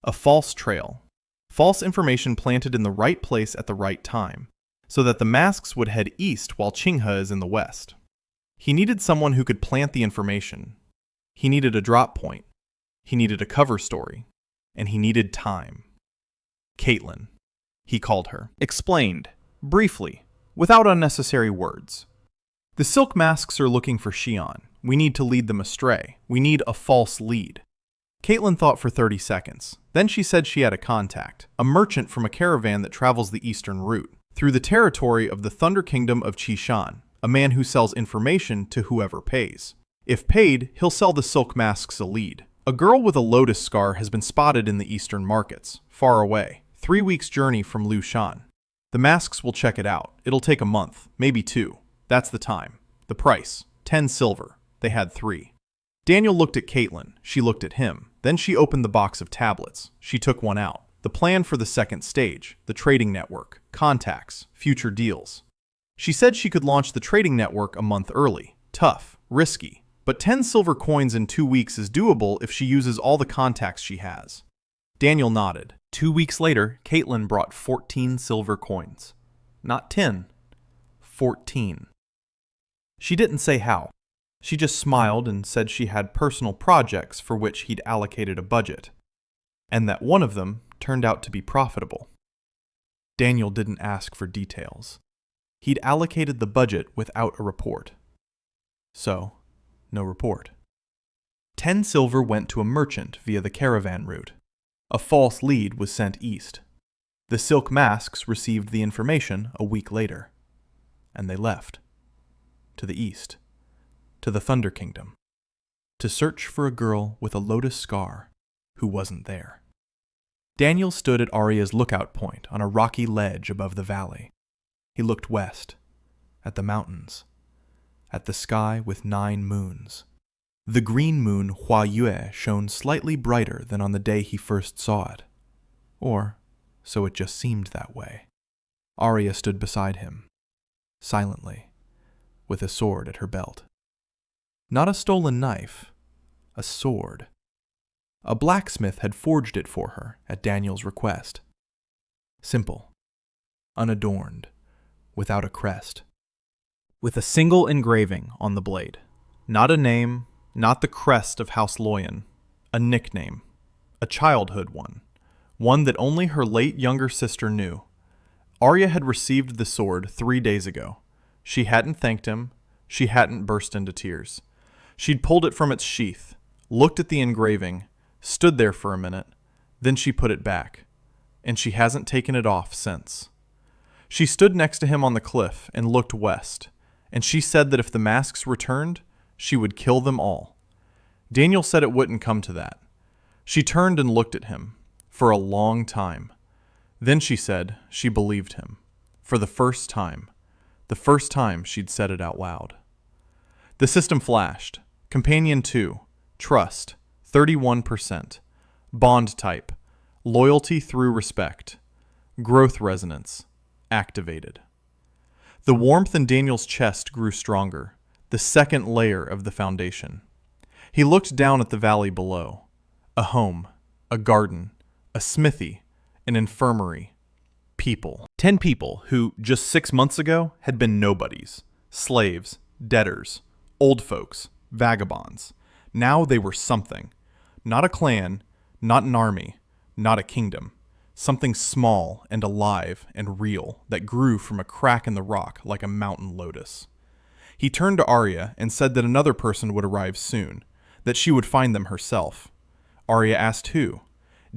A false trail. False information planted in the right place at the right time, so that the masks would head east while Chingha is in the west. He needed someone who could plant the information. He needed a drop point. He needed a cover story. And he needed time. Caitlyn, he called her, explained, briefly, without unnecessary words. The silk masks are looking for Xion. We need to lead them astray. We need a false lead. Caitlyn thought for 30 seconds. Then she said she had a contact, a merchant from a caravan that travels the eastern route, through the territory of the Thunder Kingdom of Qishan, a man who sells information to whoever pays. If paid, he'll sell the silk masks a lead. A girl with a lotus scar has been spotted in the eastern markets, far away, 3 weeks' journey from Lushan. The masks will check it out. It'll take a month, maybe 2. That's the time. The price, 10 silver. They had 3. Daniel looked at Caitlyn. She looked at him. Then she opened the box of tablets. She took one out. The plan for the second stage, the trading network, contacts, future deals. She said she could launch the trading network a month early. Tough, risky. But 10 silver coins in 2 weeks is doable if she uses all the contacts she has. Daniel nodded. 2 weeks later, Caitlyn brought 14 silver coins. Not 10. 14. She didn't say how. She just smiled and said she had personal projects for which he'd allocated a budget, and that one of them turned out to be profitable. Daniel didn't ask for details. He'd allocated the budget without a report. So, no report. 10 silver went to a merchant via the caravan route. A false lead was sent east. The silk masks received the information a week later. And they left. To the east. To the Thunder Kingdom. To search for a girl with a lotus scar who wasn't there. Daniel stood at Arya's lookout point on a rocky ledge above the valley. He looked west, at the mountains, at the sky with 9 moons. The green moon Hua Yue shone slightly brighter than on the day he first saw it. Or, so it just seemed that way. Arya stood beside him, silently, with a sword at her belt. Not a stolen knife, a sword. A blacksmith had forged it for her at Daniel's request. Simple, unadorned, without a crest. With a single engraving on the blade. Not a name, not the crest of House Loyan. A nickname. A childhood one. One that only her late younger sister knew. Arya had received the sword 3 days ago. She hadn't thanked him. She hadn't burst into tears. She'd pulled it from its sheath, looked at the engraving, stood there for a minute, then she put it back. And she hasn't taken it off since. She stood next to him on the cliff and looked west, and she said that if the masks returned, she would kill them all. Daniel said it wouldn't come to that. She turned and looked at him, for a long time. Then she said she believed him, for the first time she'd said it out loud. The system flashed. Companion 2, trust, 31%. Bond type, loyalty through respect. Growth resonance, activated. The warmth in Daniel's chest grew stronger, the second layer of the foundation. He looked down at the valley below. A home, a garden, a smithy, an infirmary. People. 10 people who, just 6 months ago, had been nobodies. Slaves, debtors, old folks, vagabonds. Now they were something. Not a clan, not an army, not a kingdom. Something small and alive and real that grew from a crack in the rock like a mountain lotus. He turned to Arya and said that another person would arrive soon, that she would find them herself. Arya asked who.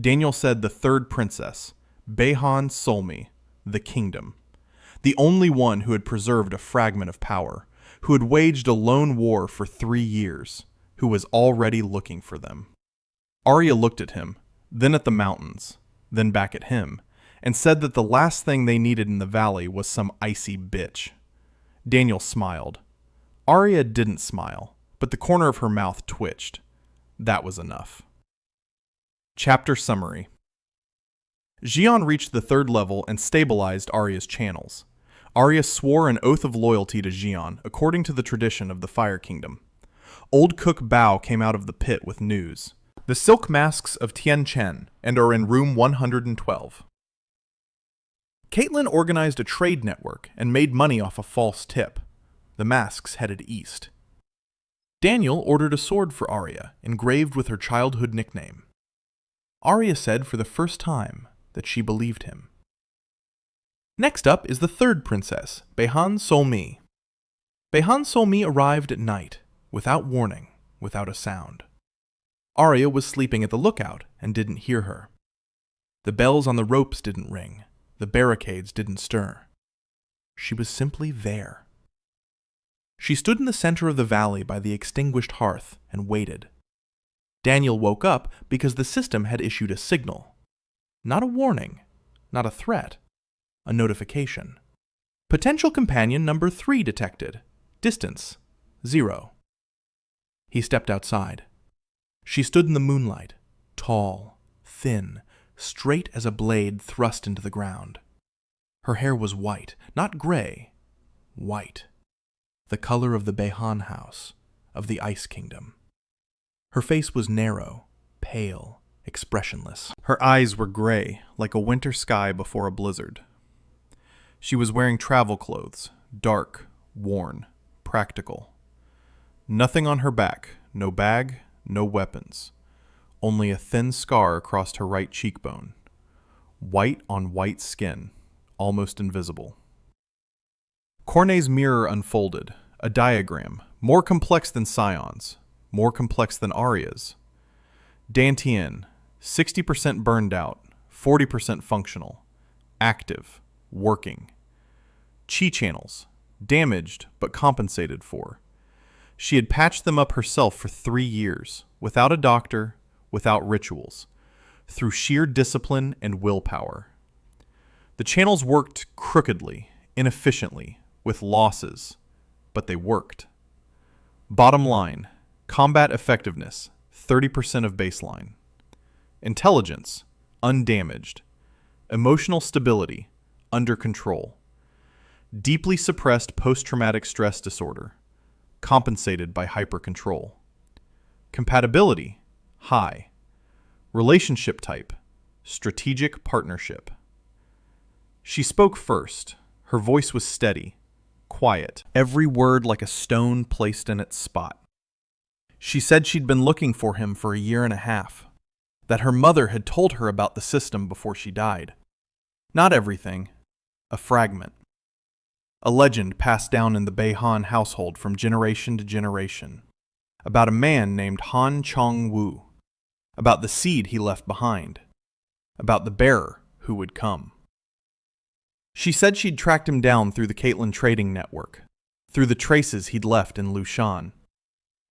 Daniel said the third princess, Behan Solmi, the kingdom. The only one who had preserved a fragment of power, who had waged a lone war for 3 years, who was already looking for them. Arya looked at him, then at the mountains, then back at him, and said that the last thing they needed in the valley was some icy bitch. Daniel smiled. Arya didn't smile, but the corner of her mouth twitched. That was enough. Chapter summary. Xion reached the 3rd level and stabilized Arya's channels. Arya swore an oath of loyalty to Xion, according to the tradition of the Fire Kingdom. Old Cook Bao came out of the pit with news. The silk masks of Tian Chen, and are in room 112. Caitlyn organized a trade network and made money off a false tip. The masks headed east. Daniel ordered a sword for Arya, engraved with her childhood nickname. Arya said for the first time that she believed him. Next up is the 3rd princess, Behan Solmi. Behan Solmi arrived at night, without warning, without a sound. Arya was sleeping at the lookout and didn't hear her. The bells on the ropes didn't ring. The barricades didn't stir. She was simply there. She stood in the center of the valley by the extinguished hearth and waited. Daniel woke up because the system had issued a signal. Not a warning, not a threat, a notification. Potential companion number 3 detected. Distance, 0. He stepped outside. She stood in the moonlight, tall, thin, straight as a blade thrust into the ground. Her hair was white, not gray, white. The color of the Behan house, of the Ice Kingdom. Her face was narrow, pale, expressionless. Her eyes were gray, like a winter sky before a blizzard. She was wearing travel clothes, dark, worn, practical. Nothing on her back, no bag, no weapons. Only a thin scar across her right cheekbone. White on white skin, almost invisible. Cornet's mirror unfolded, a diagram, more complex than Sion's, more complex than Arya's. Dantian, 60% burned out, 40% functional, active, working. Chi channels, damaged but compensated for. She had patched them up herself for 3 years, without a doctor, without rituals, through sheer discipline and willpower. The channels worked crookedly, inefficiently, with losses, but they worked. Bottom line, combat effectiveness, 30% of baseline. Intelligence, undamaged. Emotional stability, under control. Deeply suppressed post-traumatic stress disorder, compensated by hypercontrol. Compatibility, high. Relationship type, strategic partnership. She spoke first. Her voice was steady, quiet, every word like a stone placed in its spot. She said she'd been looking for him for 1.5 years, that her mother had told her about the system before she died. Not everything, a fragment. A legend passed down in the Beihan household from generation to generation, about a man named Han Chong-Wu, about the seed he left behind, about the bearer who would come. She said she'd tracked him down through the Caitlyn trading network, through the traces he'd left in Lushan,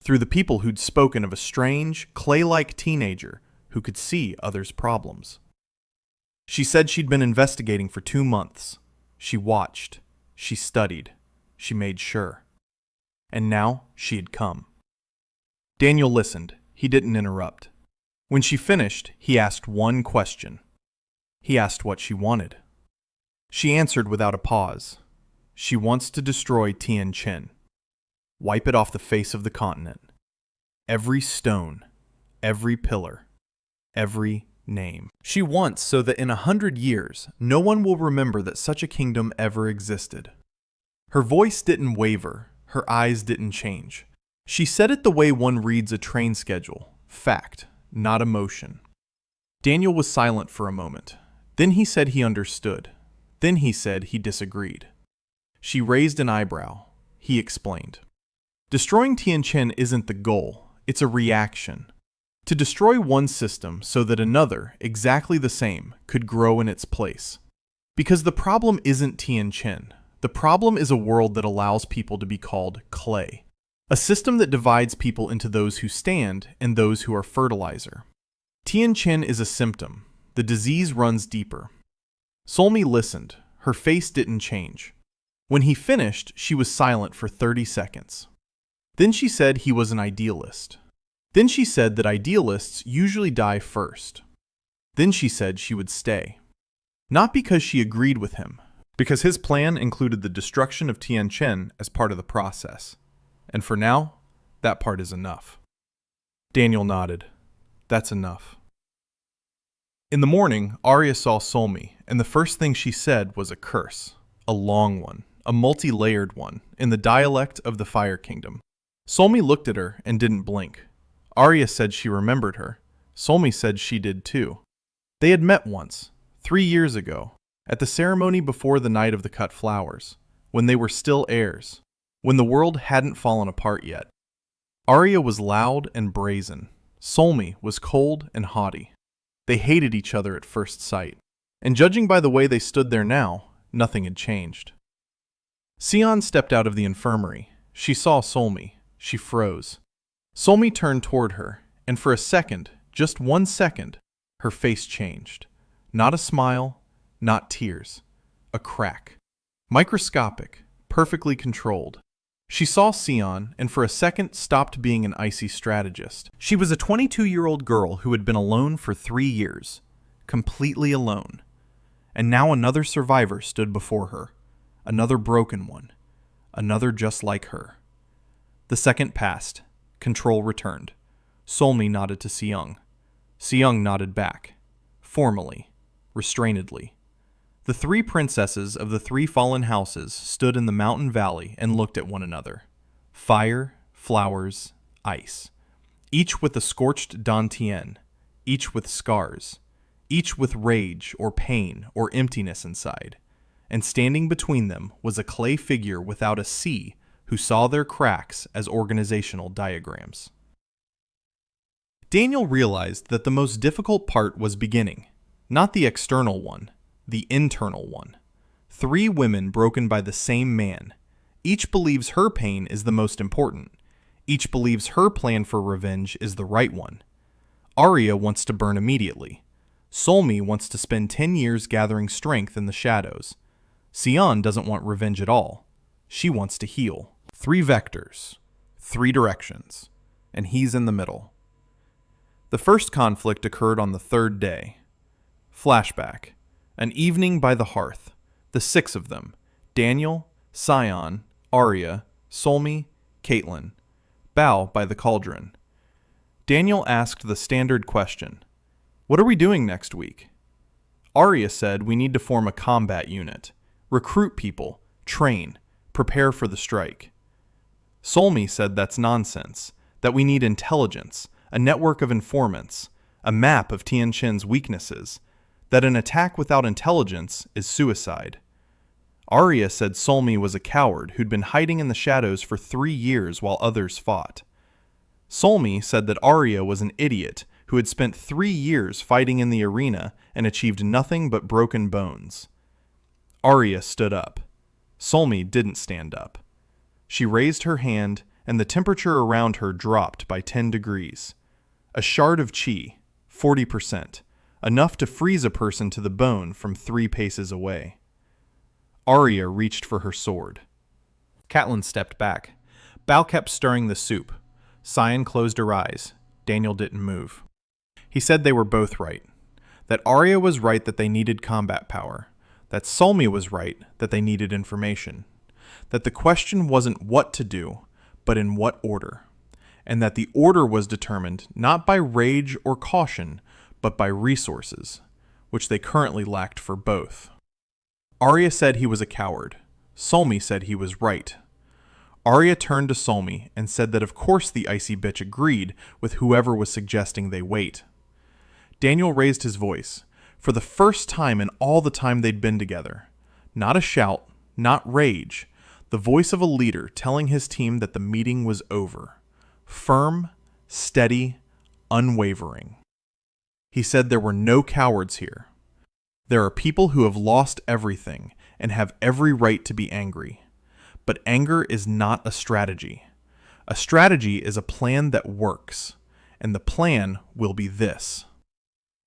through the people who'd spoken of a strange, clay-like teenager who could see others' problems. She said she'd been investigating for 2 months. She watched. She studied. She made sure. And now she had come. Daniel listened. He didn't interrupt. When she finished, he asked one question. He asked what she wanted. She answered without a pause. She wants to destroy Tian Chen. Wipe it off the face of the continent. Every stone, every pillar, every name. She wants so that in 100 years, no one will remember that such a kingdom ever existed. Her voice didn't waver. Her eyes didn't change. She said it the way one reads a train schedule. Fact, not emotion. Daniel was silent for a moment. Then he said he understood. Then he said he disagreed. She raised an eyebrow. He explained. Destroying Tian Chen isn't the goal. It's a reaction. To destroy one system so that another, exactly the same, could grow in its place. Because the problem isn't Tian Chen. The problem is a world that allows people to be called clay. A system that divides people into those who stand and those who are fertilizer. Tian Chen is a symptom. The disease runs deeper. Solmi listened. Her face didn't change. When he finished, she was silent for 30 seconds. Then she said he was an idealist. Then she said that idealists usually die first. Then she said she would stay. Not because she agreed with him, because his plan included the destruction of Tian Chen as part of the process. And for now, that part is enough. Daniel nodded. That's enough. In the morning, Arya saw Solmi, and the first thing she said was a curse. A long one, a multi-layered one, in the dialect of the Fire Kingdom. Solmi looked at her and didn't blink. Arya said she remembered her. Solmi said she did too. They had met once, 3 years ago, at the ceremony before the Night of the Cut Flowers, when they were still heirs, when the world hadn't fallen apart yet. Arya was loud and brazen. Solmi was cold and haughty. They hated each other at first sight, and judging by the way they stood there now, nothing had changed. Sion stepped out of the infirmary. She saw Solmi. She froze. Solmi turned toward her, and for a second, just 1 second, her face changed. Not a smile, not tears. A crack. Microscopic, perfectly controlled. She saw Sion, and for a second stopped being an icy strategist. She was a 22-year-old girl who had been alone for 3 years. Completely alone. And now another survivor stood before her. Another broken one. Another just like her. The second passed. Control returned. Solmi nodded to Seung. Seung nodded back. Formally. Restrainedly. The 3 princesses of the 3 fallen houses stood in the mountain valley and looked at one another. Fire, flowers, ice. Each with a scorched dantian. Each with scars. Each with rage or pain or emptiness inside. and standing between them was a clay figure without a C who saw their cracks as organizational diagrams. Daniel realized that the most difficult part was beginning, not the external one, the internal one. 3 women broken by the same man. Each believes her pain is the most important. Each believes her plan for revenge is the right one. Arya wants to burn immediately. Solmi wants to spend 10 years gathering strength in the shadows. Sion doesn't want revenge at all. She wants to heal. 3 vectors, 3 directions, and he's in the middle. The first conflict occurred on the 3rd day. Flashback. An evening by the hearth. The 6 of them. Daniel, Sion, Arya, Solmi, Caitlyn. Bao by the cauldron. Daniel asked the standard question. What are we doing next week? Arya said we need to form a combat unit. Recruit people. Train. Prepare for the strike. Solmi said that's nonsense. That we need intelligence. A network of informants. A map of Tianqin's weaknesses. That an attack without intelligence is suicide. Arya said Solmi was a coward who'd been hiding in the shadows for 3 years while others fought. Solmi said that Arya was an idiot who had spent 3 years fighting in the arena and achieved nothing but broken bones. Arya stood up. Solmi didn't stand up. She raised her hand, and the temperature around her dropped by 10 degrees. A shard of chi, 40%, enough to freeze a person to the bone from 3 paces away. Arya reached for her sword. Caitlyn stepped back. Bao kept stirring the soup. Sion closed her eyes. Daniel didn't move. He said they were both right. That Arya was right that they needed combat power. That Solmi was right that they needed information. That the question wasn't what to do, but in what order. And that the order was determined not by rage or caution, but by resources, which they currently lacked for both. Arya said he was a coward. Solmi said he was right. Arya turned to Solmi and said that of course the icy bitch agreed with whoever was suggesting they wait. Daniel raised his voice, for the first time in all the time they'd been together. Not a shout, not rage, the voice of a leader telling his team that the meeting was over. Firm, steady, unwavering. He said there were no cowards here. There are people who have lost everything and have every right to be angry. But anger is not a strategy. A strategy is a plan that works, and the plan will be this.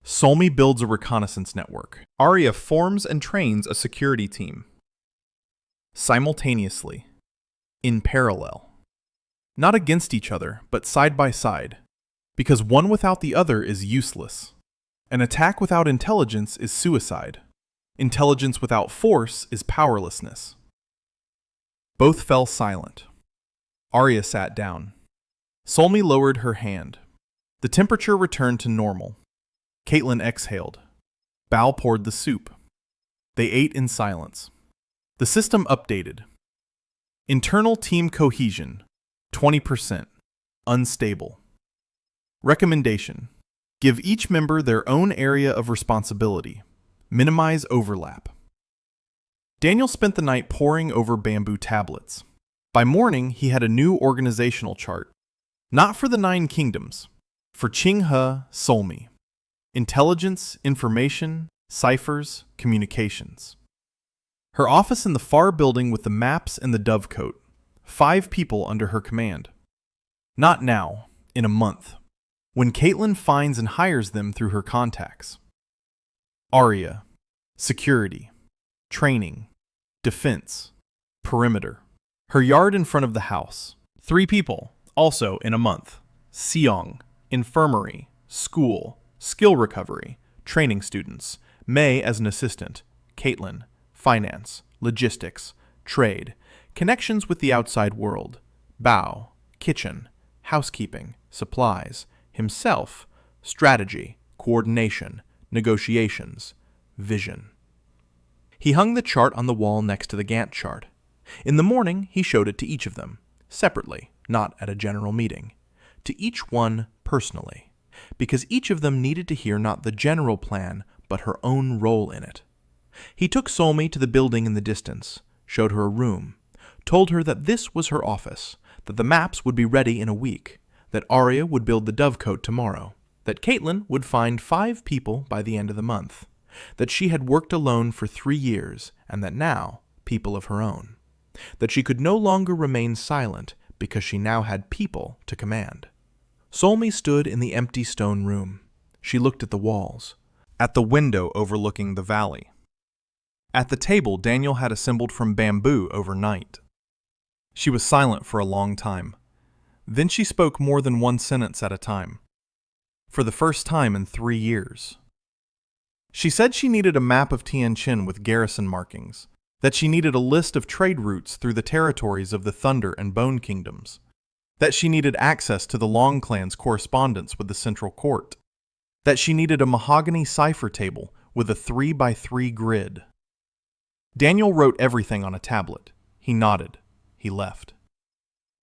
Solmi builds a reconnaissance network. Arya forms and trains a security team. Simultaneously. In parallel. Not against each other, but side by side. Because one without the other is useless. An attack without intelligence is suicide. Intelligence without force is powerlessness. Both fell silent. Arya sat down. Solmi lowered her hand. The temperature returned to normal. Caitlyn exhaled. Bao poured the soup. They ate in silence. The system updated. Internal team cohesion, 20%. Unstable. Recommendation. Give each member their own area of responsibility. Minimize overlap. Daniel spent the night poring over bamboo tablets. By morning, he had a new organizational chart. Not for the 9 kingdoms. For Chingha, Solmi. Intelligence, information, ciphers, communications. Her office in the far building with the maps and the dovecote. 5 people under her command. Not now, in a month. When Caitlyn finds and hires them through her contacts. Arya. Security. Training. Defense. Perimeter. Her yard in front of the house. 3 people, also in a month. Seong. Infirmary. School. Skill recovery. Training students. May as an assistant. Caitlyn. Finance. Logistics. Trade. Connections with the outside world. Bao. Kitchen. Housekeeping. Supplies. Himself. Strategy. Coordination. Negotiations. Vision. He hung the chart on the wall next to the Gantt chart. In the morning, he showed it to each of them, separately, not at a general meeting. To each one personally, because each of them needed to hear not the general plan, but her own role in it. He took Solmi to the building in the distance, showed her a room, told her that this was her office, that the maps would be ready in a week, that Arya would build the dovecote tomorrow, that Caitlyn would find 5 people by the end of the month, that she had worked alone for 3 years, and that now, people of her own, that she could no longer remain silent because she now had people to command. Solmi stood in the empty stone room. She looked at the walls, at the window overlooking the valley, at the table Daniel had assembled from bamboo overnight. She was silent for a long time. Then she spoke more than one sentence at a time. For the first time in 3 years. She said she needed a map of Tianjin with garrison markings, that she needed a list of trade routes through the territories of the Thunder and Bone Kingdoms, that she needed access to the Long Clan's correspondence with the Central Court, that she needed a mahogany cipher table with a 3x3 grid. Daniel wrote everything on a tablet. He nodded. He left.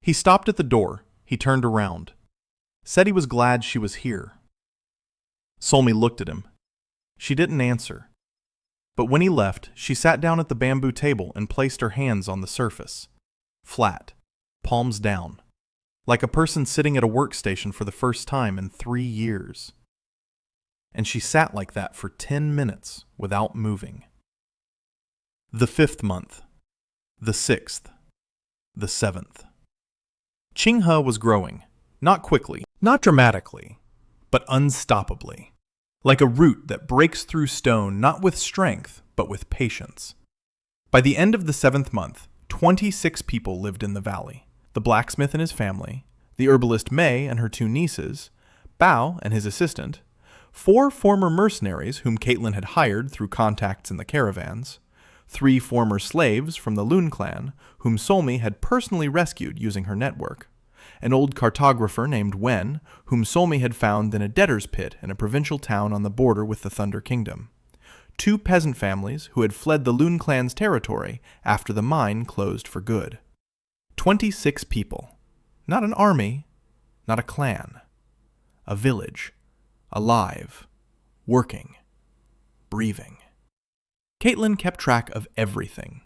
He stopped at the door. He turned around. Said he was glad she was here. Solmi looked at him. She didn't answer. But when he left, she sat down at the bamboo table and placed her hands on the surface. Flat. Palms down. Like a person sitting at a workstation for the first time in 3 years. And she sat like that for 10 minutes without moving. The 5th month. The 6th. The 7th. Chingha was growing. Not quickly, not dramatically, but unstoppably. Like a root that breaks through stone not with strength, but with patience. By the end of the 7th month, 26 people lived in the valley. The blacksmith and his family, the herbalist May and her 2 nieces, Bao and his assistant, 4 former mercenaries whom Caitlyn had hired through contacts in the caravans, 3 former slaves from the Loon clan, whom Solmi had personally rescued using her network, an old cartographer named Wen, whom Solmi had found in a debtor's pit in a provincial town on the border with the Thunder Kingdom, 2 peasant families who had fled the Loon clan's territory after the mine closed for good. 26 people. Not an army, not a clan. A village. Alive. Working. Breathing. Caitlyn kept track of everything.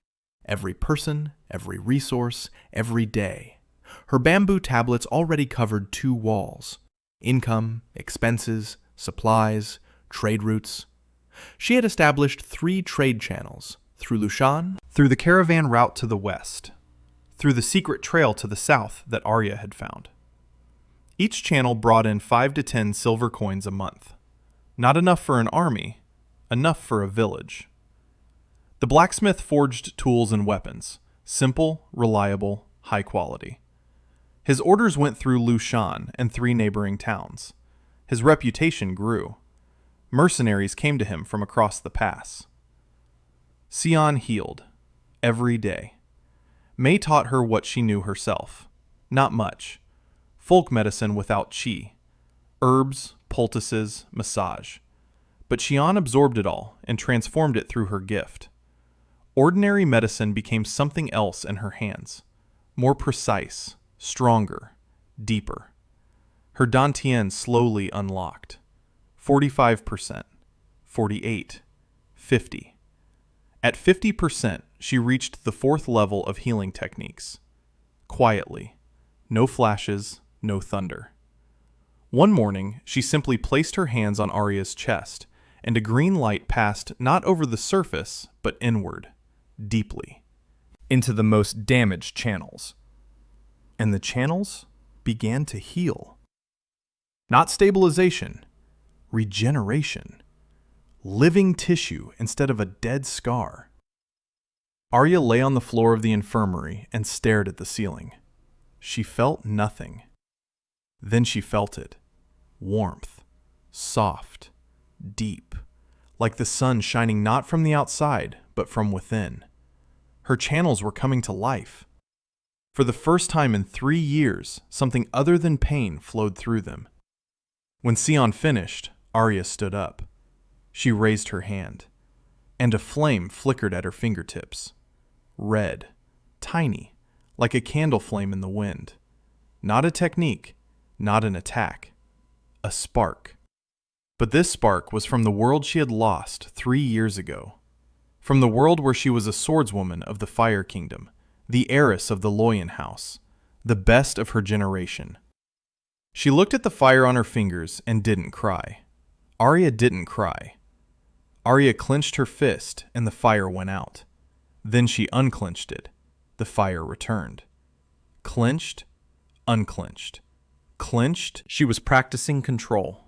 Every person, every resource, every day. Her bamboo tablets already covered 2 walls. Income, expenses, supplies, trade routes. She had established 3 trade channels, through Lushan, through the caravan route to the west, through the secret trail to the south that Arya had found. Each channel brought in 5 to 10 silver coins a month. Not enough for an army, enough for a village. The blacksmith forged tools and weapons, simple, reliable, high quality. His orders went through Lushan and 3 neighboring towns. His reputation grew. Mercenaries came to him from across the pass. Sion healed, every day. May taught her what she knew herself. Not much. Folk medicine without qi. Herbs, poultices, massage. But Xian absorbed it all and transformed it through her gift. Ordinary medicine became something else in her hands. More precise, stronger, deeper. Her dantian slowly unlocked. 45%, 48, 50. At 50%, she reached the 4th level of healing techniques. Quietly. No flashes, no thunder. One morning, she simply placed her hands on Arya's chest, and a green light passed not over the surface, but inward, deeply, into the most damaged channels. And the channels began to heal. Not stabilization, regeneration. Living tissue instead of a dead scar. Arya lay on the floor of the infirmary and stared at the ceiling. She felt nothing. Then she felt it. Warmth. Soft. Deep. Like the sun shining not from the outside, but from within. Her channels were coming to life. For the first time in 3 years, something other than pain flowed through them. When Sion finished, Arya stood up. She raised her hand, and a flame flickered at her fingertips. Red, tiny, like a candle flame in the wind. Not a technique, not an attack. A spark. But this spark was from the world she had lost 3 years ago. from the world where she was a swordswoman of the Fire Kingdom, the heiress of the Loyan house, the best of her generation. She looked at the fire on her fingers and didn't cry. Arya didn't cry. Arya clenched her fist and the fire went out. Then she unclenched it. The fire returned. Clenched, unclenched. Clenched, she was practicing control,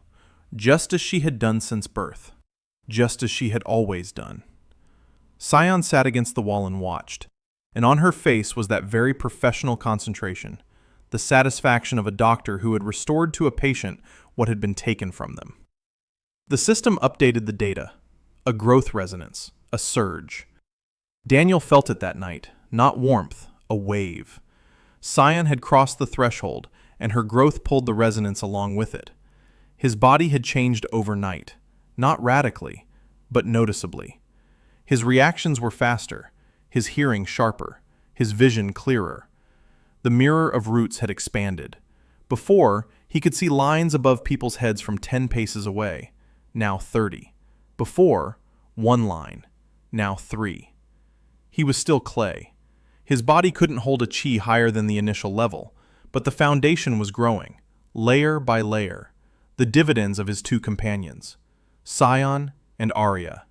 just as she had done since birth, just as she had always done. Sion sat against the wall and watched, and on her face was that very professional concentration, the satisfaction of a doctor who had restored to a patient what had been taken from them. The system updated the data, a growth resonance, a surge. Daniel felt it that night, not warmth, a wave. Sion had crossed the threshold, and her growth pulled the resonance along with it. His body had changed overnight, not radically, but noticeably. His reactions were faster, his hearing sharper, his vision clearer. The mirror of roots had expanded. Before, he could see lines above people's heads from 10 paces away, now 30. Before, 1 line, now 3. He was still clay. His body couldn't hold a chi higher than the initial level, but the foundation was growing, layer by layer, the dividends of his 2 companions, Sion and Arya.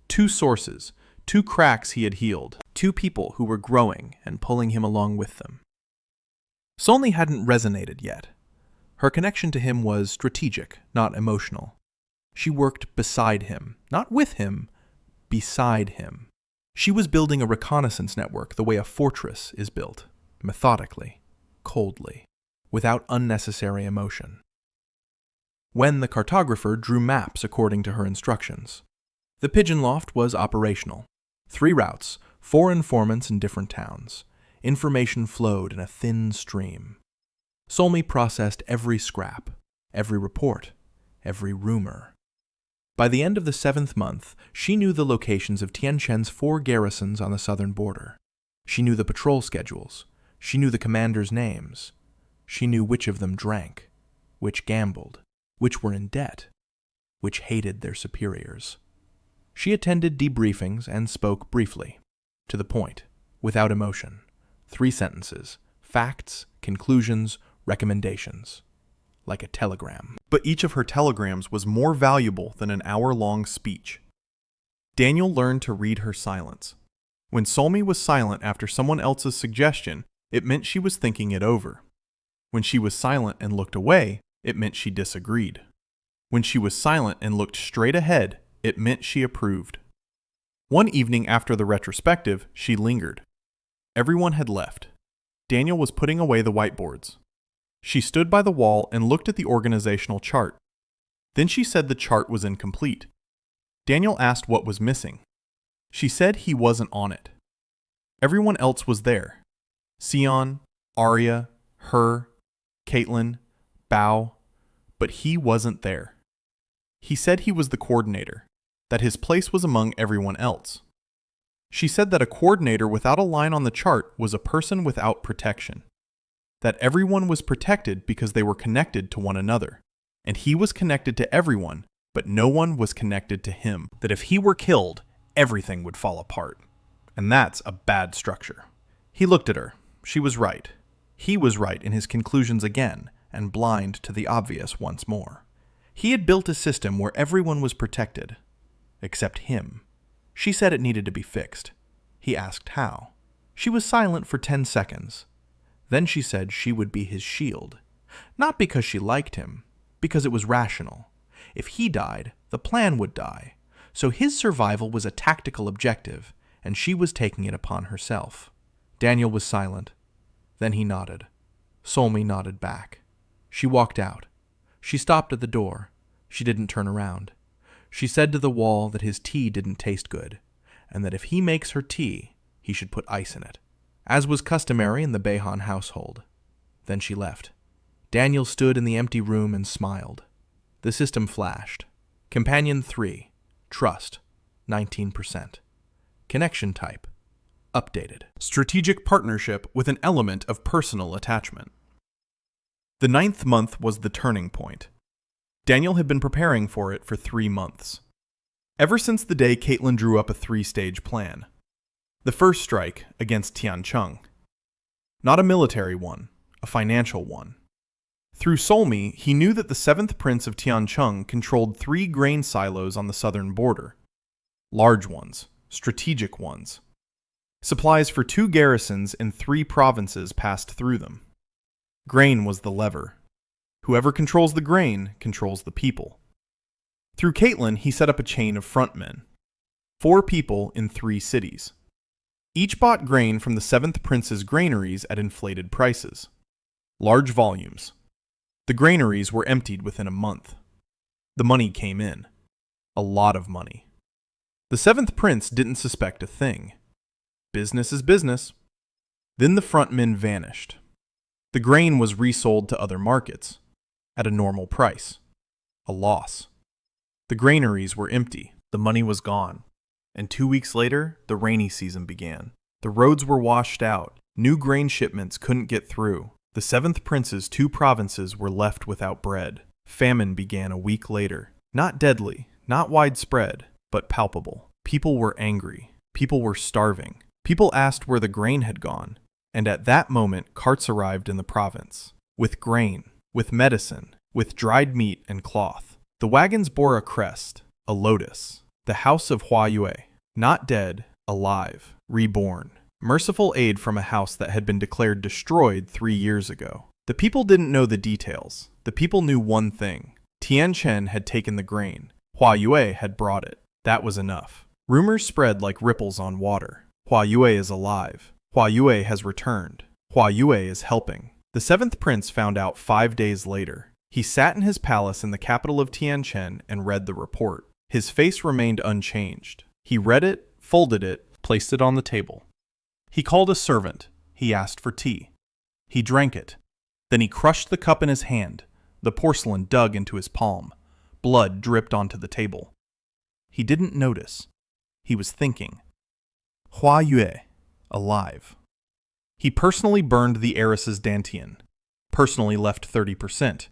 2 sources, 2 cracks he had healed, 2 people who were growing and pulling him along with them. Solney hadn't resonated yet. Her connection to him was strategic, not emotional. She worked beside him, not with him, beside him. She was building a reconnaissance network the way a fortress is built, methodically, coldly, without unnecessary emotion. When the cartographer drew maps according to her instructions, the pigeon loft was operational. 3 routes, 4 informants in different towns. Information flowed in a thin stream. Solmy processed every scrap, every report, every rumor. By the end of the 7th month, she knew the locations of Tianquan's 4 garrisons on the southern border. She knew the patrol schedules. She knew the commanders' names. She knew which of them drank, which gambled, which were in debt, which hated their superiors. She attended debriefings and spoke briefly, to the point, without emotion. 3 sentences, facts, conclusions, recommendations. Like a telegram. But each of her telegrams was more valuable than an hour-long speech. Daniel learned to read her silence. When Solmy was silent after someone else's suggestion, it meant she was thinking it over. When she was silent and looked away, it meant she disagreed. When she was silent and looked straight ahead, it meant she approved. One evening after the retrospective, she lingered. Everyone had left. Daniel was putting away the whiteboards. She stood by the wall and looked at the organizational chart. Then she said the chart was incomplete. Daniel asked what was missing. She said he wasn't on it. Everyone else was there. Sion, Arya, her, Caitlyn, Bao, but he wasn't there. He said he was the coordinator, that his place was among everyone else. She said that a coordinator without a line on the chart was a person without protection. That everyone was protected because they were connected to one another, and he was connected to everyone, but no one was connected to him. That if he were killed, everything would fall apart. And that's a bad structure. He looked at her. She was right. He was right in his conclusions again, and blind to the obvious once more. He had built a system where everyone was protected, except him. She said it needed to be fixed. He asked how. She was silent for 10 seconds. Then she said she would be his shield. Not because she liked him, because it was rational. If he died, the plan would die. So his survival was a tactical objective, and she was taking it upon herself. Daniel was silent. Then he nodded. Solmy nodded back. She walked out. She stopped at the door. She didn't turn around. She said to the wall that his tea didn't taste good, and that if he makes her tea, he should put ice in it, as was customary in the Behan household. Then she left. Daniel stood in the empty room and smiled. The system flashed. Companion 3, Trust, 19%. Connection type, updated. Strategic partnership with an element of personal attachment. The 9th month was the turning point. Daniel had been preparing for it for 3 months. Ever since the day Caitlyn drew up a 3-stage plan. The first strike against Tiancheng. Not a military one, a financial one. Through Solmi, he knew that the 7th Prince of Tiancheng controlled 3 grain silos on the southern border. Large ones, strategic ones. Supplies for 2 garrisons in 3 provinces passed through them. Grain was the lever. Whoever controls the grain controls the people. Through Caitlyn, he set up a chain of frontmen. 4 people in 3 cities. Each bought grain from the 7th Prince's granaries at inflated prices. Large volumes. The granaries were emptied within a month. The money came in. A lot of money. The 7th Prince didn't suspect a thing. Business is business. Then the frontmen vanished. The grain was resold to other markets. At a normal price. A loss. The granaries were empty. The money was gone. And 2 weeks later, the rainy season began. The roads were washed out. New grain shipments couldn't get through. The 7th Prince's 2 provinces were left without bread. Famine began a week later. Not deadly, not widespread, but palpable. People were angry. People were starving. People asked where the grain had gone. And at that moment, carts arrived in the province. With grain, with medicine, with dried meat and cloth. The wagons bore a crest, a lotus, the house of Hua Yue, not dead, alive, reborn. Merciful aid from a house that had been declared destroyed 3 years ago. The people didn't know the details. The people knew one thing. Tiancheng had taken the grain. Hua Yue had brought it. That was enough. Rumors spread like ripples on water. Hua Yue is alive. Hua Yue has returned. Hua Yue is helping. The 7th Prince found out 5 days later. He sat in his palace in the capital of Tiancheng and read the report. His face remained unchanged. He read it, folded it, placed it on the table. He called a servant. He asked for tea. He drank it. Then he crushed the cup in his hand. The porcelain dug into his palm. Blood dripped onto the table. He didn't notice. He was thinking. Hua Yue, alive. He personally burned the heiress's dantian. Personally left 30%.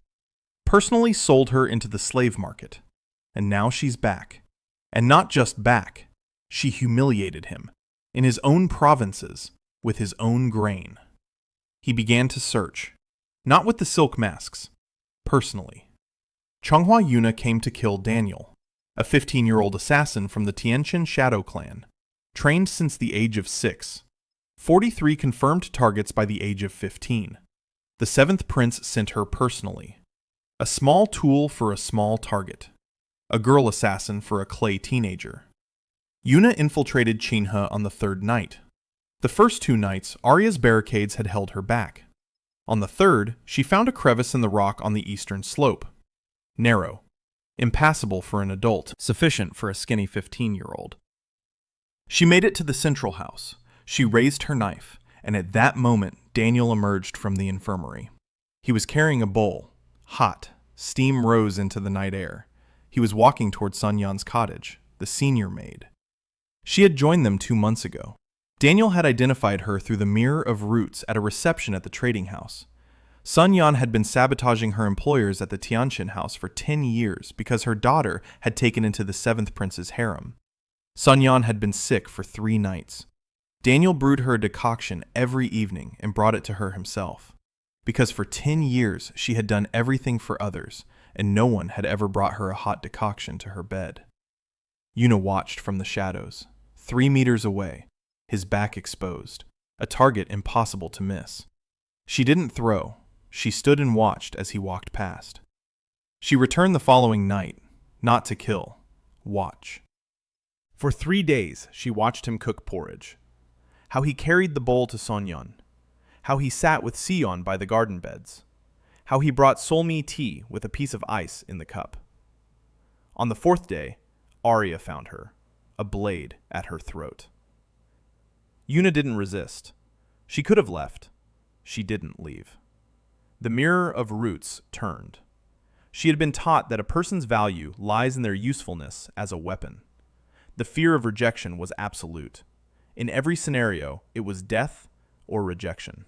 Personally sold her into the slave market. And now she's back. And not just back. She humiliated him. In his own provinces, with his own grain. He began to search. Not with the silk masks. Personally. Changhua Yuna came to kill Daniel, a 15-year-old assassin from the Tianchen Shadow Clan, trained since the age of 6. 43 confirmed targets by the age of 15. The 7th Prince sent her personally. A small tool for a small target. A girl assassin for a clay teenager. Yuna infiltrated Chingha on the 3rd night. The first 2 nights, Arya's barricades had held her back. On the 3rd, she found a crevice in the rock on the eastern slope. Narrow. Impassable for an adult, sufficient for a skinny 15-year-old. She made it to the central house. She raised her knife, and at that moment, Daniel emerged from the infirmary. He was carrying a bowl. Hot. Steam rose into the night air. He was walking toward Sun Yan's cottage, the senior maid. She had joined them 2 months ago. Daniel had identified her through the mirror of roots at a reception at the trading house. Sun Yan had been sabotaging her employers at the Tianchen house for 10 years because her daughter had taken into the 7th Prince's harem. Sun Yan had been sick for 3 nights. Daniel brewed her a decoction every evening and brought it to her himself. Because for 10 years she had done everything for others, and no one had ever brought her a hot decoction to her bed. Yuna watched from the shadows, 3 meters away, his back exposed, a target impossible to miss. She didn't throw. She stood and watched as he walked past. She returned the following night, not to kill, watch. For 3 days, she watched him cook porridge. How he carried the bowl to Sonyeon. How he sat with Sion by the garden beds. How he brought Solmi tea with a piece of ice in the cup. On the 4th day, Arya found her, a blade at her throat. Yuna didn't resist. She could have left. She didn't leave. The mirror of roots turned. She had been taught that a person's value lies in their usefulness as a weapon. The fear of rejection was absolute. In every scenario, it was death or rejection.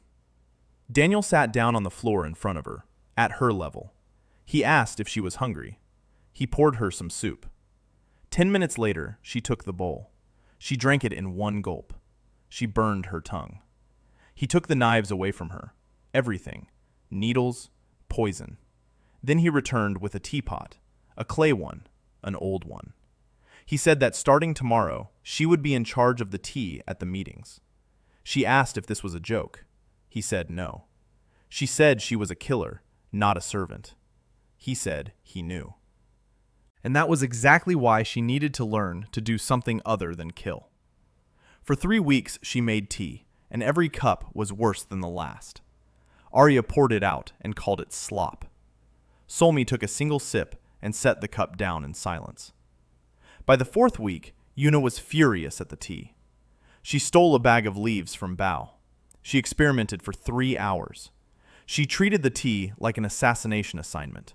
Daniel sat down on the floor in front of her, at her level. He asked if she was hungry. He poured her some soup. 10 minutes later, she took the bowl. She drank it in one gulp. She burned her tongue. He took the knives away from her. Everything. Needles, poison. Then he returned with a teapot, a clay one, an old one. He said that starting tomorrow, she would be in charge of the tea at the meetings. She asked if this was a joke. He said no. She said she was a killer, not a servant. He said he knew. And that was exactly why she needed to learn to do something other than kill. For 3 weeks, she made tea, and every cup was worse than the last. Arya poured it out and called it slop. Solmi took a single sip and set the cup down in silence. By the 4th week, Yuna was furious at the tea. She stole a bag of leaves from Bao. She experimented for 3 hours. She treated the tea like an assassination assignment,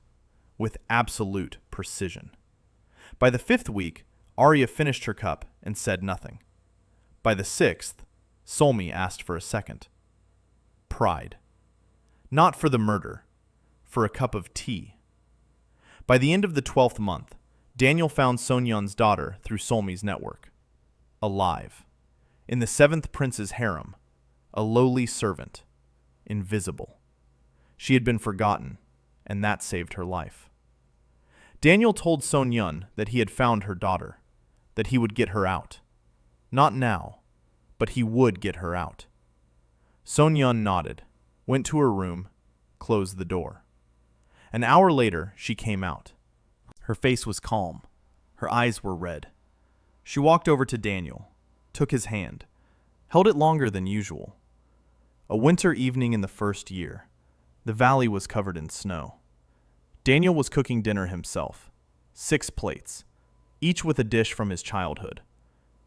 with absolute precision. By the 5th week, Arya finished her cup and said nothing. By the 6th, Solmi asked for a second. Pride. Not for the murder, for a cup of tea. By the end of the 12th month, Daniel found Sonyeon's daughter through Solmi's network. Alive. In the 7th prince's harem. A lowly servant. Invisible. She had been forgotten, and that saved her life. Daniel told Sonyeon that he had found her daughter, that he would get her out. Not now, but he would get her out. Sonyeon nodded, went to her room, closed the door. An hour later, she came out. Her face was calm. Her eyes were red. She walked over to Daniel, took his hand, held it longer than usual. A winter evening in the first year. The valley was covered in snow. Daniel was cooking dinner himself. 6 plates, each with a dish from his childhood,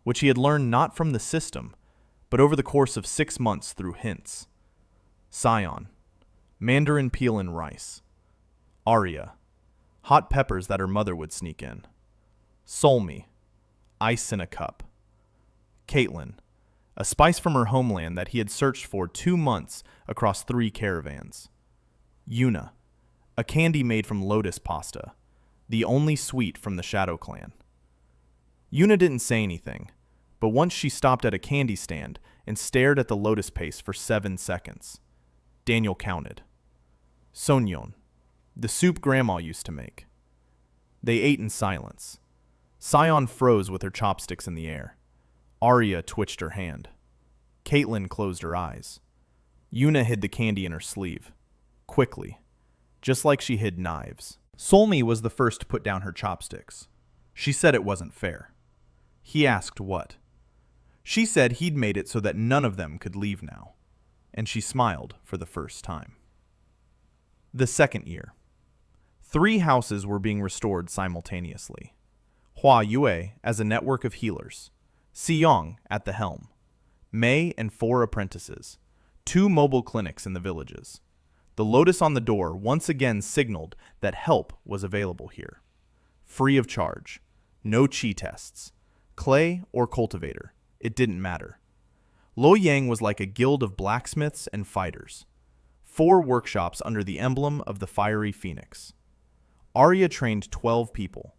which he had learned not from the system, but over the course of 6 months through hints. Sion, mandarin peel and rice. Arya, hot peppers that her mother would sneak in. Solmi, ice in a cup. Caitlyn, a spice from her homeland that he had searched for 2 months across 3 caravans. Yuna, a candy made from lotus pasta, the only sweet from the Shadow Clan. Yuna didn't say anything, but once she stopped at a candy stand and stared at the lotus paste for 7 seconds. Daniel counted. Sonyeon, the soup Grandma used to make. They ate in silence. Sion froze with her chopsticks in the air. Arya twitched her hand. Caitlyn closed her eyes. Yuna hid the candy in her sleeve. Quickly, just like she hid knives. Solmi was the first to put down her chopsticks. She said it wasn't fair. He asked what. She said he'd made it so that none of them could leave now, and she smiled for the first time. The 2nd year. 3 houses were being restored simultaneously. Hua Yue as a network of healers, Siyong at the helm, Mei and 4 apprentices, 2 mobile clinics in the villages. The lotus on the door once again signaled that help was available here. Free of charge. No chi tests. Clay or cultivator. It didn't matter. Lo Yang was like a guild of blacksmiths and fighters. 4 workshops under the emblem of the fiery phoenix. Arya trained 12 people.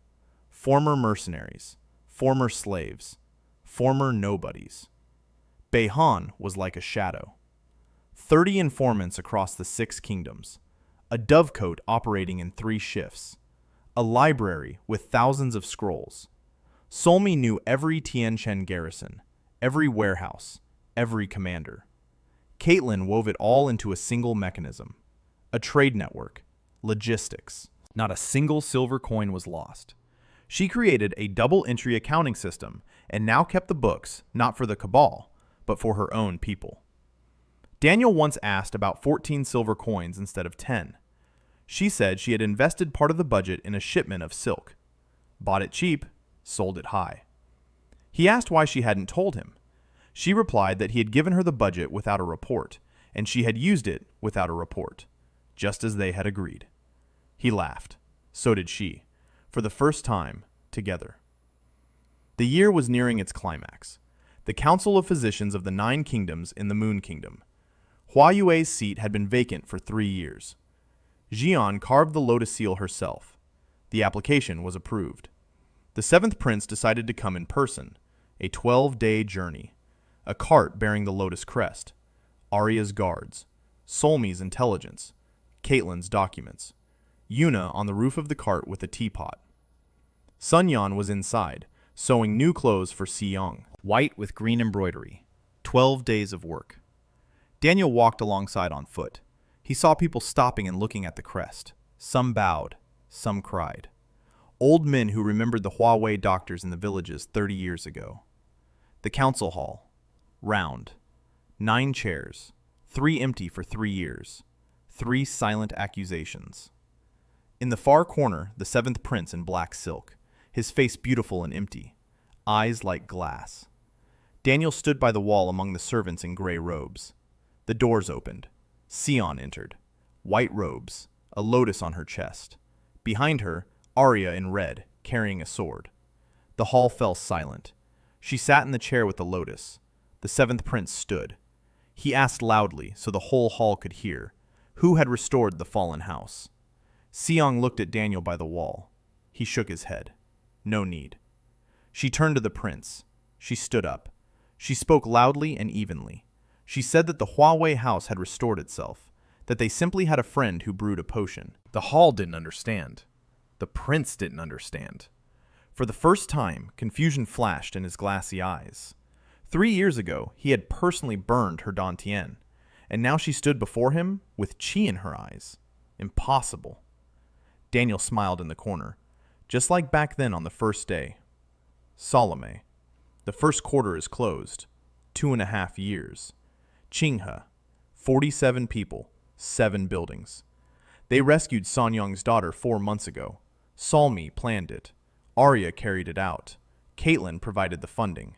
Former mercenaries. Former slaves. Former nobodies. Beihan was like a shadow. 30 informants across the 6 kingdoms, a dovecote operating in 3 shifts, a library with thousands of scrolls. Solmi knew every Tianchen garrison, every warehouse, every commander. Caitlyn wove it all into a single mechanism, a trade network, logistics. Not a single silver coin was lost. She created a double-entry accounting system and now kept the books not for the cabal, but for her own people. Daniel once asked about 14 silver coins instead of 10. She said she had invested part of the budget in a shipment of silk. Bought it cheap, sold it high. He asked why she hadn't told him. She replied that he had given her the budget without a report, and she had used it without a report, just as they had agreed. He laughed. So did she, for the first time, together. The year was nearing its climax. The Council of Physicians of the 9 Kingdoms in the Moon Kingdom. Hua Yue's seat had been vacant for 3 years. Jian carved the lotus seal herself. The application was approved. The seventh prince decided to come in person, a 12-day journey. A cart bearing the lotus crest, Arya's guards, Solmi's intelligence, Caitlyn's documents, Yuna on the roof of the cart with a teapot. Sun Yan was inside, sewing new clothes for Seong, white with green embroidery. 12 days of work. Daniel walked alongside on foot. He saw people stopping and looking at the crest. Some bowed, some cried. Old men who remembered the Huawei doctors in the villages 30 years ago. The council hall. Round. 9 chairs. 3 empty for 3 years. 3 silent accusations. In the far corner, the seventh prince in black silk, his face beautiful and empty, eyes like glass. Daniel stood by the wall among the servants in gray robes. The doors opened. Sion entered. White robes, a lotus on her chest. Behind her, Arya in red, carrying a sword. The hall fell silent. She sat in the chair with the lotus. The seventh prince stood. He asked loudly, so the whole hall could hear, who had restored the fallen house. Seong looked at Daniel by the wall. He shook his head. No need. She turned to the prince. She stood up. She spoke loudly and evenly. She said that the Huawei house had restored itself, that they simply had a friend who brewed a potion. The hall didn't understand. The prince didn't understand. For the first time, confusion flashed in his glassy eyes. 3 years ago, he had personally burned her Dantian, and now she stood before him with chi in her eyes. Impossible. Daniel smiled in the corner, just like back then on the first day. Salome. The first quarter is closed. 2.5 years. Chingha. 47 people. 7 buildings. They rescued Sanyong's daughter 4 months ago. Salmi planned it. Arya carried it out. Caitlyn provided the funding.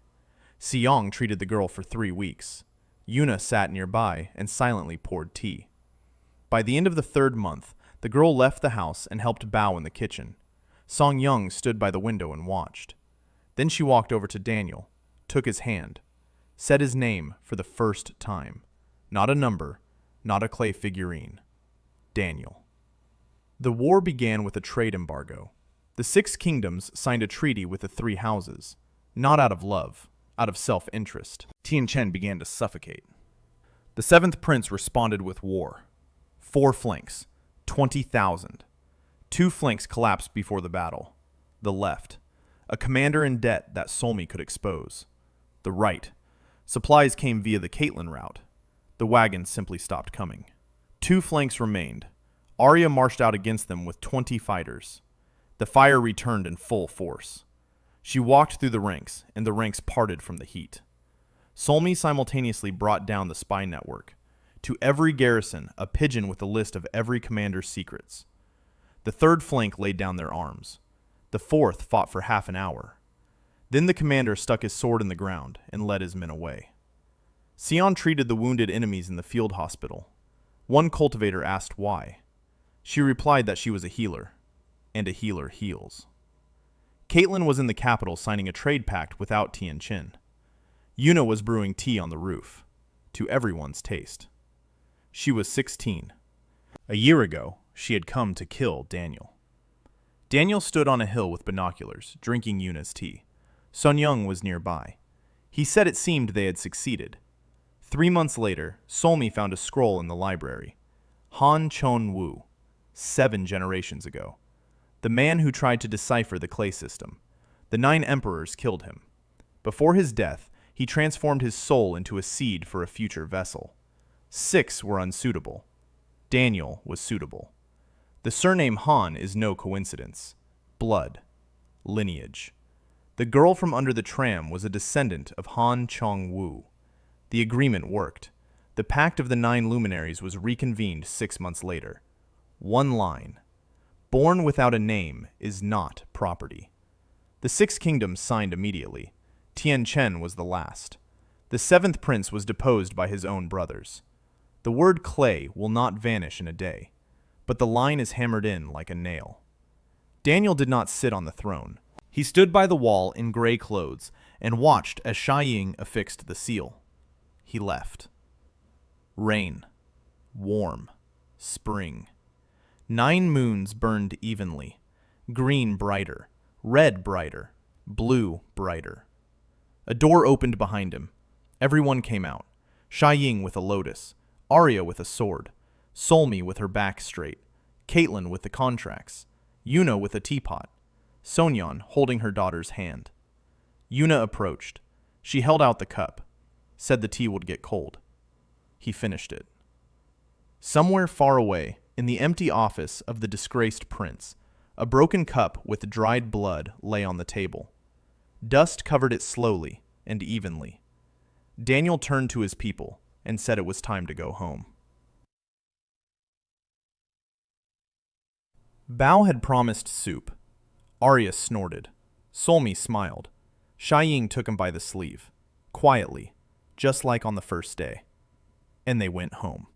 Seong treated the girl for 3 weeks. Yuna sat nearby and silently poured tea. By the end of the 3rd month, the girl left the house and helped bow in the kitchen. Song Young stood by the window and watched. Then she walked over to Daniel, took his hand, said his name for the first time. Not a number, not a clay figurine. Daniel. The war began with a trade embargo. The 6 kingdoms signed a treaty with the 3 houses, not out of love, out of self-interest. Tian Chen began to suffocate. The 7th prince responded with war. 4 flanks, 20,000. 2 flanks collapsed before the battle. The left, a commander in debt that Solmi could expose. The right, supplies came via the Caitlyn route. The wagons simply stopped coming. 2 flanks remained. Arya marched out against them with 20 fighters. The fire returned in full force. She walked through the ranks, and the ranks parted from the heat. Solmi simultaneously brought down the spy network. To every garrison, a pigeon with a list of every commander's secrets. The 3rd flank laid down their arms. The 4th fought for half an hour. Then the commander stuck his sword in the ground and led his men away. Sion treated the wounded enemies in the field hospital. One cultivator asked why. She replied that she was a healer, and a healer heals. Caitlyn was in the capital signing a trade pact without Tian Chen. Yuna was brewing tea on the roof, to everyone's taste. She was 16. A year ago, she had come to kill Daniel. Daniel stood on a hill with binoculars, drinking Yuna's tea. Sun Young was nearby. He said it seemed they had succeeded. 3 months later, Solmi found a scroll in the library. Han Chon Wu, 7 generations ago. The man who tried to decipher the clay system. The 9 emperors killed him. Before his death, he transformed his soul into a seed for a future vessel. 6 were unsuitable. Daniel was suitable. The surname Han is no coincidence. Blood. Lineage. The girl from under the tram was a descendant of Han Chong Wu. The agreement worked. The Pact of the 9 Luminaries was reconvened 6 months later. 1 line. Born without a name is not property. The 6 kingdoms signed immediately. Tian Chen was the last. The 7th prince was deposed by his own brothers. The word clay will not vanish in a day, but the line is hammered in like a nail. Daniel did not sit on the throne. He stood by the wall in gray clothes and watched as Sha Ying affixed the seal. He left. Rain. Warm. Spring. 9 moons burned evenly. Green brighter. red brighter, blue brighter. A door opened behind him. Everyone came out. Ying with a lotus, Arya with a sword, Solmi with her back straight, Caitlyn with the contracts, Yuna with a teapot, Sonyeon holding her daughter's hand. Yuna approached. She held out the cup, said the tea would get cold. He finished it. Somewhere far away, in the empty office of the disgraced prince, a broken cup with dried blood lay on the table. Dust covered it slowly and evenly. Daniel turned to his people and said it was time to go home. Bao had promised soup. Arya snorted. Solmi smiled. Ying took him by the sleeve, quietly, just like on the first day. And they went home.